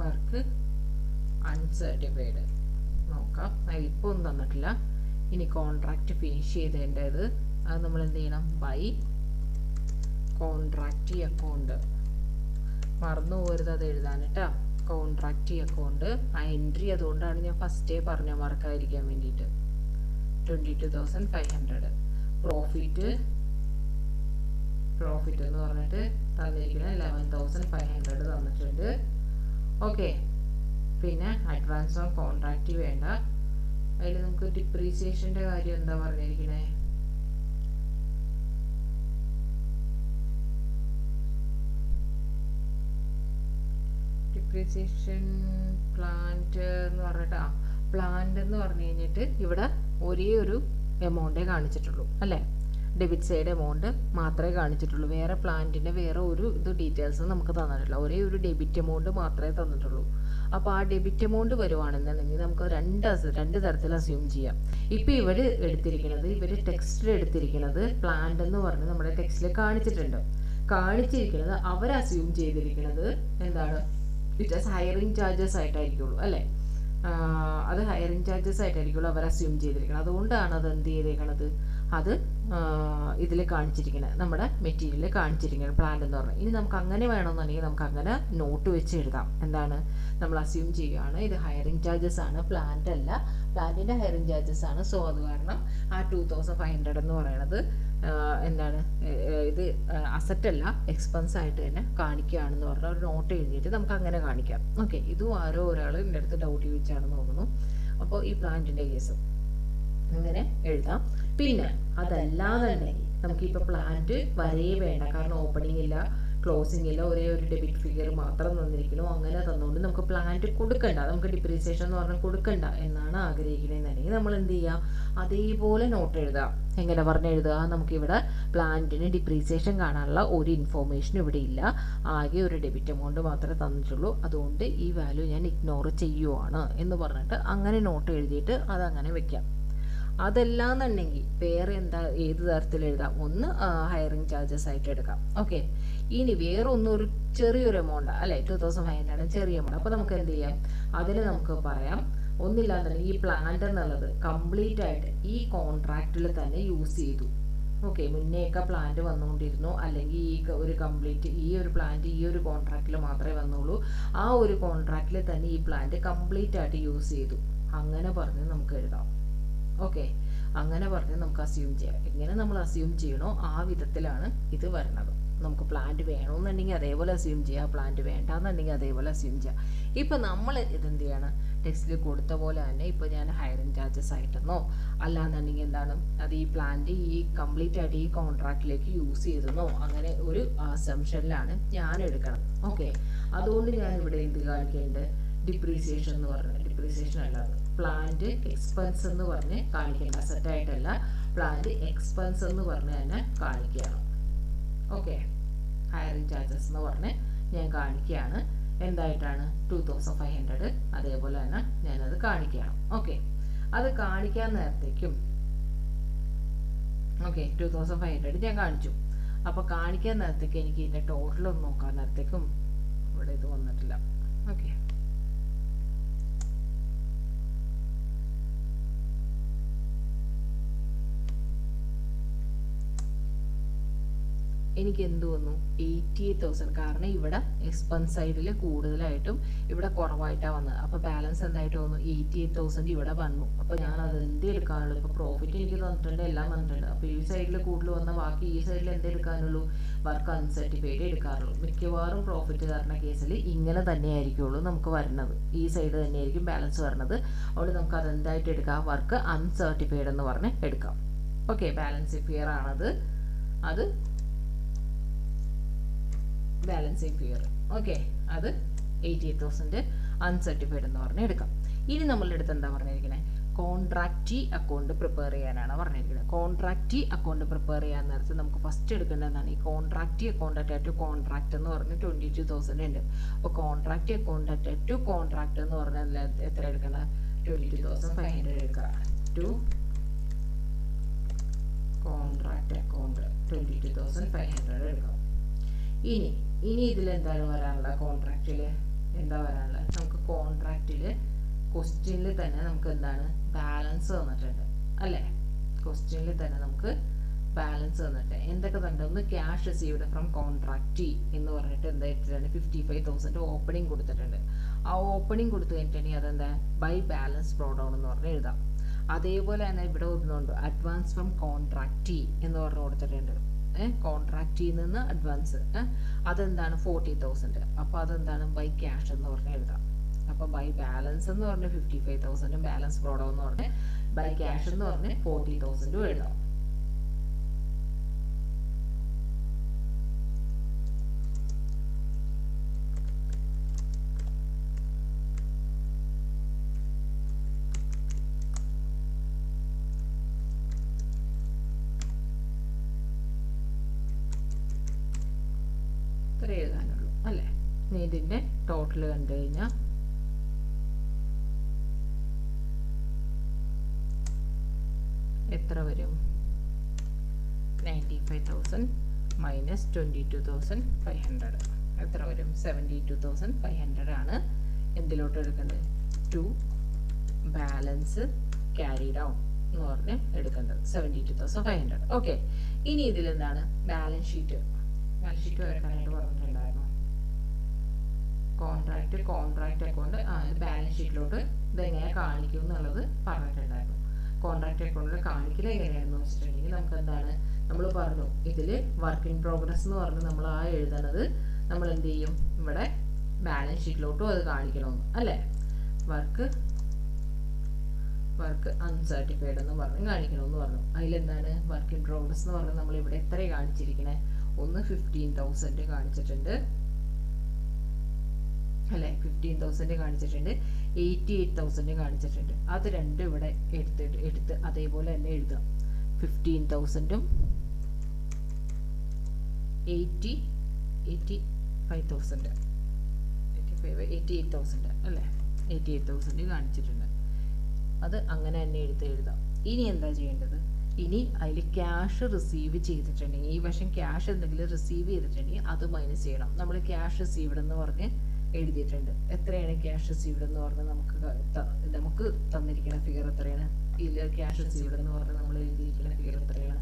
വർക്ക് അൺസർട്ടിഫൈഡ് നോക്കാം. ഇപ്പോൾ ഒന്നും തന്നിട്ടില്ല. ഇനി കോൺട്രാക്റ്റ് ഫിനിഷ് ചെയ്തേണ്ടത് അത് നമ്മൾ എന്ത് ചെയ്യണം? By contractee account. മറന്നു പോകരുത് അത് എഴുതാൻ കേട്ടോ. കോൺട്രാക്റ്റി അക്കൗണ്ട് ആ എൻട്രി അതുകൊണ്ടാണ് ഞാൻ ഫസ്റ്റേ പറഞ്ഞ മറക്കാതിരിക്കാൻ വേണ്ടിയിട്ട്. 22,500. പ്രോഫിറ്റ് എന്ന് പറഞ്ഞിട്ട് തന്നിരിക്കുന്നത് 11,500 തന്നിട്ടുണ്ട്. ഓക്കെ. പിന്നെ അഡ്വാൻസ് ഓൺ കോൺട്രാക്റ്റ് വേണ്ട. അതിൽ നമുക്ക് ഡിപ്രീസിയേഷൻ്റെ കാര്യം എന്താ പറഞ്ഞിരിക്കണേ? ഡിപ്രീസിയേഷൻ പ്ലാന്റ് എന്ന് പറഞ്ഞിട്ട് പ്ലാന്റ് എന്ന് പറഞ്ഞു കഴിഞ്ഞിട്ട് ഇവിടെ ഒരേ ഒരു എമൗണ്ടേ കാണിച്ചിട്ടുള്ളൂ അല്ലേ? ഡെബിറ്റ് സൈഡ് എമൗണ്ട് മാത്രമേ കാണിച്ചിട്ടുള്ളൂ. വേറെ പ്ലാന്റിൻ്റെ വേറെ ഒരു ഡീറ്റെയിൽസ് നമുക്ക് തന്നിട്ടില്ല. ഒരേ ഒരു ഡെബിറ്റ് എമൗണ്ട് മാത്രമേ തന്നിട്ടുള്ളൂ. അപ്പോൾ ആ ഡെബിറ്റ് എമൗണ്ട് വരുവാണെന്നുണ്ടെങ്കിൽ നമുക്ക് രണ്ട് തരത്തിൽ അസ്യൂം ചെയ്യാം. ഇപ്പോൾ ഇവർ ടെക്സ്റ്റിൽ എടുത്തിരിക്കുന്നത് പ്ലാന്റ് എന്ന് പറഞ്ഞ് നമ്മുടെ ടെക്സ്റ്റിൽ കാണിച്ചിരിക്കുന്നത് അവർ അസ്യൂം ചെയ്തിരിക്കുന്നത് എന്താണ്? ഇറ്റ് ആസ് ഹയറിംഗ് ചാർജസ് ആയിട്ടായിരിക്കുള്ളൂ അല്ലേ? അത് ഹയറിംഗ് ചാർജസ് ആയിട്ടായിരിക്കുള്ളൂ അവർ അസ്യൂം ചെയ്തിരിക്കുന്നത്. അതുകൊണ്ടാണ് അത് എന്ത് ചെയ്തേക്കണത്? അത് ഇതിൽ കാണിച്ചിരിക്കുന്നത്, നമ്മുടെ മെറ്റീരിയലിൽ കാണിച്ചിരിക്കുന്നത് പ്ലാന്റ് എന്ന് പറഞ്ഞാൽ. ഇനി നമുക്ക് അങ്ങനെ വേണമെന്നുണ്ടെങ്കിൽ നമുക്ക് അങ്ങനെ നോട്ട് വെച്ച് എഴുതാം. എന്താണ്? നമ്മൾ അസ്യൂം ചെയ്യുകയാണ് ഇത് ഹയറിംഗ് ചാർജസ് ആണ്, പ്ലാന്റ് അല്ല, പ്ലാന്റിൻ്റെ ഹയറിംഗ് ചാർജസ് ആണ്. സോ അത് കാരണം ആ 2,500 എന്ന് പറയുന്നത് എന്താണ്? ഇത് അസറ്റ് അല്ല, എക്സ്പെൻസ് ആയിട്ട് തന്നെ കാണിക്കുകയാണെന്ന് പറഞ്ഞാൽ ഒരു നോട്ട് എഴുതിയിട്ട് നമുക്ക് അങ്ങനെ കാണിക്കാം. ഓക്കെ. ഇതും ആരോ ഒരാൾ എൻ്റെ അടുത്ത് ഡൗട്ട് ചോദിച്ചാണെന്ന് തോന്നുന്നു. അപ്പോൾ ഈ പ്ലാന്റിൻ്റെ കേസ് അങ്ങനെ എഴുതാം. പിന്നെ അതല്ലാതെ നമുക്കിപ്പോൾ പ്ലാന്റ് വരേ വേണ്ട, കാരണം ഓപ്പണിംഗ് ഇല്ല, ക്ലോസിങ്ങിൽ ഒരേ ഒരു ഡെബിറ്റ് ഫിഗർ മാത്രം തന്നിരിക്കുന്നു, അങ്ങനെ തന്നുകൊണ്ട് നമുക്ക് പ്ലാന്റ് കൊടുക്കണ്ട, നമുക്ക് ഡിപ്രീസിയേഷൻ എന്ന് പറഞ്ഞാൽ കൊടുക്കണ്ട എന്നാണ് ആഗ്രഹിക്കുന്നതെന്നുണ്ടെങ്കിൽ നമ്മൾ എന്ത് ചെയ്യുക, അതേപോലെ നോട്ട് എഴുതുക. എങ്ങനെ എഴുതുക, നമുക്കിവിടെ പ്ലാന്റിന് ഡിപ്രീസിയേഷൻ കാണാനുള്ള ഒരു ഇൻഫോർമേഷൻ ഇവിടെ ഇല്ല, ആകെ ഒരു ഡെബിറ്റ് എമൗണ്ട് മാത്രമേ തന്നിട്ടുള്ളൂ, അതുകൊണ്ട് ഈ വാല്യൂ ഞാൻ ഇഗ്നോർ ചെയ്യുവാണ് എന്ന് പറഞ്ഞിട്ട് അങ്ങനെ നോട്ട് എഴുതിയിട്ട് അതങ്ങനെ വെക്കാം. അതല്ലാന്നുണ്ടെങ്കിൽ വേറെ ഏത് തരത്തിൽ എഴുതാം, ഒന്ന് ഹയറിംഗ് ചാർജസ് ആയിട്ട് എടുക്കാം. ഓക്കെ, ഇനി വേറെ ഒരു ചെറിയൊരു എമൗണ്ട് അല്ലേ, 2500 ചെറിയ എമൗണ്ട്. അപ്പോൾ നമുക്ക് എന്ത് ചെയ്യാം, അതിൽ നമുക്ക് പറയാം ഒന്നില്ലാന്നുണ്ടെങ്കിൽ ഈ പ്ലാന്റ് എന്നുള്ളത് കംപ്ലീറ്റ് ആയിട്ട് ഈ കോൺട്രാക്റ്റിൽ തന്നെ യൂസ് ചെയ്തു. ഓക്കെ, മുന്നേയൊക്കെ പ്ലാന്റ് വന്നുകൊണ്ടിരുന്നു, അല്ലെങ്കിൽ ഈ ഒരു പ്ലാന്റ് ഈ ഒരു കോൺട്രാക്റ്റിൽ മാത്രമേ വന്നുള്ളൂ, ആ ഒരു കോൺട്രാക്റ്റിൽ തന്നെ ഈ പ്ലാന്റ് കംപ്ലീറ്റ് ആയിട്ട് യൂസ് ചെയ്തു, അങ്ങനെ പറഞ്ഞ് നമുക്ക് എഴുതാം. ഓക്കെ, അങ്ങനെ പറഞ്ഞ് നമുക്ക് അസ്യൂം ചെയ്യാം. എങ്ങനെ നമ്മൾ അസ്യൂം ചെയ്യണോ ആ വിധത്തിലാണ് ഇത് വരുന്നത്. നമുക്ക് പ്ലാന്റ് വേണമെന്നുണ്ടെങ്കിൽ അതേപോലെ അസ്യൂം ചെയ്യാം, പ്ലാന്റ് വേണ്ടാന്നുണ്ടെങ്കിൽ അതേപോലെ അസ്യൂം ചെയ്യാം. ഇപ്പം നമ്മൾ ഇതെന്ത് ചെയ്യണം, ടെക്സ്റ്റിൽ കൊടുത്ത പോലെ തന്നെ ഇപ്പോൾ ഞാൻ ഹയറിംഗ് ചാർജസ് ആയിട്ടെന്നോ അല്ലാന്നുണ്ടെങ്കിൽ എന്താണ് അത് ഈ പ്ലാന്റ് ഈ കംപ്ലീറ്റ് ആയിട്ട് ഈ കോൺട്രാക്റ്റിലേക്ക് യൂസ് ചെയ്തെന്നോ അങ്ങനെ ഒരു അസംഷനിലാണ് ഞാൻ എടുക്കണം. ഓക്കെ, അതുകൊണ്ട് ഞാൻ ഇവിടെ എന്ത് കാണിക്കേണ്ടത്, ഡിപ്രീസിയേഷൻ എന്ന് പറഞ്ഞത്, ഡിപ്രീസിയേഷൻ അല്ലാതെ പ്ലാന്റ് എക്സ്പെൻസ് എന്ന് പറഞ്ഞ് കാണിക്കേണ്ട, അസറ്റായിട്ടല്ല, പ്ലാന്റ് എക്സ്പെൻസ് എന്ന് പറഞ്ഞ് തന്നെ കാണിക്കുകയാണ്. ഓക്കെ, ഹയറിംഗ് ചാർജസ് എന്ന് പറഞ്ഞ് ഞാൻ കാണിക്കുകയാണ്. എന്തായിട്ടാണ് 2500, അതേപോലെ തന്നെ ഞാനത് കാണിക്കുകയാണ്. ഓക്കെ, അത് കാണിക്കാൻ നേരത്തേക്കും 2500 ഞാൻ കാണിച്ചു. അപ്പോൾ കാണിക്കാൻ നേരത്തേക്ക് എനിക്ക് ഇതിൻ്റെ ടോട്ടലൊന്നും നോക്കാൻ നേരത്തേക്കും ഇവിടെ ഇത് വന്നിട്ടില്ല. ഓക്കെ, എനിക്ക് എന്ത് വന്നു, 88,000. കാരണം ഇവിടെ എക്സ്പെൻസ് സൈഡിൽ കൂടുതലായിട്ടും ഇവിടെ കുറവായിട്ടാണ് വന്നത്. അപ്പോൾ ബാലൻസ് എന്തായിട്ട് വന്നു, 88,000 ഇവിടെ വന്നു. അപ്പോൾ ഞാൻ അത് എന്ത് എടുക്കാനുള്ളൂ, ഇപ്പോൾ പ്രോഫിറ്റ് എനിക്ക് തന്നിട്ടുണ്ട്, എല്ലാം വന്നിട്ടുണ്ട്. അപ്പോൾ ഈ സൈഡിൽ കൂടുതൽ വന്ന ബാക്കി ഈ സൈഡിൽ എന്ത് എടുക്കാനുള്ളൂ, വർക്ക് അൺസർട്ടിഫൈഡ് എടുക്കാറുള്ളൂ. മിക്കവാറും പ്രോഫിറ്റ് തരുന്ന കേസിൽ ഇങ്ങനെ തന്നെയായിരിക്കുള്ളൂ നമുക്ക് വരുന്നത്, ഈ സൈഡ് തന്നെയായിരിക്കും ബാലൻസ് വരുന്നത്. അതുകൊണ്ട് നമുക്ക് അതെന്തായിട്ട് എടുക്കാം, വർക്ക് അൺസർട്ടിഫൈഡ് എന്ന് പറഞ്ഞ് എടുക്കാം. ഓക്കെ, ബാലൻസ് ഫിയർ ആണത്, അത് ബാലൻസിങ് ഫിയർ. ഓക്കെ, അത് 88,000 അൺസർട്ടിഫൈഡ് എന്ന് പറഞ്ഞ് എടുക്കാം. ഇനി നമ്മളുടെ അടുത്ത് എന്താ പറഞ്ഞിരിക്കുന്നത്, കോൺട്രാക്റ്റി അക്കൗണ്ട് പ്രിപ്പയർ ചെയ്യാനാണ് പറഞ്ഞിരിക്കുന്നത്. കോൺട്രാക്റ്റി അക്കൗണ്ട് പ്രിപ്പയർ ചെയ്യാൻ നേരത്തെ നമുക്ക് ഫസ്റ്റ് എടുക്കേണ്ടതാണ് ഈ കോൺട്രാക്റ്റി അക്കൗണ്ട് അറ്റാറ്റ് കോൺട്രാക്ട് എന്ന് പറഞ്ഞ് 22,000 ഉണ്ട്. അപ്പോൾ കോൺട്രാക്റ്റി അക്കൗണ്ട് അറ്റാറ്റ് കോൺട്രാക്ട് എന്ന് പറഞ്ഞാൽ എത്ര എടുക്കണം, 22,500 എടുക്കുക. ടു കോൺട്രാക്ട് അക്കൗണ്ട് 22,500 എടുക്കാം. ഇനി ഇതിൽ എന്താണ് വരാനുള്ളത്, കോൺട്രാക്റ്റിൽ എന്താ വരാനുള്ളത്, നമുക്ക് കോൺട്രാക്റ്റിൽ ക്വസ്റ്റ്യനിൽ തന്നെ നമുക്ക് എന്താണ് ബാലൻസ് തന്നിട്ടുണ്ട് അല്ലേ, ക്വസ്റ്റ്യനിൽ തന്നെ നമുക്ക് ബാലൻസ് തന്നിട്ട് എന്തൊക്കെ തന്നിട്ട്, ഒന്ന് ക്യാഷ് റിസീവ്ഡ് ഫ്രം കോൺട്രാക്റ്റി എന്ന് പറഞ്ഞിട്ട് എന്തായിട്ടാണ് 55,000 ഓപ്പണിംഗ് കൊടുത്തിട്ടുണ്ട്. ആ ഓപ്പണിംഗ് കൊടുത്തു കഴിഞ്ഞിട്ടുണ്ടെങ്കിൽ അതെന്താ ബൈ ബാലൻസ് ബ്രോഡ് ഡൗൺ എന്ന് പറഞ്ഞ് എഴുതാം. അതേപോലെ തന്നെ ഇവിടെ ഒന്നുണ്ട് അഡ്വാൻസ് ഫ്രം കോൺട്രാക്റ്റി എന്ന് പറഞ്ഞ് കൊടുത്തിട്ടുണ്ട്. കോൺട്രാക്റ്റിൽ നിന്ന് അഡ്വാൻസ് അതെന്താണ് 40,000. അപ്പോൾ അതെന്താണ് ബൈ ക്യാഷ് എന്ന് പറഞ്ഞ് എഴുതാം. അപ്പോൾ ബൈ ബാലൻസ് എന്ന് പറഞ്ഞ് 55,000 ബാലൻസ് ബ്രോഡ് എന്ന് പറഞ്ഞ് ബൈ ക്യാഷ് എന്ന് പറഞ്ഞ് 40,000 എഴുതാം. ഇത്ര എഴുതാനുള്ളൂ അല്ലേ. ഇനി ഇതിൻ്റെ ടോട്ടൽ കണ്ടു കഴിഞ്ഞാൽ എത്ര വരും, 95,000 മൈനസ് 22,500 എത്ര വരും, 72,500 ആണ് എന്തിലോട്ട് എടുക്കേണ്ടത്, ടു ബാലൻസ് ക്യാരി ഡൗൺ എന്ന് പറഞ്ഞ് എടുക്കേണ്ടത് 72,500. ഓക്കെ, ഇനി ഇതിലെന്താണ് ബാലൻസ് ഷീറ്റ് വരക്കാനായിട്ട് പറഞ്ഞിട്ടുണ്ടായിരുന്നു. കോൺട്രാക്ട് അക്കൗണ്ട് ബാലൻസ് ഷീറ്റിലോട്ട് ഇതെങ്ങനെ കാണിക്കും എന്നുള്ളത് പറഞ്ഞിട്ടുണ്ടായിരുന്നു. കോൺട്രാക്ട് അക്കൗണ്ടിൽ കാണിക്കൽ എങ്ങനെയാണെന്ന് വെച്ചിട്ടുണ്ടെങ്കിൽ നമുക്ക് എന്താണ്, നമ്മൾ പറഞ്ഞു ഇതിൽ വർക്ക് ഇൻ പ്രോഗ്രസ് എന്ന് പറഞ്ഞ് നമ്മൾ ആ എഴുതുന്നത് നമ്മൾ എന്ത് ചെയ്യും, ഇവിടെ ബാലൻസ് ഷീറ്റിലോട്ടും അത് കാണിക്കണമെന്ന് അല്ലേ. വർക്ക് അൺസർട്ടിഫൈഡ് എന്ന് പറഞ്ഞ് കാണിക്കണമെന്ന് പറഞ്ഞു. അതിലെന്താണ് വർക്ക് ഇൻ പ്രോഗ്രസ് എന്ന് പറഞ്ഞാൽ നമ്മൾ ഇവിടെ എത്ര കാണിച്ചിരിക്കണേ, ഒന്ന് 15,000 കാണിച്ചിട്ടുണ്ട് അല്ലേ, 15,000 കാണിച്ചിട്ടുണ്ട്, 88,000 കാണിച്ചിട്ടുണ്ട്. അത് രണ്ടും ഇവിടെ എടുത്ത് അതേപോലെ തന്നെ എഴുതാം. 15,000ഉം 88,000 അല്ലേ, 88,000 കാണിച്ചിട്ടുണ്ട്. അത് അങ്ങനെ തന്നെ എഴുതാം. ഇനി എന്താ ചെയ്യേണ്ടത്? ഇനി അതിൽ ക്യാഷ് റിസീവ് ചെയ്തിട്ടുണ്ടെങ്കിൽ, ഈ വർഷം ക്യാഷ് എന്തെങ്കിലും റിസീവ് ചെയ്തിട്ടുണ്ടെങ്കിൽ അത് മൈനസ് ചെയ്യണം. നമ്മൾ ക്യാഷ് റിസീവ്ഡ് എന്ന് പറഞ്ഞ് എഴുതിയിട്ടുണ്ട്. എത്രയാണ് ക്യാഷ് റിസീവ്ഡ് എന്ന് പറഞ്ഞ് നമുക്ക് തന്നിരിക്കുന്ന ഫിഗർ എത്രയാണ്? ഇല്ല, ക്യാഷ് റിസീവ്ഡ് എന്ന് പറഞ്ഞ് നമ്മൾ എഴുതിയിരിക്കുന്ന ഫിഗർ എത്രയാണ്?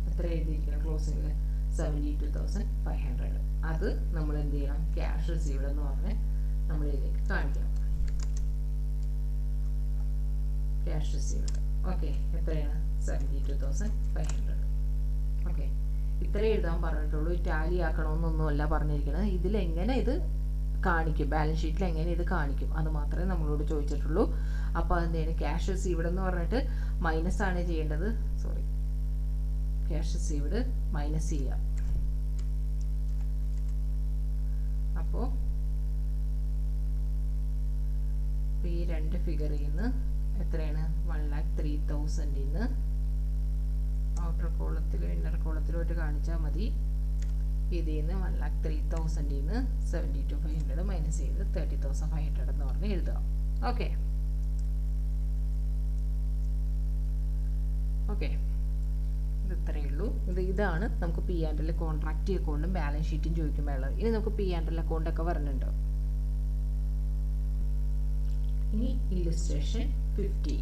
എത്ര എഴുതിയിരിക്കണം ക്ലോസിംഗിൽ? 72,500. അത് നമ്മൾ എന്ത് ചെയ്യണം? ക്യാഷ് റിസീവ്ഡ് എന്ന് പറഞ്ഞ് നമ്മൾ ഇതിലേക്ക് കാണിക്കണം. ക്യാഷ് റിസീവ്ഡ് ഓക്കെ, എത്രയാണ്? 72,500. ഓക്കെ, ഇത്ര എഴുതാൻ പറഞ്ഞിട്ടുള്ളൂ. ടാലി ആക്കണമെന്നൊന്നുമല്ല പറഞ്ഞിരിക്കുന്നത്. ഇതിലെങ്ങനെ ഇത് കാണിക്കും, ബാലൻസ് ഷീറ്റിൽ എങ്ങനെ ഇത് കാണിക്കും, അത് മാത്രമേ നമ്മളോട് ചോദിച്ചിട്ടുള്ളൂ. അപ്പോൾ അതെന്താണ്? ക്യാഷ് റിസീവ്ഡ് എന്ന് പറഞ്ഞിട്ട് മൈനസ് ആണ് ചെയ്യേണ്ടത്. സോറി, ക്യാഷ് റിസീവ്ഡ് മൈനസ് ചെയ്യാം. അപ്പോൾ ഈ രണ്ട് ഫിഗറിൽ നിന്ന് എത്രയാണ്? 1,03,000 ഔട്ടർ കോളത്തിൽ ഇന്നർ കോളത്തിലോട്ട് കാണിച്ചാൽ മതി. ഇതിൽ നിന്ന് 1,03,000 72,500 മൈനസ് ചെയ്ത് 30,500 എന്ന് പറഞ്ഞ് എഴുതുക. ഓക്കെ ഓക്കെ, ഇത് ഇത്രയേ ഉള്ളൂ. ഇതാണ് നമുക്ക് പി ആൻഡ് എൽ കോൺട്രാക്റ്റ് അക്കൗണ്ടും ബാലൻസ് ഷീറ്റും ചോദിക്കുമ്പോൾ ഉള്ളത്. ഇനി നമുക്ക് പി ആൻഡ് എൽ അക്കൗണ്ടൊക്കെ വരുന്നുണ്ടോ? ഇനി ഇല്ലുസ്ട്രേഷൻ 50.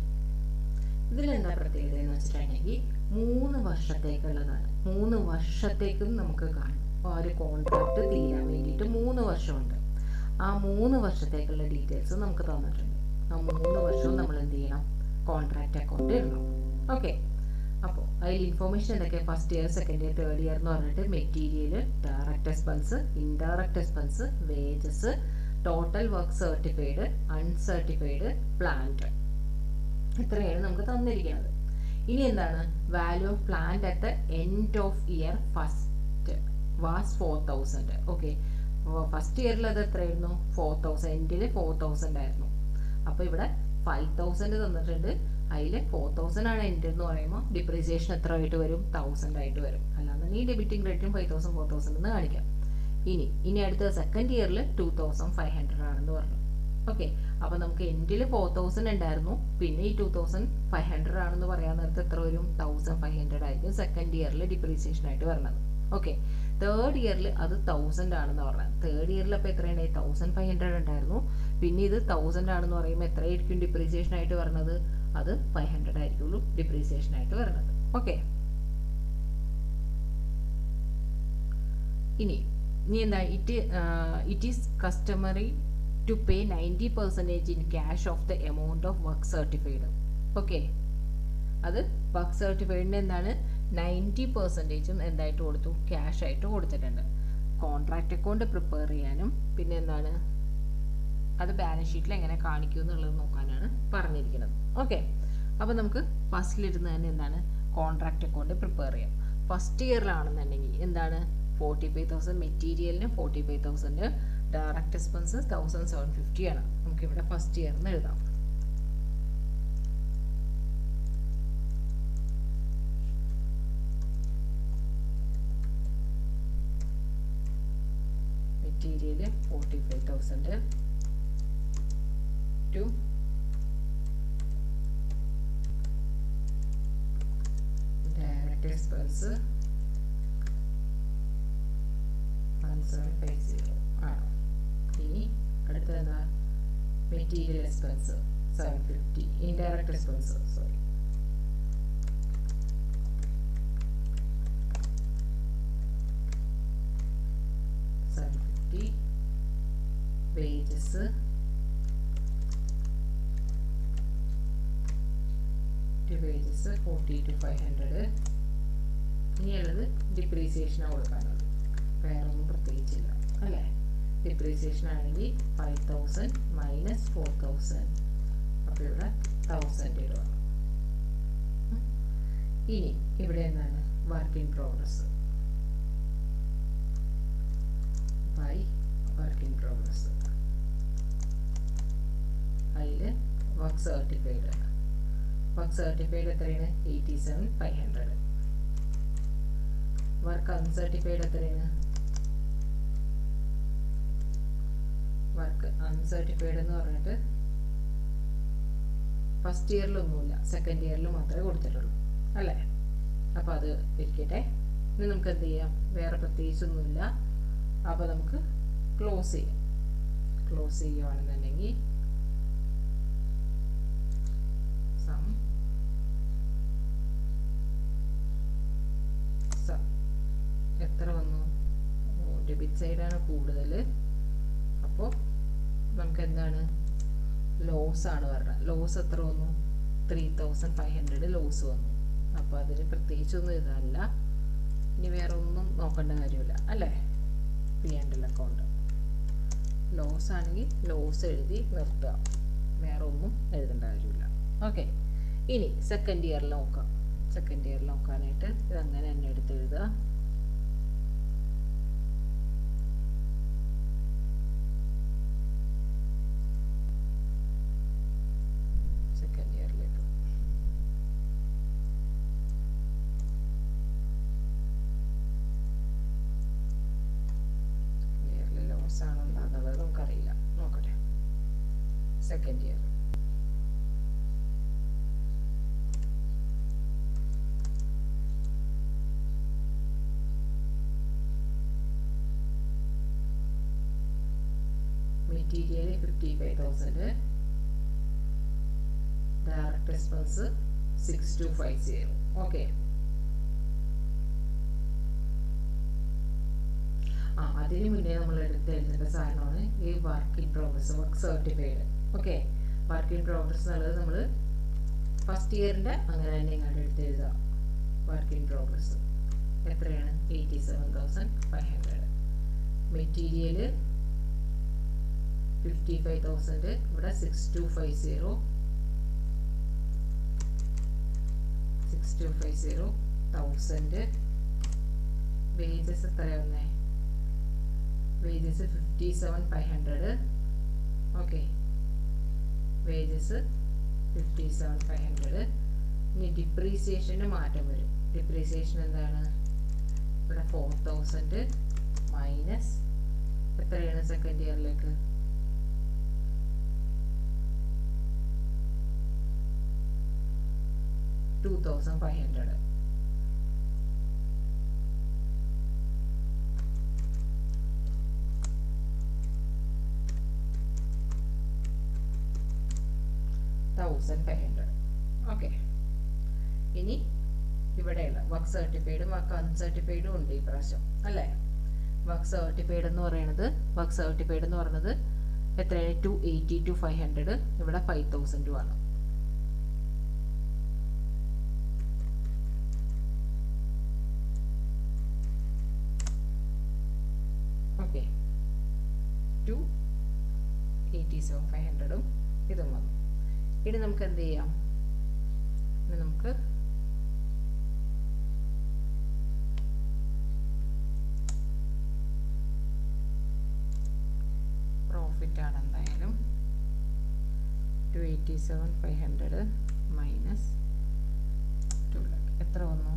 ഇതിലെന്താ പ്രത്യേകത എന്ന് വെച്ചിട്ടുണ്ടെങ്കിൽ 3 വർഷത്തേക്കുള്ളതാണ്. 3 വർഷത്തേക്കും നമുക്ക് കാണും. ഒരു കോൺട്രാക്ട് തീരാൻ വേണ്ടിയിട്ട് 3 വർഷമുണ്ട്. ആ 3 വർഷത്തേക്കുള്ള ഡീറ്റെയിൽസ് നമുക്ക് തന്നിട്ടുണ്ട്. ആ 3 വർഷവും നമ്മൾ എന്ത് ചെയ്യണം? കോൺട്രാക്റ്റ് അക്കൗണ്ട് ഇടണം. ഓക്കെ, അപ്പോൾ അതിൽ ഇൻഫോർമേഷൻ എന്തൊക്കെ? First year, second year, third year എന്ന് പറഞ്ഞിട്ട് material, direct expense, indirect expense, wages, total work certified, uncertified, plant, ഇത്രയാണ് നമുക്ക് തന്നിരിക്കുന്നത്. ഇനി എന്താണ്? Value of plant at the end of year first was 4,000. Okay, first ഇയറിൽ അത് എത്രയായിരുന്നു? 4,000. എൻഡിൽ 4,000 ആയിരുന്നു. അപ്പോൾ ഇവിടെ 5,000 തന്നിട്ടുണ്ട്. അതിൽ 4,000 ആണ് എൻഡ് എന്ന് പറയുമ്പോൾ ഡിപ്രീസിയേഷൻ എത്ര ആയിട്ട് വരും? 1,000 ആയിട്ട് വരും. അല്ലാതെ ഈ ഡെബിറ്റും ക്രെഡിറ്റും 5,000 4,000 എന്ന് കാണിക്കാം. ഇനി അടുത്ത സെക്കൻഡ് ഇയറിൽ 2,500 ആണെന്ന് പറഞ്ഞു. ഓക്കെ, അപ്പോൾ നമുക്ക് എൻഡിൽ 4,000 ഉണ്ടായിരുന്നു. പിന്നെ ഈ 2,500 ആണെന്ന് പറയാൻ നേരത്തെ എത്ര വരും? 1,500 ആയിരിക്കും സെക്കൻഡ് ഇയറിൽ ഡിപ്രീസിയേഷൻ ആയിട്ട് വരുന്നത്. ഓക്കെ, തേർഡ് ഇയറിൽ അത് 1,000 ആണെന്ന് പറഞ്ഞത്. തേർഡ് ഇയറിൽ അപ്പോൾ എത്രയാണ്? 1,500 ഉണ്ടായിരുന്നു. പിന്നെ ഇത് 1,000 ആണെന്ന് പറയുമ്പോൾ എത്രയായിരിക്കും ഡിപ്രീസിയേഷൻ ആയിട്ട് വരുന്നത്? അത് 500 ആയിരിക്കുള്ളൂ ഡിപ്രീസിയേഷൻ ആയിട്ട് വരുന്നത്. ഓക്കെ, ഇനി എന്താ? It is customary to pay 90% in cash of the amount of work certified. Okay, അത് വർക്ക് സർട്ടിഫൈഡിന് എന്താണ്? 90% എന്തായിട്ട് കൊടുത്തു? ക്യാഷ് ആയിട്ട് കൊടുത്തിട്ടുണ്ട്. കോൺട്രാക്റ്റ് അക്കൗണ്ട് പ്രിപ്പയർ ചെയ്യാനും പിന്നെ എന്താണ് അത് ബാലൻസ് ഷീറ്റിൽ എങ്ങനെ കാണിക്കും എന്നുള്ളത് നോക്കാനാണ് പറഞ്ഞിരിക്കുന്നത്. ഓക്കെ, അപ്പോൾ നമുക്ക് ഫസ്റ്റിലിരുന്ന് തന്നെ എന്താണ്? കോൺട്രാക്റ്റ് അക്കൗണ്ട് പ്രിപ്പയർ ചെയ്യാം. ഫസ്റ്റ് ഇയറിലാണെന്നുണ്ടെങ്കിൽ എന്താണ്? 45,000 മെറ്റീരിയലിന്, 45,000 ഡയറക്റ്റ് എക്സ്പെൻസ് 1,750 ആണ്. നമുക്കിവിടെ ഫസ്റ്റ് ഇയറിന് എഴുതാം. മെറ്റീരിയൽ 45,000 ടു ഡയറക്റ്റ് എക്സ്പെൻസ് 1,750 ആണ്. ഇനി അടുത്ത എന്താ? Material expense 750, indirect expense 750, wages wages 40 to 500. ഇനിയുള്ളത് ഡിപ്രീസിയേഷനാണ് കൊടുക്കാനുള്ളത്. വേറെ ഒന്നും പ്രത്യേകിച്ചില്ല അല്ലേ? ഡിപ്രീസിയേഷൻ ആണെങ്കിൽ 5000 മൈനസ് 4000. അപ്പോൾ ഇവിടെ 1000 ഇടുക. ഇനി ഇവിടെ എന്താണ് work in progress by work in progress. അതിൽ വർക്ക് സർട്ടിഫൈഡ് എത്രയാണ്? 87,500. വർക്ക് അൺസർട്ടിഫൈഡ് എത്രയാണ്? വർക്ക് അൺസർട്ടിഫൈഡ് എന്ന് പറഞ്ഞിട്ട് ഫസ്റ്റ് ഇയറിലൊന്നുമില്ല, സെക്കൻഡ് ഇയറിൽ മാത്രമേ കൊടുത്തിട്ടുള്ളൂ അല്ലേ? അപ്പോൾ അത് ഇരിക്കട്ടെ. ഇനി നമുക്ക് എന്ത് ചെയ്യാം? വേറെ പ്രത്യേകിച്ചൊന്നുമില്ല. അപ്പോൾ നമുക്ക് ക്ലോസ് ചെയ്യാം. ക്ലോസ് ചെയ്യുകയാണെന്നുണ്ടെങ്കിൽ സം എത്ര വന്നു? ഡെബിറ്റ് സൈഡാണ് കൂടുതൽ. അപ്പോൾ നമുക്ക് എന്താണ് ലോസ് ആണ് പറഞ്ഞത്. ലോസ് എത്ര വന്നു? 3,500 ലോസ് വന്നു. അപ്പോൾ അതിന് പ്രത്യേകിച്ചൊന്നും ഇതല്ല. ഇനി വേറെ ഒന്നും നോക്കേണ്ട കാര്യമില്ല അല്ലേ? P&L അക്കൗണ്ട് ലോസ് ആണെങ്കിൽ ലോസ് എഴുതി നിർത്തുക, വേറെ ഒന്നും എഴുതേണ്ട കാര്യമില്ല. ഓക്കെ, ഇനി സെക്കൻഡ് ഇയറിൽ നോക്കാം. സെക്കൻഡ് ഇയറിൽ നോക്കാനായിട്ട് ഇതങ്ങനെ തന്നെ എടുത്ത് എഴുതുക. സെക്കൻഡ് ഇയറിലേക്ക് ലോസ് ആണോ എന്നുള്ളത് നമുക്കറിയില്ല. നോക്കട്ടെ. Second year material 55,000, direct expense 6250. Okay, അതിന് മുന്നേ നമ്മൾ എടുത്ത് എഴുതേണ്ട സാധനമാണ് ഈ work in progress, work certified. Okay, work in progress എന്നുള്ളത് നമ്മൾ ഫസ്റ്റ് ഇയറിൻ്റെ അങ്ങനെ തന്നെ ഇങ്ങോട്ട് എടുത്ത് എഴുതുക. വർക്ക് ഇൻ പ്രോഗ്രസ് എത്രയാണ്? 87,500. മെറ്റീരിയൽ 55,000, ഇവിടെ 6250. 1,000. വേജസ് എത്രയാവുന്നേ? വേജസ് 57,500. Okay, wages 57,500. ഇനി ഡിപ്രീസിയേഷന് മാറ്റം വരും. ഡിപ്രീസിയേഷൻ എന്താണ്? ഇവിടെ 4,000 മൈനസ് എത്രയാണ് സെക്കൻഡ് ഇയറിലേക്ക്? 2,500. ഓക്കെ, ഇനി ഇവിടെയുള്ള വർക്ക് സർട്ടിഫൈഡും വർക്ക് അൺസർട്ടിഫൈഡും ഉണ്ട് ഈ പ്രാവശ്യം അല്ലേ? വർക്ക് സർട്ടിഫൈഡ് എന്ന് പറയുന്നത് എത്രയാണ്? 280,500. ഇവിടെ 5,000 ആണ്. ഓക്കെ, 287,500 ഇതും വന്നു. ഇനി നമുക്ക് എന്ത് ചെയ്യാം? ഇനി നമുക്ക് പ്രോഫിറ്റ് ആണ് എന്തായാലും. 287,500 മൈനസ് 2 എത്ര വന്നു?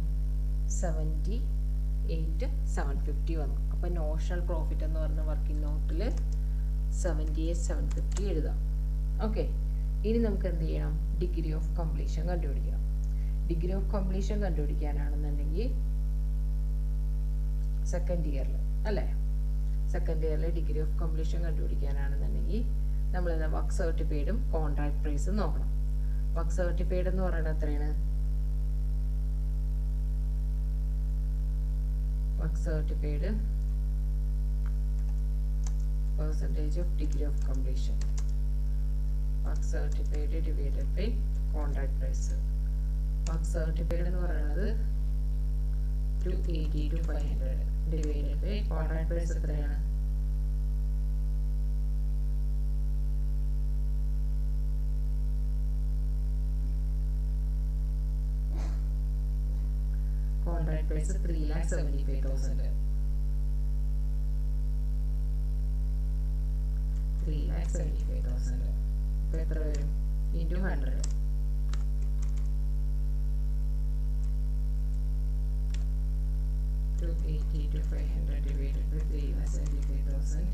78,750 വന്നു. അപ്പോൾ നോഷണൽ പ്രോഫിറ്റ് എന്ന് പറഞ്ഞ വർക്കിംഗ് നോട്ടിൽ 78,750 എഴുതാം. ഓക്കെ, ഇനി നമുക്ക് എന്ത് ചെയ്യണം? ഡിഗ്രി ഓഫ് കംപ്ലീഷൻ കണ്ടുപിടിക്കണം. ഡിഗ്രി ഓഫ് കംപ്ലീഷൻ കണ്ടുപിടിക്കാനാണെന്നുണ്ടെങ്കിൽ സെക്കൻഡ് ഇയറിൽ അല്ലേ? സെക്കൻഡ് ഇയറിൽ ഡിഗ്രി ഓഫ് കംപ്ലീഷൻ കണ്ടുപിടിക്കാനാണെന്നുണ്ടെങ്കിൽ നമ്മൾ വർക്ക് സർട്ടിഫൈഡും കോൺട്രാക്ട് പ്രൈസും നോക്കണം. വർക്ക് സർട്ടിഫൈഡ് എന്ന് പറയുന്നത് എത്രയാണ്? Work certified percentage of degree of completion. Work certified divided by contract price. Work certified എന്ന് പറയുന്നത് 280 to 500 divided by contract price എത്രയാണ്? പ്രൈസ് 3,75,000. 3,75,000 ഇപ്പോൾ എത്ര വരും? Into 100. 280 to 500 divided by 3,75,000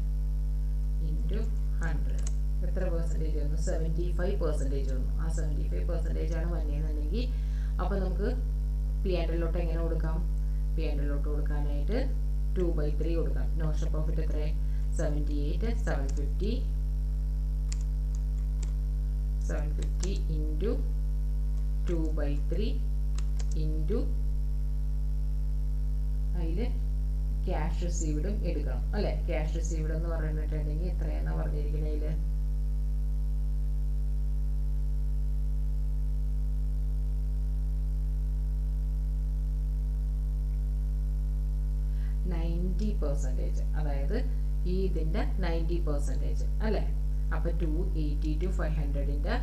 into 100. എത്ര പെർസെൻറ്റേജ് വന്നു? 75% വന്നു. ആ 75% ആണ് വന്നതെന്നുണ്ടെങ്കിൽ അപ്പോൾ നമുക്ക് P&L എങ്ങനെ കൊടുക്കാം? P&L കൊടുക്കാനായിട്ട് 2/3 കൊടുക്കാം. നോഷൻ പ്രോഫിറ്റ് എത്ര? 78, 750 ഇൻറ്റു 2/3 ഇൻറ്റു അതിൽ ക്യാഷ് റിസീവ്ഡും എടുക്കണം അല്ലേ? ക്യാഷ് റിസീവ്ഡ് എന്ന് പറഞ്ഞിട്ടുണ്ടെങ്കിൽ എത്രയാണ് പറഞ്ഞിരിക്കുന്നത്? അതിൽ 90%, അതായത് ഈ ഇതിൻ്റെ 90% അല്ലേ? അപ്പോൾ 280 to 500ൻ്റെ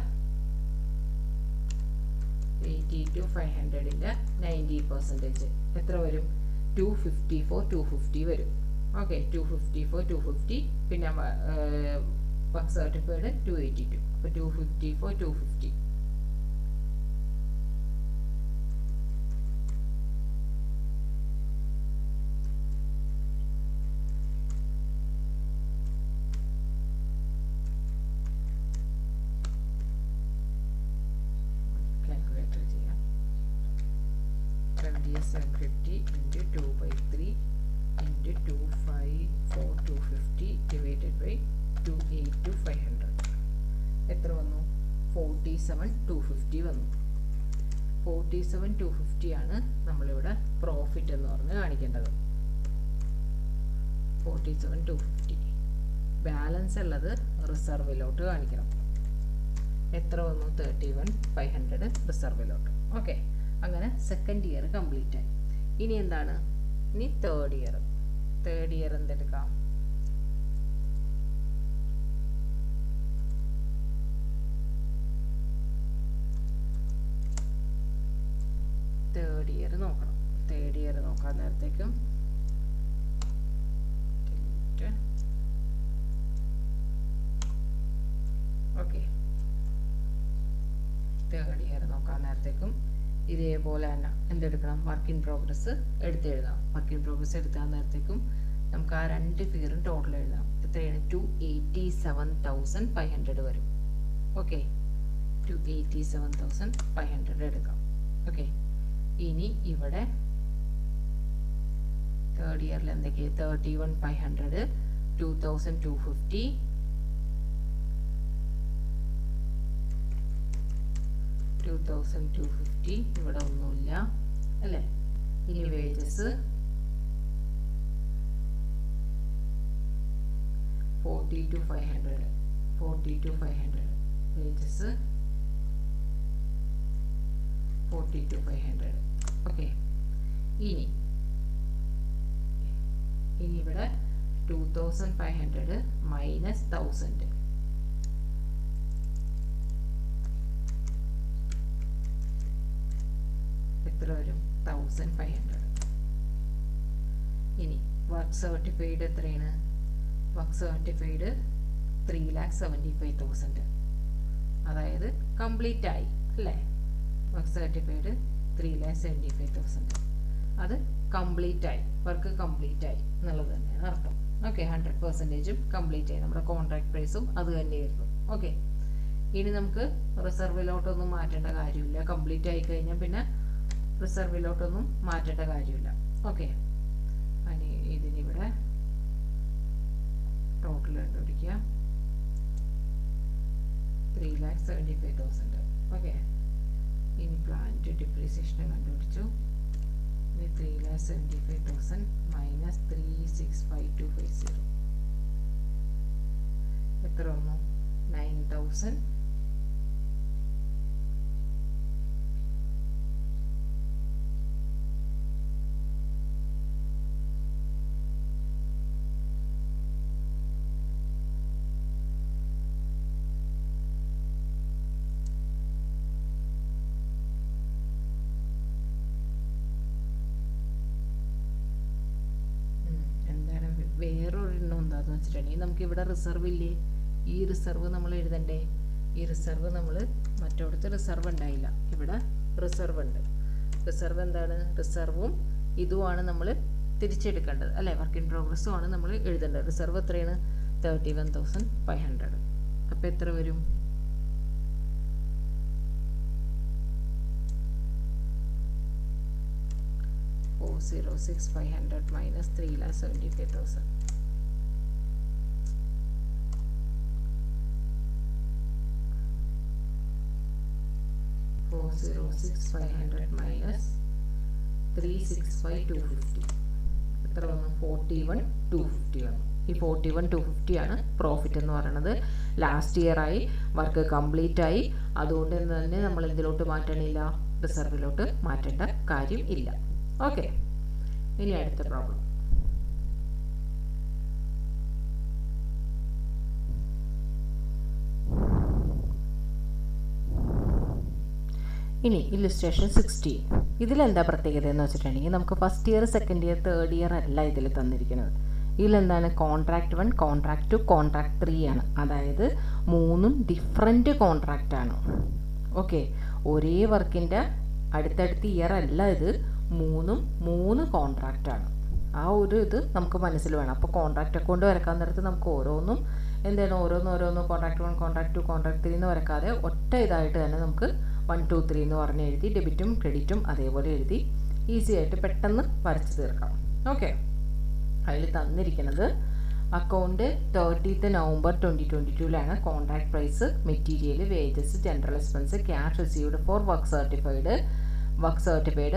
90% എത്ര വരും? 250 വരും. ഓക്കെ, 250 പിന്നെ വർക്ക് സർട്ടിഫൈഡ് 282. അപ്പോൾ 250. കാൽക്കുലേറ്റർ ചെയ്യാം. 750 ഇൻറ്റു 2/3 ഇൻറ്റു 250 ഡിവൈഡഡ് ബൈ 282,500 എത്ര വന്നു? 47,250 വന്നു. 47,250 ആണ് നമ്മളിവിടെ പ്രോഫിറ്റ് എന്ന് പറഞ്ഞ് കാണിക്കേണ്ടത്. 47,250. ബാലൻസ് ഉള്ളത് റിസർവിലോട്ട് കാണിക്കണം. എത്ര വന്നു? 31,500 റിസർവിലോട്ട്. ഓക്കെ, അങ്ങനെ സെക്കൻഡ് ഇയർ കംപ്ലീറ്റ് ആയി. ഇനി എന്താണ്? ഇനി തേർഡ് ഇയർ. തേർഡ് ഇയർ എന്തെടുക്കാം? തേർഡ് ഇയർ നോക്കണം. തേർഡ് ഇയർ നോക്കാൻ നേരത്തേക്കും ഓക്കെ, തേർഡ് ഇയർ നോക്കാൻ നേരത്തേക്കും ഇതേപോലെ തന്നെ എന്തെടുക്കണം? വർക്ക് ഇൻ പ്രോഗ്രസ് എടുത്തെഴുതാം. വർക്ക് ഇൻ പ്രോഗ്രസ് എടുത്താൽ നേരത്തേക്കും നമുക്ക് ആ രണ്ട് ഫിഗറും ടോട്ടൽ എഴുതാം. എത്രയാണ്? 287,500 വരും. ഓക്കെ, 287,500 എടുക്കാം. ഓക്കെ, ഇനി ഇവിടെ തേർഡ് ഇയറിൽ എന്തൊക്കെയാണ്? 31,500, 2,250, 2,250 ഇവിടെ ഒന്നുമില്ല അല്ലേ? ഇനി വേജസ് 40,500 വേജസ് 40,500. ഓക്കെ, ഇനി ഇവിടെ 2,500 മൈനസ് 1,000 എത്ര വരും? 1,500. ഇനി വർക്ക് സർട്ടിഫൈഡ് എത്രയാണ്? വർക്ക് സർട്ടിഫൈഡ് 3,75,000, അതായത് കംപ്ലീറ്റ് ആയി അല്ലേ? വർക്ക് സർട്ടിഫൈഡ് 3,75,000 അത് കംപ്ലീറ്റ് ആയി, വർക്ക് കംപ്ലീറ്റ് ആയി എന്നുള്ളത് തന്നെയാണ് അർത്ഥം. ഓക്കെ, 100% കംപ്ലീറ്റ് ആയി. നമ്മുടെ കോൺട്രാക്ട് പ്രൈസും അത് തന്നെയായിരുന്നു. ഓക്കെ, ഇനി നമുക്ക് റിസർവിലോട്ടൊന്നും മാറ്റേണ്ട കാര്യമില്ല. കംപ്ലീറ്റ് ആയി കഴിഞ്ഞാൽ പിന്നെ റിസർവിലോട്ടൊന്നും മാറ്റേണ്ട കാര്യമില്ല. ഓക്കെ, ഇനി ഇതിനിവിടെ ടോട്ടൽ കണ്ടുപിടിക്കുക. 3,75,000. ഓക്കെ, ഇനി പ്ലാന്റ് ഡിപ്രീസിയേഷൻ കണ്ടുപിടിച്ചു. ഇനി 3,75,000 മൈനസ് 365,250 എത്ര വന്നു? 9,000. വെച്ചിട്ടുണ്ടെങ്കിൽ നമുക്കിവിടെ റിസർവ് ഇല്ലേ, ഈ റിസർവ് നമ്മൾ എഴുതണ്ടേ. ഈ റിസർവ് നമ്മൾ മറ്റോടത്ത് റിസർവ് ഉണ്ടായില്ല, ഇവിടെ റിസർവ് ഉണ്ട്. റിസർവ് എന്താണ്? റിസർവും ഇതുമാണ് നമ്മൾ തിരിച്ചെടുക്കേണ്ടത് അല്ലേ, വർക്ക് ഇൻ പ്രോഗ്രസ്സും ആണ് നമ്മൾ എഴുതേണ്ടത്. റിസർവ് എത്രയാണ്? 31,500. അപ്പോൾ എത്ര വരും? 406,500 minus 3,75,000. 406,500 minus 365,250 എത്ര വന്നു? 41,250 വന്നു. ഈ 41,250 ആണ് പ്രോഫിറ്റ് എന്ന് പറയുന്നത്. ലാസ്റ്റ് ഇയർ ആയി, വർക്ക് കംപ്ലീറ്റ് ആയി. അതുകൊണ്ട് തന്നെ നമ്മൾ എന്തിലോട്ട് മാറ്റണില്ല? റിസർവിലോട്ട് മാറ്റേണ്ട കാര്യം ഇല്ല. ഓക്കെ, ഇനി അടുത്ത പ്രോബ്ലം. ഇനി ഇല്ലുസ്ട്രേഷൻ 16. ഇതിലെന്താ പ്രത്യേകത എന്ന് വെച്ചിട്ടുണ്ടെങ്കിൽ നമുക്ക് first year, second year, third year അല്ല ഇതിൽ തന്നിരിക്കുന്നത്. ഇതിലെന്താണ്? കോൺട്രാക്ട് 1, കോൺട്രാക്ട് 2, കോൺട്രാക്ട് 3 ആണ്. അതായത് 3ഉം ഡിഫറെൻറ്റ് കോൺട്രാക്റ്റ് ആണ്. ഓക്കെ, ഒരേ വർക്കിൻ്റെ അടുത്തടുത്ത ഇയർ അല്ല ഇത്, 3ഉം 3 കോൺട്രാക്റ്റാണ്. ആ ഒരു ഇത് നമുക്ക് മനസ്സിൽ വേണം. അപ്പോൾ കോൺട്രാക്റ്റ് അക്കൗണ്ട് വരക്കാൻ നേരത്ത് നമുക്ക് ഓരോന്നും എന്താണ് ഓരോന്നും കോൺട്രാക്ട് 1, കോൺട്രാക്ട് 2, കോൺട്രാക്ട് 3 എന്ന് വരക്കാതെ ഒറ്റ ഇതായിട്ട് തന്നെ നമുക്ക് 1, 2, 3 എന്ന് പറഞ്ഞ് എഴുതി ഡെബിറ്റും ക്രെഡിറ്റും അതേപോലെ എഴുതി ഈസി ആയിട്ട് പെട്ടെന്ന് വരച്ച് തീർക്കാം. ഓക്കെ, അതിൽ തന്നിരിക്കുന്നത് account 30th November 2022 contract price, material, wages, general expense, cash received for work certified,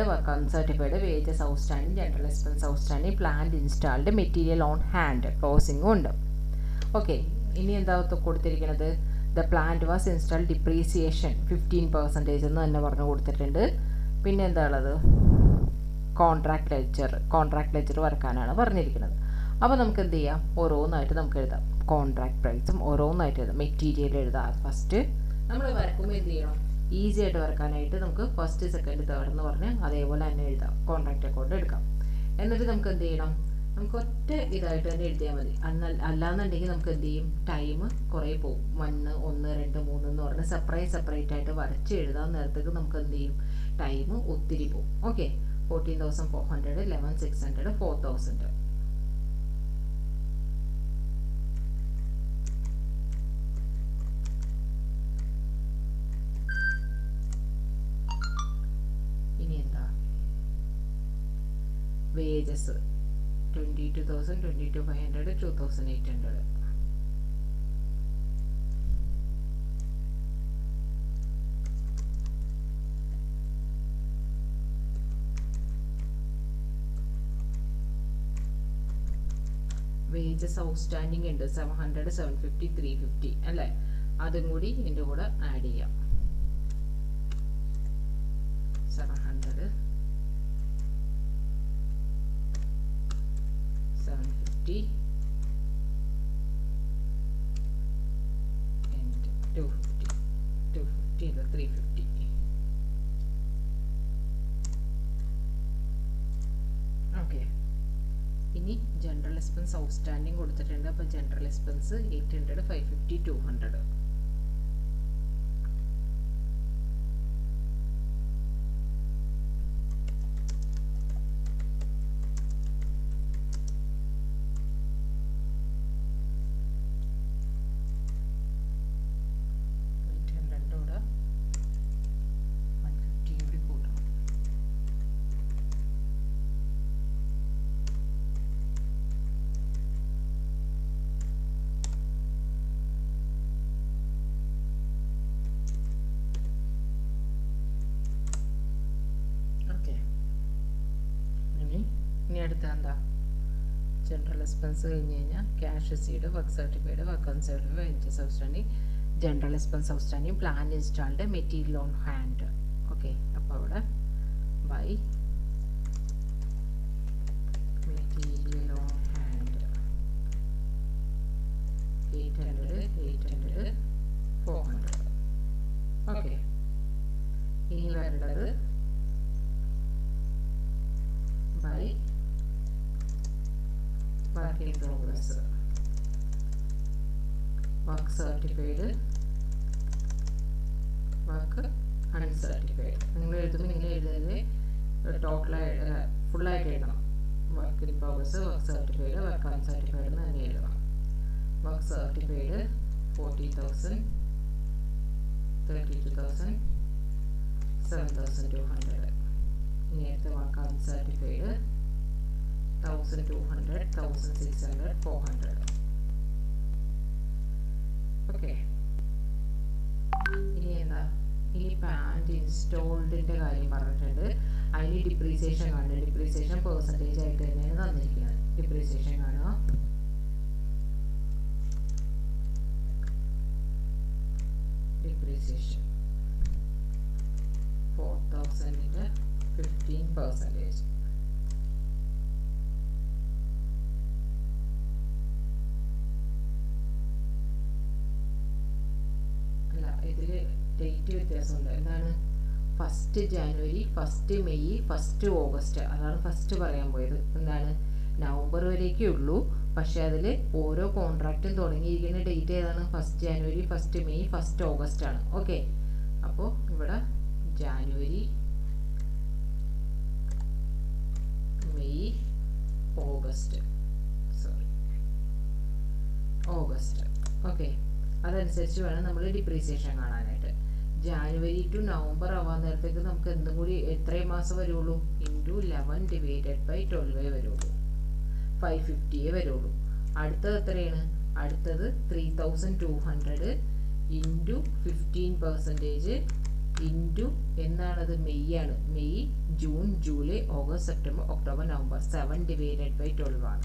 work uncertified, wages outstanding, general expense outstanding, plant installed, material on hand, ക്ലോസിംഗും ഉണ്ട്. ഓക്കെ, ഇനി എന്താ കൊടുത്തിരിക്കുന്നത്? The plant was install, depreciation 15% എന്ന് തന്നെ പറഞ്ഞു കൊടുത്തിട്ടുണ്ട്. പിന്നെ എന്താ ഉള്ളത്? കോൺട്രാക്ട് ലെജർ വരക്കാനാണ് പറഞ്ഞിരിക്കുന്നത്. അപ്പോൾ നമുക്ക് എന്ത് ചെയ്യാം? ഓരോന്നായിട്ട് നമുക്ക് എഴുതാം. കോൺട്രാക്ട് പ്രൈസും ഓരോന്നായിട്ട് എഴുതാം. മെറ്റീരിയൽ എഴുതാം. ഫസ്റ്റ് നമ്മൾ വരക്കുമ്പോൾ എന്ത് ചെയ്യണം? ഈസി ആയിട്ട് വരക്കാനായിട്ട് നമുക്ക് ഫസ്റ്റ്, സെക്കൻഡ്, തേർഡ് എന്ന് പറഞ്ഞ് അതേപോലെ തന്നെ എഴുതാം. കോൺട്രാക്ട് അക്കൗണ്ട് എടുക്കാം. എന്നിട്ട് നമുക്ക് എന്ത് ചെയ്യണം? നമുക്ക് ഒറ്റ ഇതായിട്ട് തന്നെ എഴുതിയാൽ മതി. അല്ലാന്നുണ്ടെങ്കിൽ നമുക്ക് എന്ത് ചെയ്യും? ടൈം കുറേ പോകും. 1, 2, 3 എന്ന് പറഞ്ഞ് സെപ്പറേറ്റ് ആയിട്ട് വരച്ച് എഴുതാൻ നേരത്തേക്ക് നമുക്ക് എന്ത് ചെയ്യും? ടൈം ഒത്തിരി പോകും. ഓക്കെ, 14,400, 11,600, 4,000. ഇനി എന്താ? വേജസ് 22,000, 22,500, 2,800. വേജസ് ഔട്ട്സ്റ്റാൻഡിങ് ഉണ്ട് 700, 750, 350 അല്ലേ? അതും കൂടി ഇതിൻ്റെ കൂടെ ആഡ് ചെയ്യാം. 700, 750 and 250. 250 അല്ല 350. ഓക്കെ, ഇനി ജനറൽ എക്സ്പെൻസ് ഔട്ട്സ്റ്റാൻഡിങ് കൊടുത്തിട്ടുണ്ട്. അപ്പോൾ ജനറൽ എക്സ്പെൻസ് 800, 550, 200. ഇനി അടുത്ത എന്താ? ജനറൽ എക്സ്പെൻസ് കഴിഞ്ഞ് കഴിഞ്ഞാൽ cash received, work certified, work uncertified, wages outstanding, general expense outstanding, plan installed, material on hand. Okay, അപ്പോൾ അവിടെ by material on hand 800, 800, 400. Okay, ഇനി വരേണ്ടത് by work in progress work uncertified. നിങ്ങൾ എഴുതുമ്പോൾ ഇങ്ങനെ എഴുതുന്നത് ടോട്ടലായിട്ട് ഫുള്ളായിട്ട് എഴുതണം. Work in progress, work certified, work uncertified എന്ന് തന്നെ എഴുതണം. Work certified 40,000, 32,000, 7,200. ഇനി അടുത്ത വർക്ക് അൺസർട്ടിഫൈഡ് 1,200, 1,600, 400. ഓക്കെ. ഇനി എന്താ, ഇനി പാൻറ് ഇൻസ്റ്റോൾഡിൻ്റെ കാര്യം പറഞ്ഞിട്ടുണ്ട്. അതിന് ഡിപ്രീസിയേഷൻ കാണുക. ഡിപ്രീസിയേഷൻ പെർസെൻറ്റേജ് ആയിട്ട് തന്നെയാണ് തന്നിരിക്കുന്നത്. ഡിപ്രീസിയേഷൻ കാണുക. ഡിപ്രീസിയേഷൻ 4,000 15%. അല്ല, ഇതിൽ ഡേറ്റ് വ്യത്യാസമുണ്ട്. എന്താണ്? 1 ജാനുവരി, 1 മെയ്, 1 ഓഗസ്റ്റ്. അതാണ് ഫസ്റ്റ് പറയാൻ പോയത്. എന്താണ്? നവംബർ വരേക്കേ ഉള്ളൂ. പക്ഷെ അതിൽ ഓരോ കോൺട്രാക്റ്റും തുടങ്ങിയിരിക്കുന്ന ഡേറ്റ് ഏതാണ്? 1 ജാനുവരി, 1 മെയ്, 1 ഓഗസ്റ്റ് ആണ്. ഓക്കെ. അപ്പോൾ ഇവിടെ ജാനുവരി, മെയ്, ഓഗസ്റ്റ്. ഓക്കെ. അതനുസരിച്ച് വേണം നമ്മൾ ഡിപ്രീസിയേഷൻ കാണാനായിട്ട്. ജാനുവരി ടു നവംബർ ആവാൻ നേരത്തേക്ക് നമുക്ക് എന്തും കൂടി എത്രയും മാസം വരുള്ളൂ? ഇൻറ്റു 11 ഡിവൈഡഡ് ബൈ 12 വരുള്ളൂ. 550 വരുള്ളൂ. അടുത്തത് എത്രയാണ്? അടുത്തത് 3,200 ഇൻറ്റു 15% ഇൻറ്റു എന്നാണത്? മെയ് ആണ്. May, June, July, August, September, October, November. 7 divided by 12 ആണ്.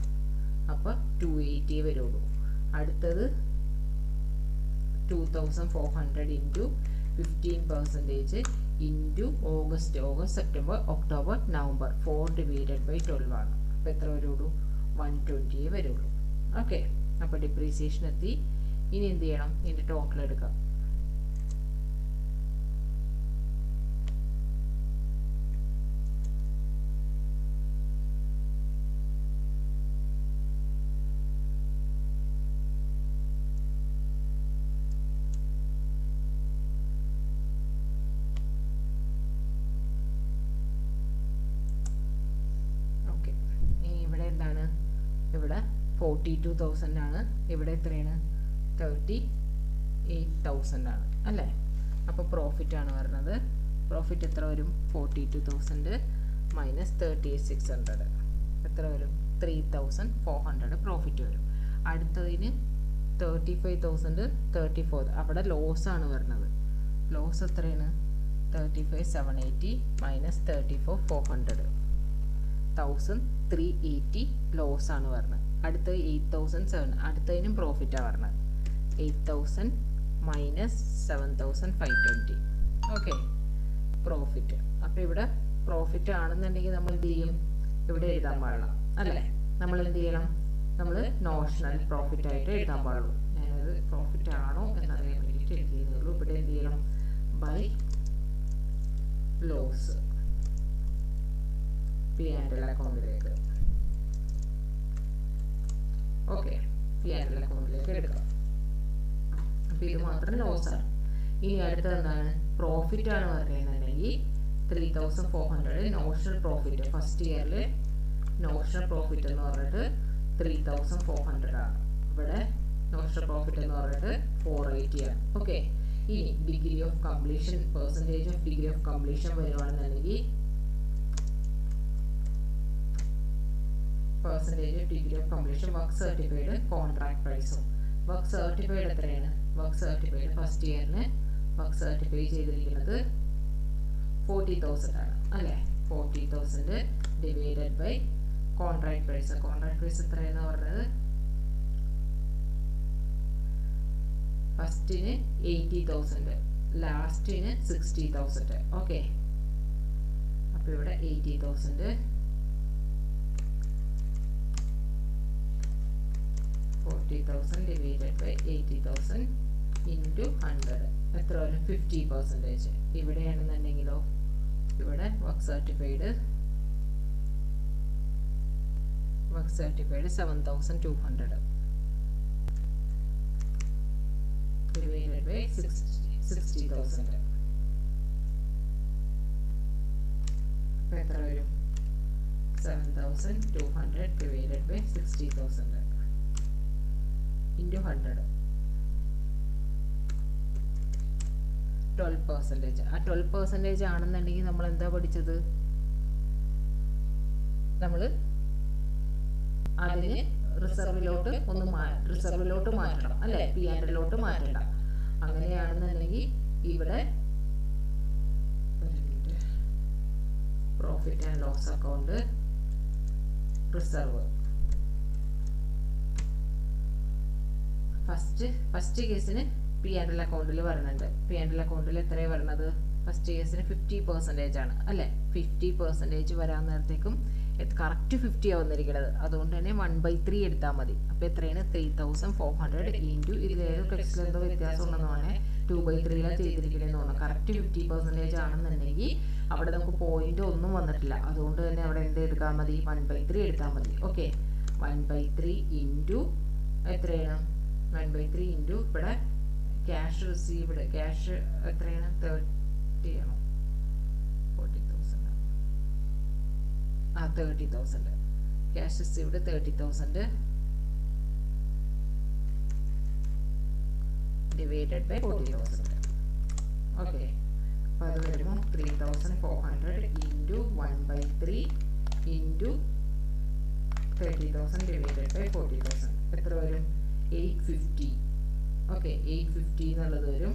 അപ്പോൾ 280 വരുള്ളൂ. അടുത്തത് 2,400 into 15% into August, September, October, November. 4 divided by 12 ആണ്. അപ്പോൾ എത്ര വരുള്ളൂ? 120 വരുള്ളൂ. ഓക്കെ. അപ്പോൾ ഡിപ്രീസിയേഷൻ എത്തി. ഇനി എന്ത് ചെയ്യണം? ഇതിൻ്റെ ടോട്ടൽ എടുക്കാം. ഇവിടെ 42,000 ആണ്. ഇവിടെ എത്രയാണ്? 38,000 ആണ് അല്ലേ? അപ്പോൾ പ്രോഫിറ്റ് ആണ് വരുന്നത്. പ്രോഫിറ്റ് എത്ര വരും? 42,000 മൈനസ് 38,600 എത്ര വരും? 3,400 പ്രോഫിറ്റ് വരും. അടുത്തതിന് 35,000, 34. അവിടെ ലോസ് ആണ് വരുന്നത്. ലോസ് എത്രയാണ്? 35,780 മൈനസ് 34,400 1,380 ലോസ് ആണ് വരുന്നത്. അടുത്ത 8,007. അടുത്തതിനും പ്രോഫിറ്റാണ് വരുന്നത്. 8,000 മൈനസ് 7,520. ഓക്കെ. പ്രോഫിറ്റ്. അപ്പോൾ ഇവിടെ പ്രോഫിറ്റ് ആണെന്നുണ്ടെങ്കിൽ നമ്മൾ എന്ത് ചെയ്യും? ഇവിടെ എഴുതാൻ പാടില്ല അല്ലേ? നമ്മൾ എന്ത് ചെയ്യണം? നമ്മൾ നോഷണൽ പ്രോഫിറ്റ് ആയിട്ട് എഴുതാൻ പാടുള്ളൂ. ഞാനത് പ്രോഫിറ്റ് ആണോ എന്നറിയാൻ വേണ്ടിയിട്ട് എഴുതിയുള്ളൂ. ഇവിടെ എന്ത് ചെയ്യണം? ബൈ ലോസ് P&L അക്കൗണ്ടിലേക്ക്. ഓക്കെ. P&L അക്കൗണ്ടിലേക്ക് എടുക്കാം. അപ്പോൾ ഇത് മാത്രം ലോസാണ്. ഇനി അടുത്തത് എന്താണ്? പ്രോഫിറ്റ് ആണ് പറയുന്നുണ്ടെങ്കിൽ 3,400 നോഷണൽ പ്രോഫിറ്റ്. ഫസ്റ്റ് ഇയറിൽ നോഷണൽ പ്രോഫിറ്റ് എന്ന് പറഞ്ഞിട്ട് 3,400 ആണ്. ഇവിടെ നോഷണൽ പ്രോഫിറ്റ് എന്ന് പറഞ്ഞിട്ട് 480 ആണ്. ഓക്കെ. ഇനി degree of completion, percentage of degree of completion വരുവാണെന്നുണ്ടെങ്കിൽ percentage of degree of completion, work certified, contract പ്രൈസും. വർക്ക് സർട്ടിഫൈഡ് എത്രയാണ്? വർക്ക് സർട്ടിഫൈഡ് ഫസ്റ്റ് ഇയറിന് വർക്ക് സർട്ടിഫൈ ചെയ്തിരിക്കുന്നത് 40,000 ആണ് അല്ലേ? 40,000 divided by contract price. Contract price എത്രയെന്ന് പറഞ്ഞത്? ഫസ്റ്റിന് 80,000, ലാസ്റ്റിന് 60,000. ഓക്കെ. അപ്പോൾ ഇവിടെ 80,000 40,000 divided by 80,000 into 100 എത്ര വരും? 50%. ഇവിടെയാണെന്നുണ്ടെങ്കിലോ ഇവിടെ വർക്ക് സർട്ടിഫൈഡ് 7,200 divided by 60,000. അപ്പോൾ എത്ര വരും? 7,200 ഡിവൈഡഡ് ബൈ 60,000 ഇൻറ്റു 100, 12%. ആ 12% ആണെന്നുണ്ടെങ്കിൽ നമ്മൾ എന്താ പഠിച്ചത്? നമ്മൾ അതിന് റിസർവിലോട്ട് മാറ്റണം അല്ലേ, P&Lലോട്ട് മാറ്റണ്ട. അങ്ങനെയാണെന്നുണ്ടെങ്കിൽ ഇവിടെ profit and loss account reserve first കേസിന് P&L അക്കൗണ്ടിൽ വരുന്നുണ്ട്. P&L അക്കൗണ്ടിൽ എത്രയാണ് വരുന്നത്? ഫസ്റ്റ് കേസിന് 50% ആണ് അല്ലേ. 50% വരാൻ നേരത്തേക്കും കറക്റ്റ് 50 വന്നിരിക്കുന്നത്. അതുകൊണ്ട് തന്നെ 1/3 എടുത്താൽ മതി. അപ്പോൾ എത്രയാണ്? 3,400 ഇൻറ്റു ഇതിലേത് ടെക്സ്റ്റിൽ എന്തോ വ്യത്യാസം ഉണ്ടെന്ന് പറഞ്ഞാൽ 2/3 ചെയ്തിരിക്കണമെന്ന് തോന്നുന്നു. കറക്റ്റ് 50% ആണെന്നുണ്ടെങ്കിൽ അവിടെ നമുക്ക് പോയിന്റ് ഒന്നും വന്നിട്ടില്ല. അതുകൊണ്ട് തന്നെ അവിടെ എന്ത് എടുക്കാൻ മതി? 1/3 എടുത്താൽ മതി. ഓക്കെ, 1/3 ഇൻറ്റു എത്രയാണ്? 1/3 ഇൻറ്റു ഇവിടെ ക്യാഷ് റിസീവ്ഡ്, ക്യാഷ് എത്രയാണ്? 30 ആണോ? 30,000. Cash received 30,000 divided by 40,000. Okay, അപ്പോൾ അത് വരുമ്പോൾ 3,400 ഇൻറ്റു 1/3 ഇൻറ്റു 30,000 ഡിവൈഡഡ് ബൈ 40,000 എത്ര വരും? 850. ഓക്കെ, 850 എന്നുള്ളത് വരും.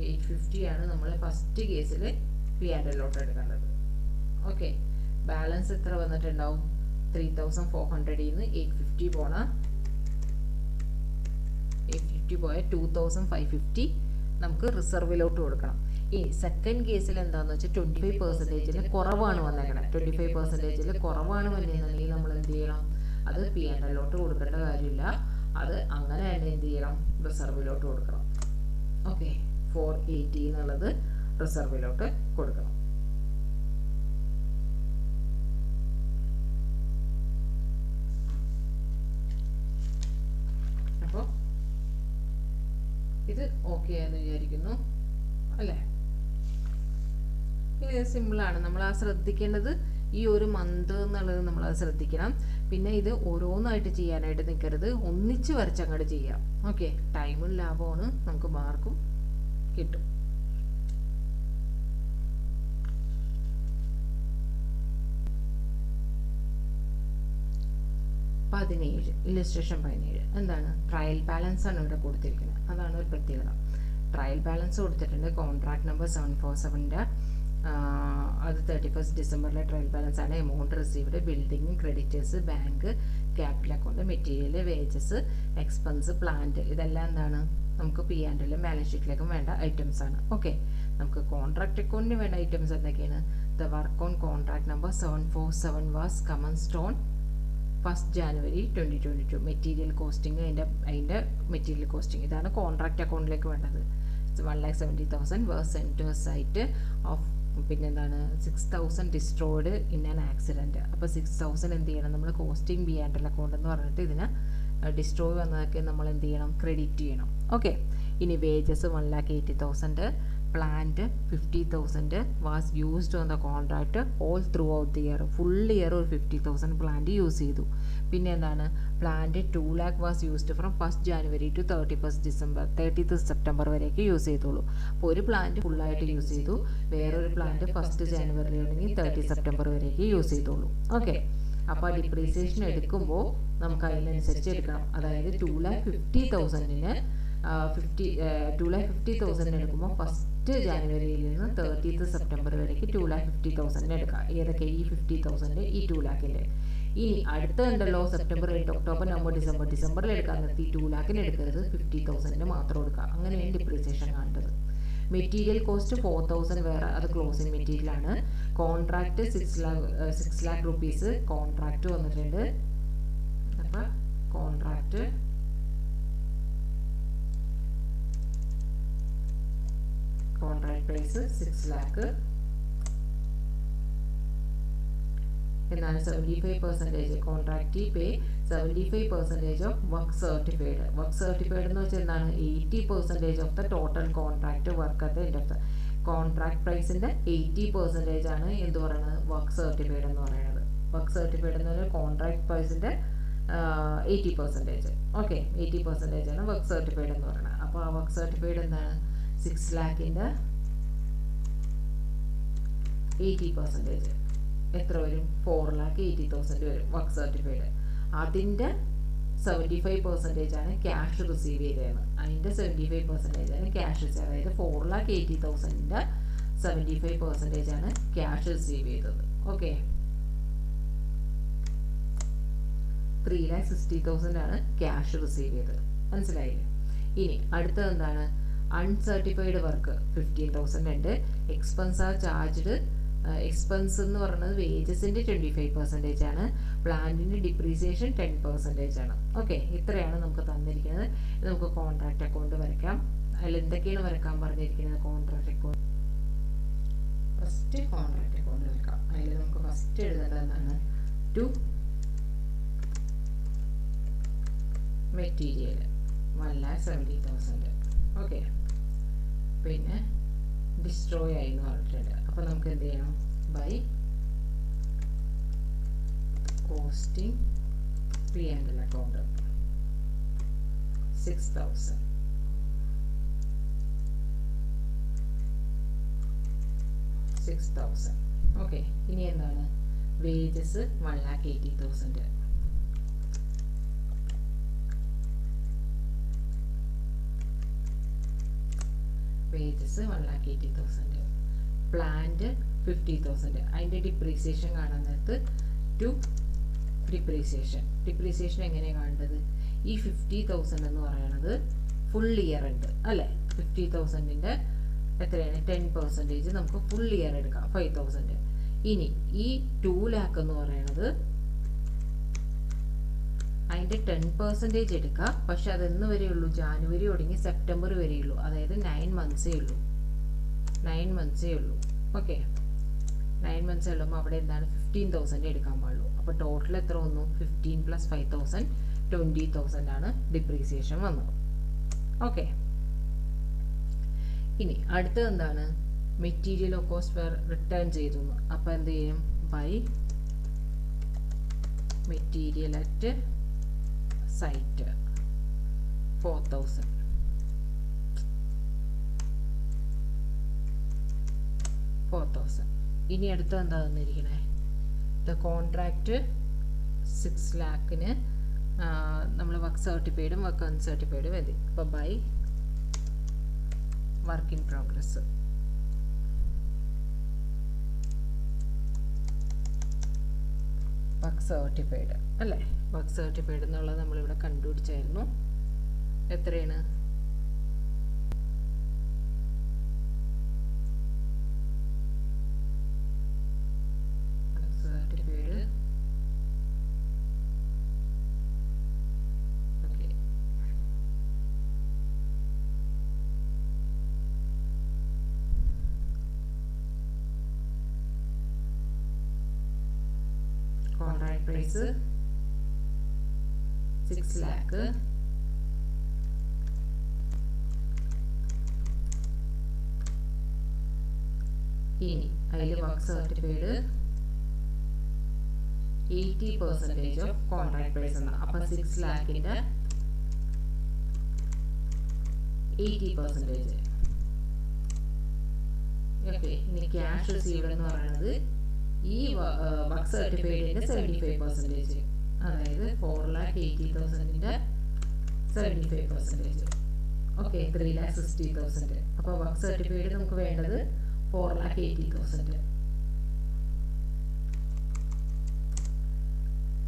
850 ആണ് നമ്മൾ ഫസ്റ്റ് കേസിൽ P&Lലോട്ട് എടുക്കേണ്ടത്. ഓക്കെ, ബാലൻസ് എത്ര വന്നിട്ടുണ്ടാവും? 3,400 നിന്ന് 850 പോണ 850 പോയ 2,550 നമുക്ക് റിസർവിലോട്ട് കൊടുക്കണം. ഈ സെക്കൻഡ് കേസിൽ എന്താണെന്ന് വെച്ചാൽ 25% കുറവാണ് വന്നേക്കണം. 25% കുറവാണ് വന്നിരുന്നെങ്കിൽ നമ്മൾ എന്ത് ചെയ്യണം? അത് P&Lലോട്ട് കൊടുക്കേണ്ട കാര്യമില്ല. അത് അങ്ങനെ തന്നെ എന്ത് ചെയ്യണം? റിസർവിലോട്ട് കൊടുക്കണം. ഓക്കെ, 480 എന്നുള്ളത് റിസർവിലോട്ട് കൊടുക്കണം. അപ്പോൾ ഇത് ഓക്കെ എന്ന് വിചാരിക്കുന്നു അല്ലേ. ഇത് സിമ്പിളാണ്. നമ്മൾ ആ ശ്രദ്ധിക്കേണ്ടത് ഈ ഒരു മന്ത് എന്നുള്ളത് നമ്മളത് ശ്രദ്ധിക്കണം. പിന്നെ ഇത് ഓരോന്നായിട്ട് ചെയ്യാനായിട്ട് നിൽക്കരുത്, ഒന്നിച്ച് വരച്ചങ്ങോട്ട് ചെയ്യാം. ഓക്കെ, ടൈമും ലാഭമാണ്, നമുക്ക് മാർക്കും കിട്ടും. ഇല്ലസ്ട്രേഷൻ 17 എന്താണ്? ട്രയൽ ബാലൻസ് ആണ് ഇവിടെ കൊടുത്തിരിക്കുന്നത്. അതാണ് ഒരു പ്രത്യേകത. ട്രയൽ ബാലൻസ് കൊടുത്തിട്ടുണ്ട്. കോൺട്രാക്ട് നമ്പർ 747 അത് 31 ഡിസംബറിലെ ട്രയൽ ബാലൻസ് ആണ്. Amount received, building, creditors, bank, capital account, material, wages, expense, plant, ഇതെല്ലാം എന്താണ്? നമുക്ക് P&L ബാലൻസ് ഷീറ്റിലേക്കും വേണ്ട ഐറ്റംസ് ആണ്. ഓക്കെ, നമുക്ക് കോൺട്രാക്ട് അക്കൗണ്ടിന് വേണ്ട ഐറ്റംസ് എന്തൊക്കെയാണ്? The work on contract number 747 was commenced on 1 January 2022. Material costing, അതിൻ്റെ മെറ്റീരിയൽ കോസ്റ്റിംഗ്, ഇതാണ് കോൺട്രാക്ട് അക്കൗണ്ടിലേക്ക് വേണ്ടത്. 1,70,000 was sent to site off, പിന്നെന്താണ്? 6,000 ഡിസ്ട്രോയിഡ് ഇൻ ആൻ ആക്സിഡൻറ്റ്. അപ്പോൾ 6,000 എന്ത് ചെയ്യണം? നമ്മൾ കോസ്റ്റിംഗ് P&L അക്കൗണ്ട് എന്ന് പറഞ്ഞിട്ട് ഇതിന് ഡിസ്ട്രോയ് വന്നതൊക്കെ നമ്മൾ എന്ത് ചെയ്യണം? ക്രെഡിറ്റ് ചെയ്യണം. ഓക്കെ, ഇനി wages 1,80,000, plant 50,000 was used on the contract all throughout the year. Full year ഒരു 50,000 പ്ലാന്റ് യൂസ് ചെയ്തു. പിന്നെ എന്താണ്? Plant 2 lakh was used from 1 January to 30th September വരെയൊക്കെ യൂസ് ചെയ്തോളൂ. അപ്പോൾ ഒരു പ്ലാന്റ് ഫുള്ളായിട്ട് യൂസ് ചെയ്തു, വേറൊരു പ്ലാന്റ് 1 January ആണെങ്കിൽ 30 September വരെയൊക്കെ യൂസ് ചെയ്തോളൂ. ഓക്കെ, അപ്പോൾ ഡിപ്രീസിയേഷൻ എടുക്കുമ്പോൾ നമുക്ക് അതിനനുസരിച്ച് എടുക്കണം. അതായത് 2,50,000-ന് 2,50,000 എടുക്കുമ്പോൾ 1 January നിന്ന് 30th September വരേക്ക് 2,50,000 എടുക്കാം. ഏതൊക്കെ? ഈ 50,000, ഈ 2 lakhൻ്റെ. ഇനി അടുത്ത ഉണ്ടല്ലോ സെപ്റ്റംബർ, ഒക്ടോബർ, നവംബർ, ഡിസംബറിൽ എടുക്കാൻ നിർത്തി 2 lakhന് എടുക്കരുത്, 50,000 മാത്രം എടുക്കുക. അങ്ങനെയാണ് ഡിപ്രീസിയേഷൻ കാണേണ്ടത്. മെറ്റീരിയൽ കോസ്റ്റ് 4,000 വേറെ, അത് ക്ലോസിംഗ് മെറ്റീരിയലാണ്. കോൺട്രാക്ട് 6 lakh rupees കോൺട്രാക്ട് വന്നിട്ടുണ്ട്. അപ്പം കോൺട്രാക്ട് പ്രൈസ് 6 lakh. എന്താണ് 75% contractee pay 75% of work certified. Work certified എന്ന് വെച്ചാൽ എന്താണ് 80% of the total contract work at the end of the contract പ്രൈസിൻ്റെ 80% ആണ് എന്ത് പറയുന്നത് വർക്ക് സർട്ടിഫൈഡ് എന്ന് പറയുന്നത്. വർക്ക് സർട്ടിഫൈഡ് എന്ന് പറഞ്ഞാൽ കോൺട്രാക്ട് പ്രൈസിൻ്റെ 80%. ഓക്കെ, 80% ആണ് വർക്ക് സർട്ടിഫൈഡ് എന്ന് പറയുന്നത്. അപ്പോൾ ആ വർക്ക് സർട്ടിഫൈഡ് എന്താണ് 6 lakhൻ്റെ 80% എത്ര വരും? 4,80,000 വരും വർക്ക് സർട്ടിഫൈഡ്. അതിൻ്റെ 75% ആണ് ക്യാഷ് റിസീവ് ചെയ്തതാണ്. അതിൻ്റെ 75% ആണ് ക്യാഷ് റിസീവ്, അതായത് 4,80,000ൻ്റെ 75% ആണ് ക്യാഷ് റിസീവ് ചെയ്തത്. ഓക്കെ, 3,60,000 ആണ് ക്യാഷ് റിസീവ് ചെയ്തത്. മനസ്സിലായില്ലേ? ഇനി അടുത്തത് എന്താണ്? അൺസർട്ടിഫൈഡ് വർക്ക് 15,000 ഉണ്ട്. Expense R charged. എക്സ്പെൻസ് എന്ന് പറയുന്നത് വേജസിൻ്റെ 25% ആണ്. പ്ലാന്റിൻ്റെ ഡിപ്രീസിയേഷൻ 10% ആണ്. ഓക്കെ, ഇത്രയാണ് നമുക്ക് തന്നിരിക്കുന്നത്. നമുക്ക് കോൺട്രാക്ട് അക്കൗണ്ട് വരയ്ക്കാം. അതിൽ എന്തൊക്കെയാണ് വരയ്ക്കാൻ പറഞ്ഞിരിക്കുന്നത്? Contract account, first contract account വരയ്ക്കാം. അതിൽ നമുക്ക് ഫസ്റ്റ് എഴുതേണ്ടത് എന്താണ്? To material 1,70,000. ഓക്കെ, പിന്നെ ഡിസ്ട്രോയ് ആയി എന്ന് പറഞ്ഞിട്ടുണ്ട്. അപ്പോൾ നമുക്ക് എന്ത് ചെയ്യണം? By costing P&L account 6,000. Okay, ഇനി എന്താണ്? വേജസ് 1,80,000. വേജസ് 1,80,000. പ്ലാന്റ് 50,000. അതിൻ്റെ ഡിപ്രീസിയേഷൻ കാണാൻ നേരത്ത് ടു ഡിപ്രീസിയേഷൻ. ഡിപ്രീസിയേഷൻ എങ്ങനെയാണ് കാണേണ്ടത്? ഈ 50,000 എന്ന് പറയുന്നത് ഫുൾ ഇയർ ഉണ്ട് അല്ലേ? 50,000ൻ്റെ എത്രയാണ്? 10% നമുക്ക് ഫുൾ ഇയർ എടുക്കാം, 5,000. ഇനി ഈ 2 lakh എന്ന് പറയുന്നത് അതിൻ്റെ 10% എടുക്കുക. പക്ഷെ അതെന്ന് വരെയുള്ളൂ? ജാനുവരി തുടങ്ങി സെപ്റ്റംബർ വരെയുള്ളൂ. അതായത് 9 monthsേ ഉള്ളൂ. 9 monthsേ ഉള്ളൂ. ഓക്കെ, 9 months ഉള്ളപ്പോൾ അവിടെ എന്താണ്? 15,000 എടുക്കാൻ പാടുള്ളൂ. അപ്പോൾ ടോട്ടൽ എത്ര വന്നു? 15 + 5,000 20,000 ആണ് ഡിപ്രീസിയേഷൻ വന്നത്. ഓക്കെ, ഇനി അടുത്തത് എന്താണ്? മെറ്റീരിയൽ ഓഫ് കോസ്റ്റ് റിട്ടേൺ ചെയ്തു. അപ്പോൾ എന്ത് ചെയ്യും? By material at site 4,000. ഇനി അടുത്ത എന്താ തന്നിരിക്കണേ? ദ കോൺട്രാക്റ്റ് 6 lakhന് നമ്മൾ വർക്ക് സർട്ടിഫൈഡും വർക്ക് അൺസർട്ടിഫൈഡും മതി. അപ്പോൾ by work in progress. Work certified അല്ലേ? വർക്ക് സർട്ടിഫൈഡ് എന്നുള്ളത് നമ്മളിവിടെ കണ്ടുപിടിച്ചായിരുന്നു. എത്രയാണ്? Certified okay, contract price 6 lakh. ഇനി അതിൽ work certified 80% of contract price ആണ്. അപ്പം 6 lakhൻ്റെ 80%. ഓക്കെ, ഇനി ക്യാഷ് റിസീവ്ഡ് എന്ന് പറയുന്നത് ഈ വർക്ക് സർട്ടിഫൈഡിൻ്റെ 75%, അതായത് 4,80,000ൻ്റെ 75%. ഓക്കെ, 3,60,000. അപ്പോൾ വർക്ക് സർട്ടിഫൈഡ് നമുക്ക് വേണ്ടത് 4,80,000.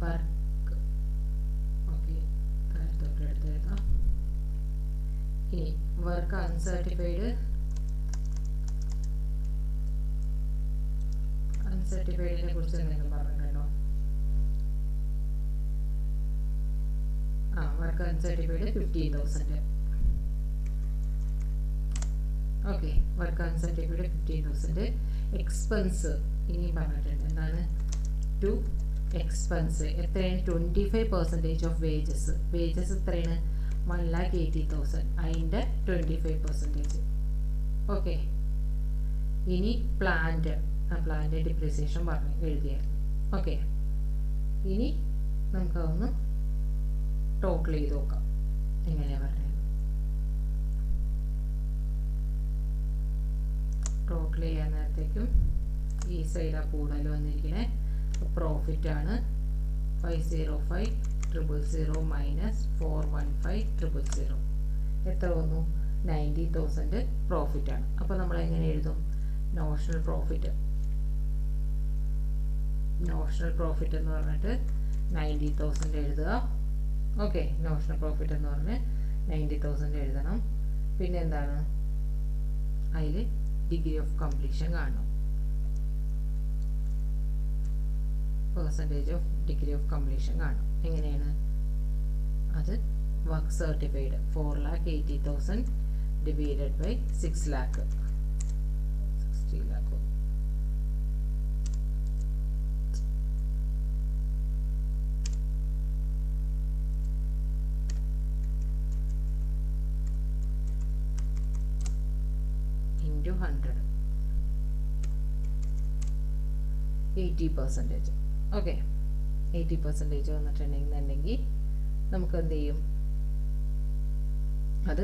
വർക്ക് ഓക്കെ, അടുത്തെടുത്താം. ഇനി വർക്ക് അൺസർട്ടിഫൈഡിനെ കുറിച്ച് എന്തെങ്കിലും പറഞ്ഞിട്ടുണ്ടോ? Work uncertified 15,000. Okay, work uncertified 15,000. Expense ഇനിയും പറഞ്ഞിട്ടുണ്ട്. എന്താണ്? ടു എക്സ്പെൻസ് എത്രയാണ് 25% ഓഫ് വേജസ് എത്രയാണ് 1,80,000 അതിൻ്റെ 25%. ഓക്കെ, ഇനി പ്ലാന്റ് ഡിപ്രീസിയേഷൻ പറഞ്ഞു എഴുതിയായിരുന്നു. ഓക്കെ, ഇനി നമുക്കതൊന്ന് ടോട്ടൽ ചെയ്ത് നോക്കാം എങ്ങനെയാണ് പറയുന്നത്. ടോട്ടൽ ചെയ്യാൻ നേരത്തേക്കും ഈ സൈഡാണ് കൂടുതൽ വന്നിരിക്കുന്നത്. പ്രോഫിറ്റാണ് 505,000 മൈനസ് 415,000 എത്ര വന്നു 90,000 പ്രോഫിറ്റാണ്. അപ്പോൾ നമ്മൾ എങ്ങനെ എഴുതും? നോഷണൽ പ്രോഫിറ്റ് എന്ന് പറഞ്ഞിട്ട് 90,000 എഴുതുക. ഓക്കെ, നോഷണൽ പ്രോഫിറ്റ് എന്ന് പറഞ്ഞ് 90,000 എഴുതണം. പിന്നെ എന്താണ് അതിൽ ഡിഗ്രി ഓഫ് കംപ്ലീഷൻ കാണണം. Percentage of degree of completion കാണും. എങ്ങനെയാണ് അത്? Work certified 4,80,000 divided by 6 lakh 60 lakh. Into 100 80%. Okay, 80% വന്നിട്ടുണ്ടെങ്കിൽ നമുക്ക് എന്ത് ചെയ്യും? അത്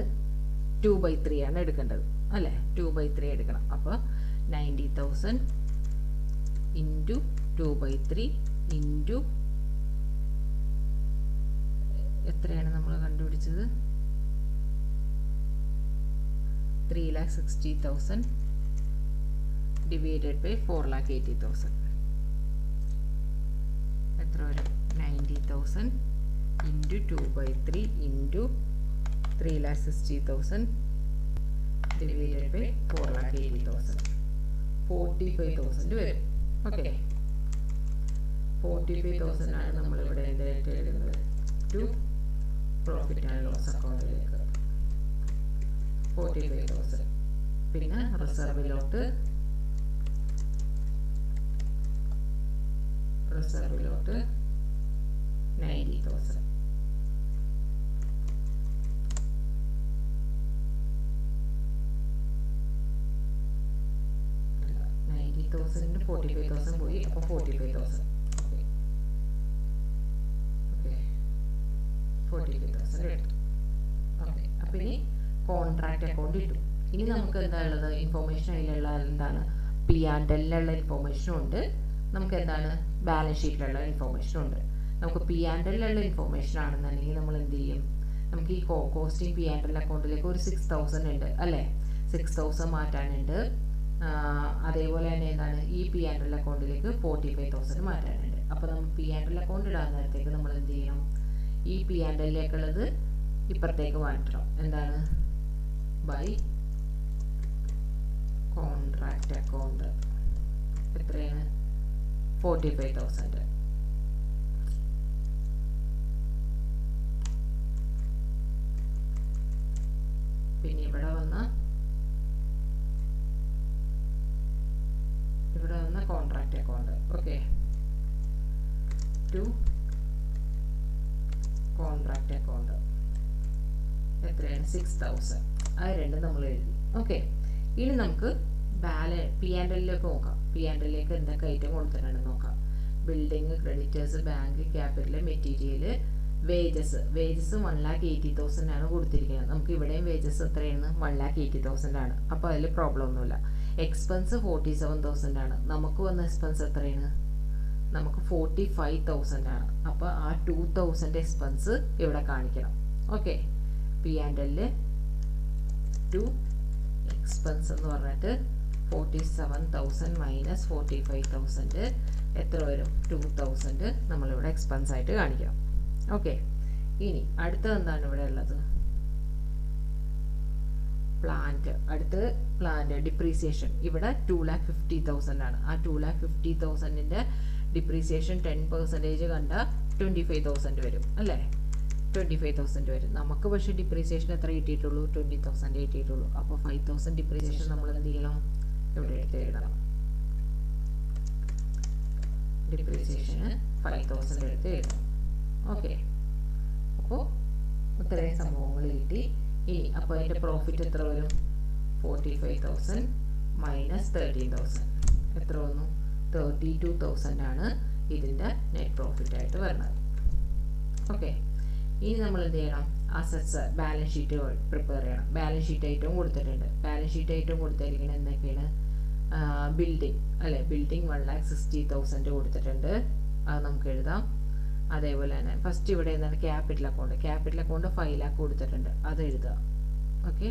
2/3 ആണ് എടുക്കേണ്ടത് അല്ലേ? 2/3 എടുക്കണം. അപ്പോൾ 90,000 ഇൻറ്റു 2/3 ഇൻറ്റു എത്രയാണ് നമ്മൾ കണ്ടുപിടിച്ചത്? 3,60,000 ഡിവൈഡഡ് ബൈ 4,80,000 എത്ര വരും? 90,000 ഇൻറ്റു 2/3 ഇൻറ്റു 3,60,000 ഡിവൈഡഡ് ബൈ 4,80,000 45,000 വരും. ഓക്കെ, 45,000 ആണ് നമ്മളിവിടെ എന്തായിട്ട് എഴുതുന്നത്? ടു പ്രോഫിറ്റ് ആൻഡ് ലോസ് അക്കൗണ്ടിലേക്ക് 45,000. പിന്നെ റിസർവിലോട്ട് 90,000. അല്ല, 90,000 45,000 പോയി. അപ്പോൾ 45,000. ഓക്കെ, 45,000 എടുത്തു. ഓക്കെ, അപ്പോൾ ഇനി കോൺട്രാക്ട് അക്കൗണ്ട് ഇട്ടു. ഇനി നമുക്ക് എന്താ ഉള്ളത്? ഇൻഫോർമേഷൻ അതിലുള്ള എന്താണ്? P&L ഇൻഫോർമേഷനും ഉണ്ട്. നമുക്ക് എന്താണ്? ബാലൻസ് ഷീറ്റിലുള്ള ഇൻഫോർമേഷനും ഉണ്ട്. നമുക്ക് P&L ഇൻഫോർമേഷൻ ആണെന്നുണ്ടെങ്കിൽ നമ്മൾ എന്ത് ചെയ്യും? നമുക്ക് ഈ കോസ്റ്റിംഗ് P&L അക്കൗണ്ടിലേക്ക് ഒരു 6,000 ഉണ്ട് അല്ലേ? 6,000 മാറ്റാനുണ്ട്. അതേപോലെ തന്നെ എന്താണ്? ഈ P&L അക്കൗണ്ടിലേക്ക് 45,000 മാറ്റാനുണ്ട്. അപ്പോൾ നമ്മൾ P&L അക്കൗണ്ട് ഇടാൻ നേരത്തേക്ക് നമ്മൾ എന്ത് ചെയ്യണം? ഈ P&Lലേക്കുള്ളത് ഇപ്പുറത്തേക്ക് മാറ്റണം. എന്താണ്? ബൈ കോൺട്രാക്ട് അക്കൗണ്ട് എത്രയാണ്? 45,000. പിന്നെ ഇവിടെ വന്ന contract account. Okay, to contract account എത്രയാണ്? 6,000. അത് രണ്ടും നമ്മൾ എഴുതി. ഓക്കെ, ഇനി നമുക്ക് P&Lലേക്ക് നോക്കാം. P&Lലേക്ക് എന്തൊക്കെ ഐറ്റം കൊടുത്തിട്ടുണ്ടെന്ന് നോക്കാം. Building, creditors, bank, capital, material, wages 1,80,000 ആണ് കൊടുത്തിരിക്കുന്നത്. നമുക്ക് ഇവിടെയും വേജസ് എത്രയാണ്? 1,80,000 ആണ്. അപ്പോൾ അതിൽ പ്രോബ്ലം ഒന്നുമില്ല. എക്സ്പെൻസ് 47,000 ആണ്. നമുക്ക് വന്ന എക്സ്പെൻസ് എത്രയാണ്? നമുക്ക് 45,000 ആണ്. അപ്പോൾ ആ 2,000 എക്സ്പെൻസ് ഇവിടെ കാണിക്കണം. ഓക്കെ, P&L ടു എക്സ്പെൻസ് എന്ന് പറഞ്ഞിട്ട് 47,000 മൈനസ് 45,000 എത്ര വരും? 2,000 നമ്മളിവിടെ എക്സ്പെൻസ് ആയിട്ട് കാണിക്കണം. ഓക്കെ, ഇനി അടുത്തത് എന്താണ് ഇവിടെ ഉള്ളത്? അടുത്ത് പ്ലാന്റ് ഡിപ്രീസിയേഷൻ. ഇവിടെ 2,50,000 ആണ്. ആ 2,50,000 ഡിപ്രീസിയേഷൻ 10% കണ്ട 25,000 വരും അല്ലേ? 25,000 വരും. നമുക്ക് പക്ഷേ ഡിപ്രീസിയേഷൻ എത്ര കിട്ടിയിട്ടുള്ളൂ? 20,000 കിട്ടിയിട്ടുള്ളൂ. അപ്പോൾ 5,000 ഡിപ്രീസിയേഷൻ നമ്മൾ എന്ത് ചെയ്യണം? ഇവിടെ എടുത്ത് എഴുതണം. ഡിപ്രീസിയേഷന് 5000 എടുത്ത് എഴുതാം. ഓക്കെ, അപ്പോൾ ഇത്രയും സംഭവങ്ങൾ കിട്ടി. ഇനി അപ്പോൾ അതിൻ്റെ പ്രോഫിറ്റ് എത്ര വരും? 45,000 മൈനസ് 13,000 എത്ര വന്നു? 32,000 ആണ് ഇതിൻ്റെ നെറ്റ് പ്രോഫിറ്റായിട്ട് വരുന്നത്. ഓക്കെ, ഇനി നമ്മൾ എന്ത് ചെയ്യണം? അസറ്റ്സ് ബാലൻസ് ഷീറ്റ് പ്രിപ്പയർ ചെയ്യണം. ബാലൻസ് ഷീറ്റ് ഐറ്റം കൊടുത്തിട്ടുണ്ട്. ബാലൻസ് ഷീറ്റ് ഐറ്റം കൊടുത്തിരിക്കുന്നത് എന്തൊക്കെയാണ്? ബിൽഡിംഗ് അല്ലേ, ബിൽഡിംഗ് 1,60,000 കൊടുത്തിട്ടുണ്ട്, അത് നമുക്ക് എഴുതാം. അതേപോലെ തന്നെ ഫസ്റ്റ് ഇവിടെ എന്താണ്? Capital account. Capital account 5 lakh കൊടുത്തിട്ടുണ്ട്, അത് എഴുതുക. Okay,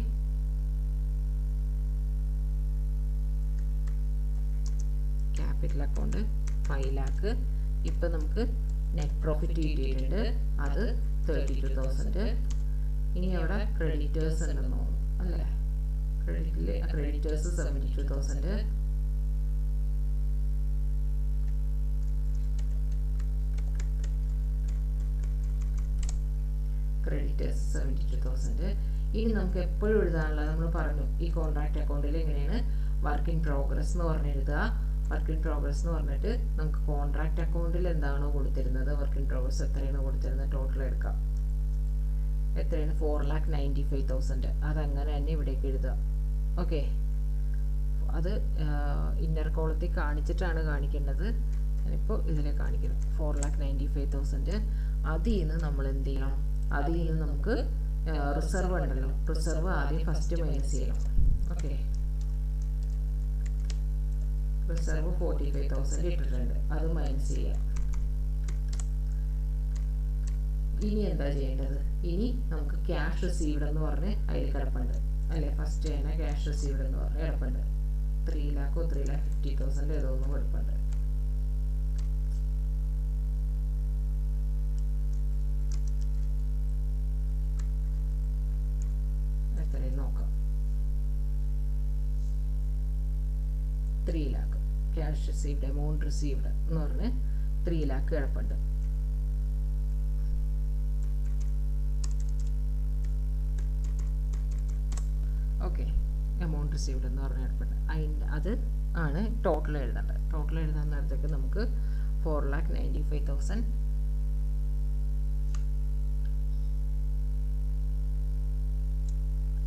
capital account 5 lakh. ഇപ്പം നമുക്ക് നെറ്റ് പ്രോഫിറ്റ് കിട്ടിയിട്ടുണ്ട്, അത് 32,000. ഇനി അവിടെ ക്രെഡിറ്റേഴ്സ് ഉണ്ടെന്ന് തോന്നുന്നു അല്ലേ? ക്രെഡിറ്റേഴ്സ് 72,000. ക്രെഡിറ്റേഴ്സ് 72,000. ഇനി നമുക്ക് എപ്പോഴും എഴുതാനുള്ളത് നമ്മൾ പറഞ്ഞു, ഈ കോൺട്രാക്ട് അക്കൗണ്ടിൽ എങ്ങനെയാണ് വർക്ക് ഇൻ പ്രോഗ്രസ് എന്ന് പറഞ്ഞ് എഴുതുക. വർക്ക് ഇൻ പ്രോഗ്രസ് എന്ന് പറഞ്ഞിട്ട് നമുക്ക് കോൺട്രാക്ട് അക്കൗണ്ടിൽ എന്താണോ കൊടുത്തിരുന്നത്, വർക്ക് ഇൻ പ്രോഗ്രസ് എത്രയാണ് കൊടുത്തിരുന്നത് ടോട്ടൽ എടുക്കാം. എത്രയാണ്? 4,95,000. അതങ്ങനെ തന്നെ ഇവിടേക്ക് എഴുതുക. ഓക്കെ, അത് ഇന്നർ കോളത്തിൽ കാണിച്ചിട്ടാണ് കാണിക്കേണ്ടത്. ഞാനിപ്പോൾ ഇതിലെ കാണിക്കുന്നത് 4,95,000. അതിൽ നിന്ന് നമ്മൾ എന്ത് ചെയ്യണം? അതിൽ നിന്ന് നമുക്ക് റിസർവ് ഉണ്ടല്ലോ, റിസർവ് ആദ്യം ഫസ്റ്റ് മൈനസ് ചെയ്യണം. ഓക്കെ, റിസർവ് 45,000 ഇട്ടിട്ടുണ്ട്, അത് മൈനസ് ചെയ്യാം. ഇനി എന്താ ചെയ്യേണ്ടത്? ഇനി നമുക്ക് ക്യാഷ് റിസീവ്ഡ് എന്ന് പറഞ്ഞ് അതിൽ കിടപ്പുണ്ട് അല്ലേ? ഫസ്റ്റ് തന്നെ ക്യാഷ് റിസീവ്ഡ് എന്ന് പറഞ്ഞ് കിടപ്പുണ്ട്. 3 lakh 3,50,000 ഏതോ ഒന്ന് കിടപ്പുണ്ട്. എത്രയും നോക്കാം. 3 lakh cash received, amount received എന്ന് പറഞ്ഞ് 3 lakh കിടപ്പുണ്ട്. ഓക്കെ, എമൗണ്ട് റിസീവ്ഡ് എന്ന് പറഞ്ഞ് കിടപ്പുണ്ട്. അത് ആണ് ടോട്ടൽ എഴുതേണ്ടത്. ടോട്ടൽ എഴുതാൻ നേരത്തേക്ക് നമുക്ക് 4,95,000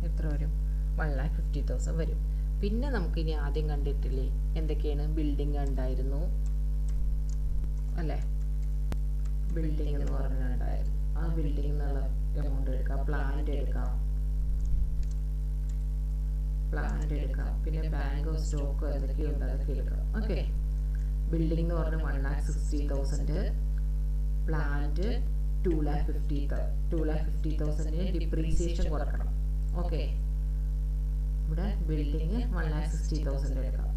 എത്ര വരും? 1,50,000 വരും. പിന്നെ നമുക്കിനി ആദ്യം കണ്ടിട്ടില്ലേ എന്തൊക്കെയാണ്? ബിൽഡിംഗ് ഉണ്ടായിരുന്നു അല്ലേ? ബിൽഡിംഗ് എന്ന് പറഞ്ഞിട്ടുണ്ടായിരുന്നു. ആ ബിൽഡിംഗ് എന്നുള്ള എമൗണ്ട് എടുക്കാം. പ്ലാന്റ് എടുക്കാം, പിന്നെ ബാങ്ക് സ്റ്റോക്ക് എന്തൊക്കെയുണ്ട് അതൊക്കെ എടുക്കാം. ഓക്കെ, ബിൽഡിംഗ് എന്ന് പറഞ്ഞാൽ 1,60,000, പ്ലാന്റ് 2,50,000 ഡിപ്രീസിയേഷൻ കൊടുക്കണം. ഓക്കെ, ഇവിടെ ബിൽഡിംഗ് 1,60,000 എടുക്കാം.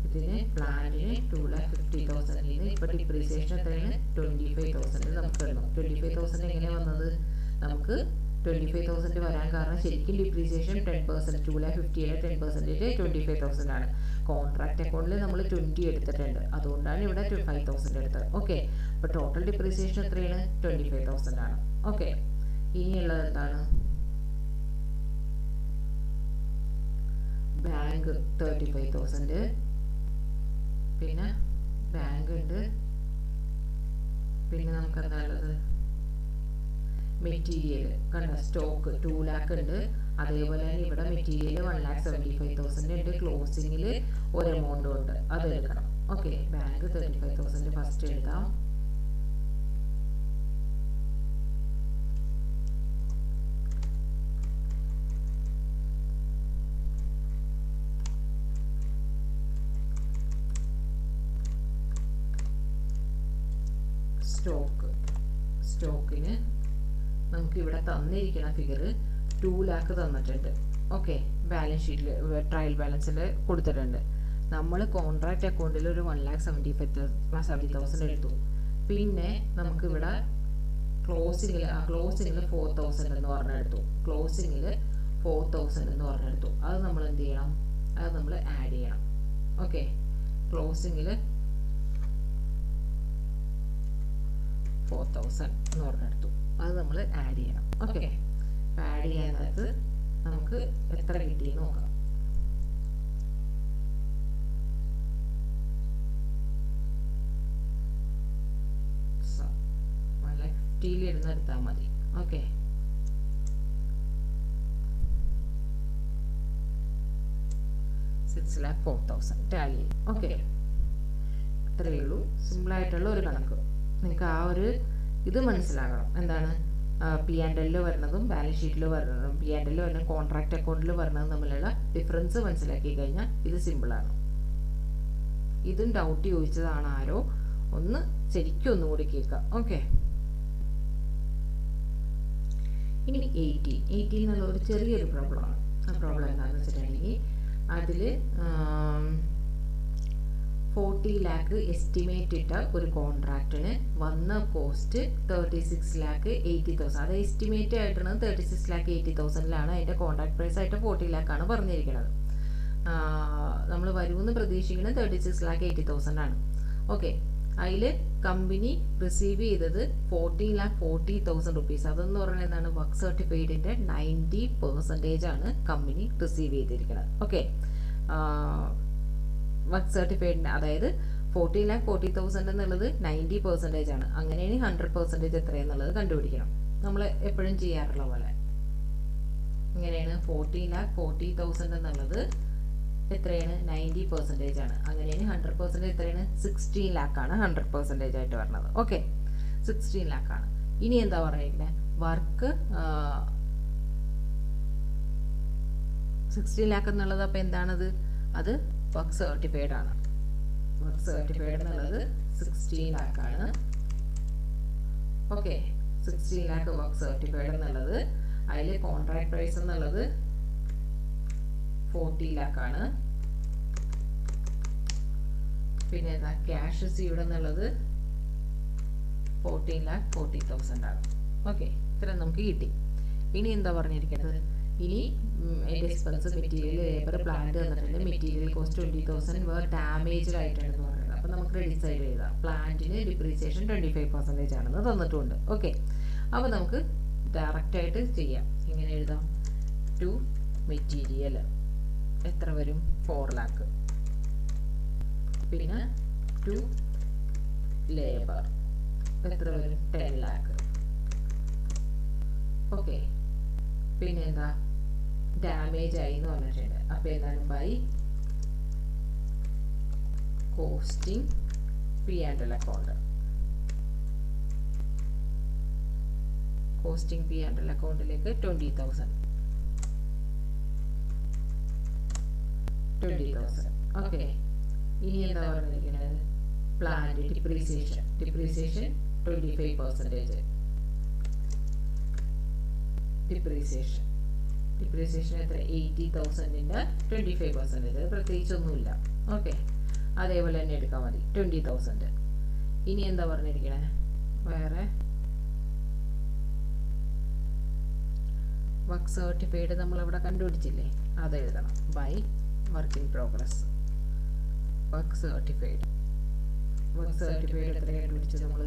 ഇതിന് പ്ലാന്റിന് 2,50,000 ഇപ്പോൾ ഡിപ്രീസിയേഷൻ എത്രയാണ്? 25,000 നമുക്ക് ഇടണം. 25,000 എങ്ങനെ വന്നത്? നമുക്ക് 25,000 വരാൻ കാരണം ശരിക്കും ഡിപ്രീസിയേഷൻ 10%, 2,50,000 10% 25,000 ആണ്. കോൺട്രാക്ട് അക്കൗണ്ടിൽ നമ്മൾ 20 എടുത്തിട്ടുണ്ട്, അതുകൊണ്ടാണ് ഇവിടെ 5,000 എടുത്തത്. ഓക്കെ, അപ്പോൾ ടോട്ടൽ ഡിപ്രീസിയേഷൻ എത്രയാണ്? 25,000 ആണ്. ഓക്കെ, ഇനിയുള്ളത് എന്താണ്? ബാങ്ക് 35,000, പിന്നെ ബാങ്ക് ഉണ്ട്. പിന്നെ നമുക്ക് എന്താ ഉള്ളത്? മെറ്റീരിയൽ കണ്ട, സ്റ്റോക്ക് 2 lakh ഉണ്ട്. അതേപോലെ തന്നെ ഇവിടെ മെറ്റീരിയൽ 1,75,000 ഉണ്ട്. ക്ലോസിങ്ങിൽ ഒരു എമൗണ്ടും ഉണ്ട്, അത് എടുക്കണം. ഓക്കെ, ബാങ്ക് 35,000 ഫസ്റ്റ് എഴുതാം. സ്റ്റോക്കിന് നമുക്ക് ഇവിടെ തന്നിരിക്കുന്ന ഫിഗർ 2 lakh തന്നിട്ടുണ്ട്. ഓക്കെ, ബാലൻസ് ഷീറ്റിൽ ട്രയൽ ബാലൻസിൽ കൊടുത്തിട്ടുണ്ട്. നമ്മൾ കോൺട്രാക്ട് അക്കൗണ്ടിൽ ഒരു 1,70,000 എടുത്തു. പിന്നെ നമുക്കിവിടെ ക്ലോസിങ്ങിൽ 4,000 എന്ന് പറഞ്ഞെടുത്തു. ക്ലോസിങ്ങിൽ 4,000 എന്ന് പറഞ്ഞെടുത്തു. അത് നമ്മൾ എന്ത് ചെയ്യണം? അത് നമ്മൾ ആഡ് ചെയ്യണം. ഓക്കെ, ക്ലോസിങ്ങിൽ 4,000 എന്ന് പറഞ്ഞെടുത്തു, അത് നമ്മൾ ആഡ് ചെയ്യണം. ഓക്കെ, ആഡ് ചെയ്യാനകത്ത് നമുക്ക് എത്ര കിട്ടി നോക്കാം. വരുന്ന എടുത്താൽ മതി. Okay, $6,04,000 Tally. ഓക്കെ, അത്രയേ ഉള്ളൂ. സിമ്പിളായിട്ടുള്ള ഒരു കണക്ക്. നിങ്ങൾക്ക് ആ ഒരു ഇത് മനസ്സിലാകണം. എന്താണ് P&L വരുന്നതും ബാലൻസ് ഷീറ്റിൽ വരുന്നതും P&L വരുന്ന കോൺട്രാക്ട് അക്കൗണ്ടിൽ വരുന്നതും തമ്മിലുള്ള ഡിഫറൻസ് മനസ്സിലാക്കി കഴിഞ്ഞാൽ ഇത് സിമ്പിളാണ്. ഇതും ഡൗട്ട് ചോദിച്ചതാണ് ആരോ, ഒന്ന് ശരിക്കും ഒന്നുകൂടി കേൾക്കാം. ഓക്കെ, ഇനി 18 എന്നുള്ള ഒരു ചെറിയൊരു പ്രോബ്ലമാണ്. ആ പ്രോബ്ലം എന്താണെന്ന് വെച്ചിട്ടുണ്ടെങ്കിൽ അതിൽ 40 lakh എസ്റ്റിമേറ്റ് ഇട്ട ഒരു കോൺട്രാക്റ്റിന് വന്ന കോസ്റ്റ് 36,80,000. അത് എസ്റ്റിമേറ്റ് ആയിട്ടാണ് 36,80,000 അതിൻ്റെ കോൺട്രാക്ട് പ്രൈസ് ആയിട്ട് 40 lakh ആണ് പറഞ്ഞിരിക്കുന്നത്. നമ്മൾ വരുമെന്ന് പ്രതീക്ഷിക്കുന്നത് 36,80,000 ആണ്. ഓക്കെ, അതിൽ കമ്പനി റിസീവ് ചെയ്തത് 14,40,000 rupees. അതെന്ന് പറഞ്ഞാൽ എന്താണ്, വർക്ക് സർട്ടിഫൈഡിൻ്റെ 90% ആണ് കമ്പനി റിസീവ് ചെയ്തിരിക്കുന്നത്. ഓക്കെ, വർക്ക് സർട്ടിഫൈഡിൻ്റെ അതായത് 14,40,000 എന്നുള്ളത് 90% ആണ്. അങ്ങനെയാണെങ്കിൽ 100% എത്രയെന്നുള്ളത് കണ്ടുപിടിക്കണം. നമ്മൾ എപ്പോഴും ചെയ്യാറുള്ള പോലെ ഇങ്ങനെയാണ്. 14,40,000 എന്നുള്ളത് എത്രയാണ്, 90% ആണ്. അങ്ങനെയാണ് 100% എത്രയാണ്, 16 lakh ആണ് 100% ആയിട്ട് വരുന്നത്. ഓക്കെ, 16 lakh ആണ്. ഇനി എന്താ പറയുന്നത്, വർക്ക് 16 lakh എന്നുള്ളത് അപ്പോൾ എന്താണത്, അത് വർക്ക് സർട്ടിഫൈഡ് ആണ്. വർക്ക് സർട്ടിഫൈഡ് എന്നുള്ളത് 16 lakh ആണ്. ഓക്കെ, 16 lakh വർക്ക് സർട്ടിഫൈഡ് എന്നുള്ളത്. അതിൽ കോൺട്രാക്ട് പ്രൈസ് എന്നുള്ളത് 40 lakh ആണ്. പിന്നെ എന്താ, ക്യാഷ് റിസീവ്ഡ് എന്നുള്ളത് 14,40,000 ആണ്. ഓക്കെ, ഇത്ര നമുക്ക് കിട്ടി. ഇനി എന്താ പറഞ്ഞിരിക്കുന്നത്, ഇനി എക്സ്പെൻസ് മെറ്റീരിയൽ ലേബർ പ്ലാന്റ് തന്നിട്ടുണ്ട്. മെറ്റീരിയൽ കോസ്റ്റ് 20,000 വേർ ഡാമേജ്ഡ് ആയിട്ടുണ്ടെന്ന് പറയുന്നത്. അപ്പോൾ നമുക്ക് ക്രെഡിറ്റ് സൈഡ് എഴുതാം. പ്ലാന്റിന് ഡിപ്രീസിയേഷൻ 25% ആണെന്ന് തന്നിട്ടുണ്ട്. ഓക്കെ, അപ്പോൾ നമുക്ക് ഡയറക്റ്റായിട്ട് ചെയ്യാം. ഇങ്ങനെ എഴുതാം, ടു മെറ്റീരിയൽ എത്ര വരും, 4 lakh. പിന്നെ ടു ലേബർ എത്ര വരും, 10 lakh. ഓക്കെ, പിന്നെ എന്താ, ഡാമേജ് ആയി എന്ന് പറഞ്ഞിട്ടുണ്ട്. അപ്പോൾ എന്താണ്, by costing P&L account. Costing P&L അക്കൗണ്ടിലേക്ക് 20,000. ഓക്കെ, ഇനി എന്താ പറഞ്ഞിരിക്കുന്നത്, പ്ലാന്റ് ഡിപ്രീസിയേഷൻ 25%. ഡിപ്രീസിയേഷൻ എത്ര, 80,000ൻ്റെ 25%. പ്രത്യേകിച്ചൊന്നുമില്ല. ഓക്കെ, അതേപോലെ തന്നെ എടുക്കാൻ മതി, 20,000. ഇനി എന്താ പറഞ്ഞിരിക്കണേ, വേറെ വർക്ക് സർട്ടിഫൈഡ് നമ്മളിവിടെ കണ്ടുപിടിച്ചില്ലേ, അത് എഴുതണം. By work in progress. Work certified എത്ര കണ്ടുപിടിച്ചത് നമ്മൾ,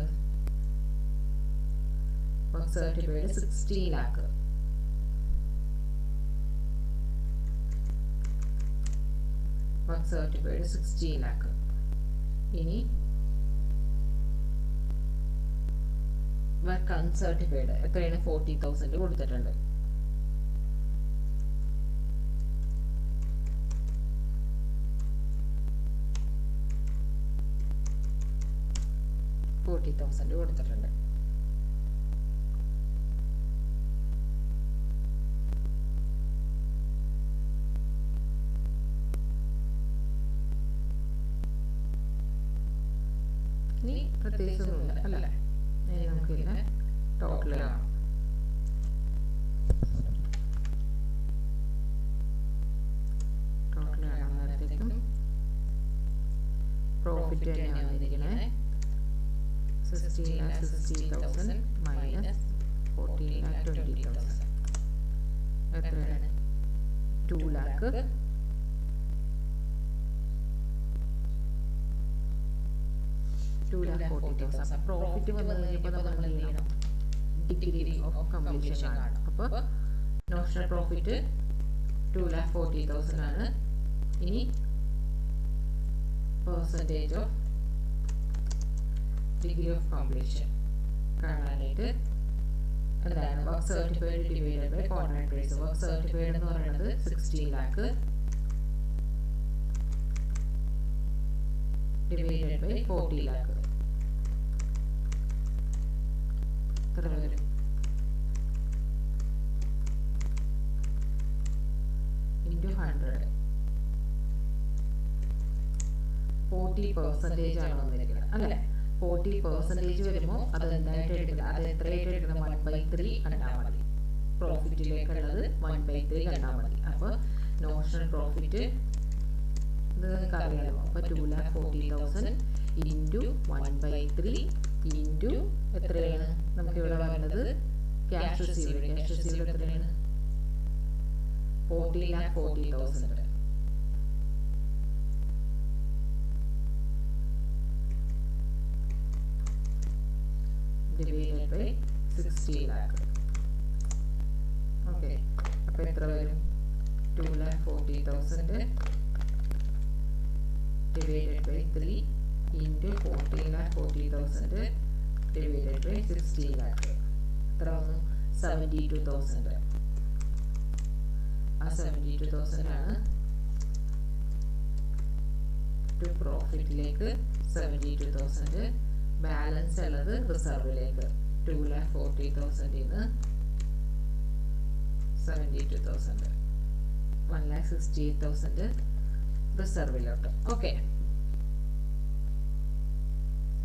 work certified 16 lakh. Work certified 16 lakh. ഇനി വർക്ക് അൺസർട്ടിഫൈഡ് എത്രയാണ്, 40,000 കൊടുത്തിട്ടുണ്ട്. $40,000 കൊടുത്തിട്ടുണ്ട്. ഇനി പ്രത്യേകിച്ചൊന്നുമില്ല അല്ലേ, ഇനി നമുക്കിതിനെ ടോട്ടൽ കാണാം. ടോട്ടൽ കാണുമ്പോഴത്തേക്കും പ്രോഫിറ്റ് തന്നെയാണ് വന്നിരിക്കുന്നത്. 16,60,000 മൈനസ് 14,20,000 എത്രയാണ്, 2 lakh. പ്രോഫിറ്റ് വന്നു കഴിഞ്ഞപ്പോൾ നമ്മൾ എന്ത് ചെയ്യണം, ഡിഗ്രി ഓഫ് കംപ്ലീഷൻ ആണ്. അപ്പോൾ നോഷണൽ പ്രോഫിറ്റ് 2,40,000 ആണ്. ഇനി percentage of degree of completion കാണാനായിട്ട് എന്താണ് work certified divided by contract price. Work certified എന്ന് പറയുന്നത് 16 lakh ഡിവൈഡഡ് ബൈ 40 lakh. എത്ര വരും? ഇൻറ്റു 100. 40% ആണ് വന്നിരിക്കുന്നത് അല്ലേ? 40% വരുമ്പോൾ അത് എന്തായിട്ട് എടുക്കണം? അത് എത്രയായിട്ട് എടുക്കണം? 1/3 കണ്ടാൽ മതി. പ്രോഫിറ്റിലേക്കുള്ളത് 1/3 കണ്ടാൽ മതി. അപ്പോൾ നോഷണൽ പ്രോഫിറ്റ് ഇത് നിങ്ങൾക്ക് അറിയാമല്ലോ. അപ്പോൾ 2,40,000 ഇൻറ്റു 1/3 ഇൻറ്റു എത്രയാണ് നമുക്ക് ഇവിടെ വരുന്നത്? Cash received. ക്യാഷ് റിസീവ്ഡ് എത്രയാണ്? 14,40,000. divided by 60 lakh. ഓക്കെ, അപ്പോൾ എത്ര വരും? 2,40,000 divided by 3 into 14,40,000 divided by 60 lakh. എത്ര വന്നു? 72,000. ആ 72,000 ആണ് ടു പ്രോഫിറ്റിലേക്ക്. 72,000 ബാലൻസ് ഉള്ളത് റിസർവിലേക്ക്. 2,40,000 72,000 1,68,000 റിസർവിലോട്ട്. ഓക്കെ,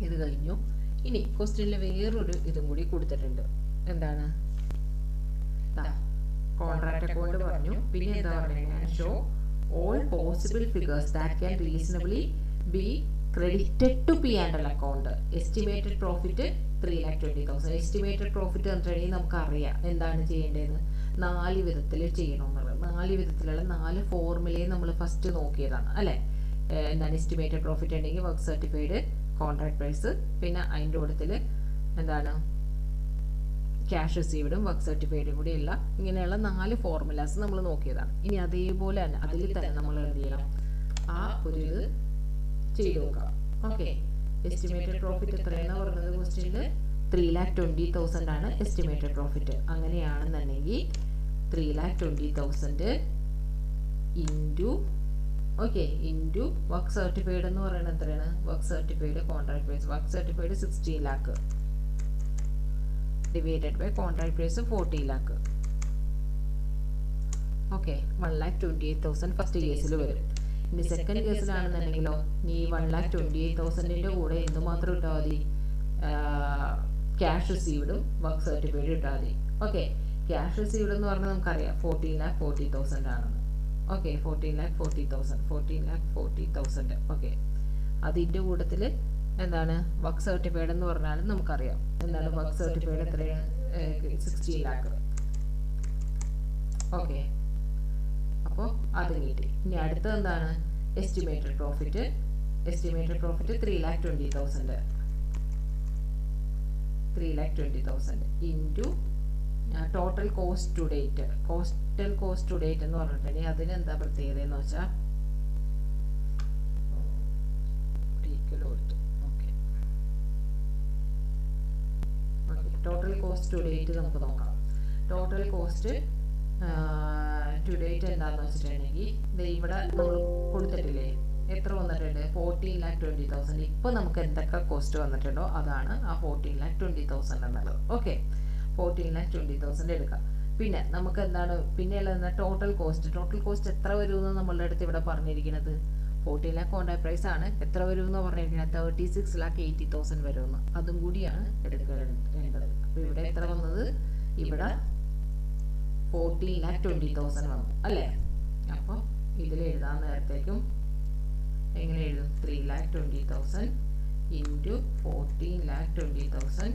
ഇത് കഴിഞ്ഞു. ഇനി ക്വസ്റ്റ്യനിൽ വേറൊരു ഇതും കൂടി കൊടുത്തിട്ടുണ്ട്. എന്താണ്? കോൺട്രാക്ട് അക്കൗണ്ട് പറഞ്ഞു. പിന്നെ എന്താ പറയുക? Show all possible figures that can reasonably be credited to P and L account. Estimated profit 3,20,000. Estimated profit എന്നിട്ടുണ്ടെങ്കിൽ നമുക്കറിയാം എന്താണ് ചെയ്യേണ്ടതെന്ന്. 4 വിധത്തിൽ ചെയ്യണമെന്നുള്ളത്. 4 വിധത്തിലുള്ള 4 ഫോർമുലയും നമ്മൾ ഫസ്റ്റ് നോക്കിയതാണ് അല്ലേ? എന്താണ് എസ്റ്റിമേറ്റഡ് പ്രോഫിറ്റ് ഉണ്ടെങ്കിൽ വർക്ക് സർട്ടിഫൈഡ്, കോൺട്രാക്ട് പ്രൈസ്, പിന്നെ അതിൻ്റെ കൂട്ടത്തിൽ എന്താണ് ക്യാഷ് റിസീവ്ഡും വർക്ക് സർട്ടിഫൈഡും കൂടിയുള്ള ഇങ്ങനെയുള്ള 4 ഫോർമുലാസ് നമ്മൾ നോക്കിയതാണ്. ഇനി അതേപോലെ തന്നെ അതിൽ തന്നെ നമ്മൾ എന്ത് ചെയ്യണം? ആ ഒരു ഇത് ചെയ്ത് നോക്കാം. ഓക്കെ, എസ്റ്റിമേറ്റഡ് പ്രോഫിറ്റ് എത്രയാണ് പറഞ്ഞത് ക്വസ്റ്റ്യനിൽ? 3,20,000 ആണ് എസ്റ്റിമേറ്റഡ് പ്രോഫിറ്റ്. അങ്ങനെയാണെന്നുണ്ടെങ്കിൽ 3,20,000 ഇൻറ്റു ഇൻറ്റു വർക്ക് സർട്ടിഫൈഡ് എന്ന് പറയുന്നത് എത്രയാണ്? Work certified contract price. Work certified 16 lakh divided by contract price 40 lakh. Okay, 1,28,000 first കേസിൽ വരും. ഇനി സെക്കൻഡ് കേസിലാണെന്നുണ്ടെങ്കിലോ ഈ 1,28,000 കൂടെ എന്തുമാത്രം ഇട്ടാൽ മതി? ക്യാഷ് റിസീവ്ഡും വർക്ക് സർട്ടിഫൈഡും ഇട്ടാൽ മതി. ഓക്കെ, ക്യാഷ് റിസീവ്ഡ് എന്ന് പറഞ്ഞാൽ നമുക്കറിയാം 14,40,000 ആണെന്ന്. ഓക്കെ, 14,40,000. ഓക്കെ, അതിൻ്റെ കൂട്ടത്തിൽ എന്താണ് വർക്ക് സർട്ടിഫൈഡ് എന്ന് പറഞ്ഞാലും നമുക്കറിയാം എന്താണ് വർക്ക് സർട്ടിഫൈഡ് എത്രയാണ്? 16 lakh. ഓക്കെ, അപ്പോൾ അത് കിട്ടി. ഇനി അടുത്തത് എന്താണ്? Estimated profit. Estimated profit 3,20,000. 3,20,000 into total cost to date. Total cost to date എന്ന് പറഞ്ഞിട്ടുണ്ടെങ്കിൽ അതിന് എന്താ പ്രത്യേകത എന്ന് വെച്ചാൽ ടോട്ടൽ കോസ്റ്റ് ടു ഡേറ്റ് നമുക്ക് നോക്കാം. ടോട്ടൽ കോസ്റ്റ് ടു ഡേറ്റ് എന്താണെന്ന് വെച്ചിട്ടുണ്ടെങ്കിൽ ഇവിടെ നമ്മൾ കൊടുത്തിട്ടില്ലേ? എത്ര വന്നിട്ടുണ്ട്? 14,20,000. ഇപ്പോൾ നമുക്ക് എന്തൊക്കെ കോസ്റ്റ് വന്നിട്ടുണ്ടോ അതാണ് ആ 14,20,000 എന്നുള്ളത്. ഓക്കെ, 14,20,000 എടുക്കാം. പിന്നെ നമുക്ക് എന്താണ് പിന്നെയുള്ളത്? Total cost. ടോട്ടൽ കോസ്റ്റ് എത്ര വരുമെന്ന് നമ്മളുടെ അടുത്ത് ഇവിടെ പറഞ്ഞിരിക്കുന്നത് 14 lakh കോൺട്രാക്ട് പ്രൈസ് ആണ്. എത്ര വരുമെന്ന് പറഞ്ഞിരിക്കുന്നത്? 36,80,000 വരുമെന്ന്. അതും കൂടിയാണ് എടുക്കേണ്ടത്. അപ്പോൾ ഇവിടെ എത്ര വന്നത്? ഇവിടെ 14,20,000 വന്നു അല്ലേ? അപ്പോൾ ഇതിൽ എഴുതാൻ നേരത്തേക്കും എങ്ങനെ എഴുതും? 3,20,000 ഇൻറ്റു 14,20,000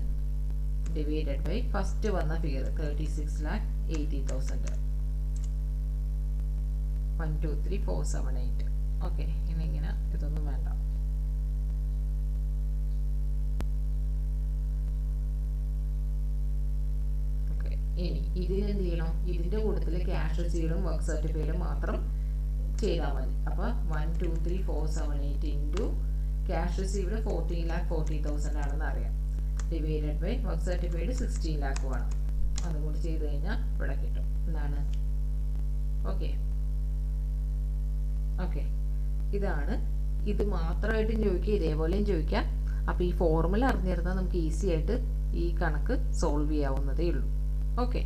ഡിവൈഡഡ് ബൈ ഫസ്റ്റ് വന്ന ഫിഗർ 36,80,000. 1 2 3 4 7 8. ഓക്കെ, ഇനി ഇങ്ങനെ ഇതൊന്നും വേണ്ട. ഓക്കെ, ഇനി ഇതിനെന്ത് ചെയ്യണം? ഇതിൻ്റെ കൂട്ടത്തിൽ ക്യാഷ് റിസീവ്ഡും വർക്ക് സർട്ടിഫൈഡും മാത്രം ചെയ്താൽ മതി. അപ്പോൾ 1 2 3 4 7 8 ഇൻറ്റു ക്യാഷ് റിസീവ്ഡ് 14,40,000 ആണെന്ന് അറിയാം. Divided by work certified 16 lakh വേണം. അതുകൊണ്ട് ചെയ്ത് കഴിഞ്ഞാൽ ഇവിടെ കിട്ടും. എന്താണ്? ഓക്കെ ഓക്കെ ഇതാണ്. ഇത് മാത്രമായിട്ടും ചോദിക്കുക, ഇതേപോലെയും ചോദിക്കാം. അപ്പോൾ ഈ ഫോർമുല അറിഞ്ഞിരുന്നാൽ നമുക്ക് ഈസി ആയിട്ട് ഈ കണക്ക് സോൾവ് ചെയ്യാവുന്നതേ ഉള്ളൂ. ഓക്കെ.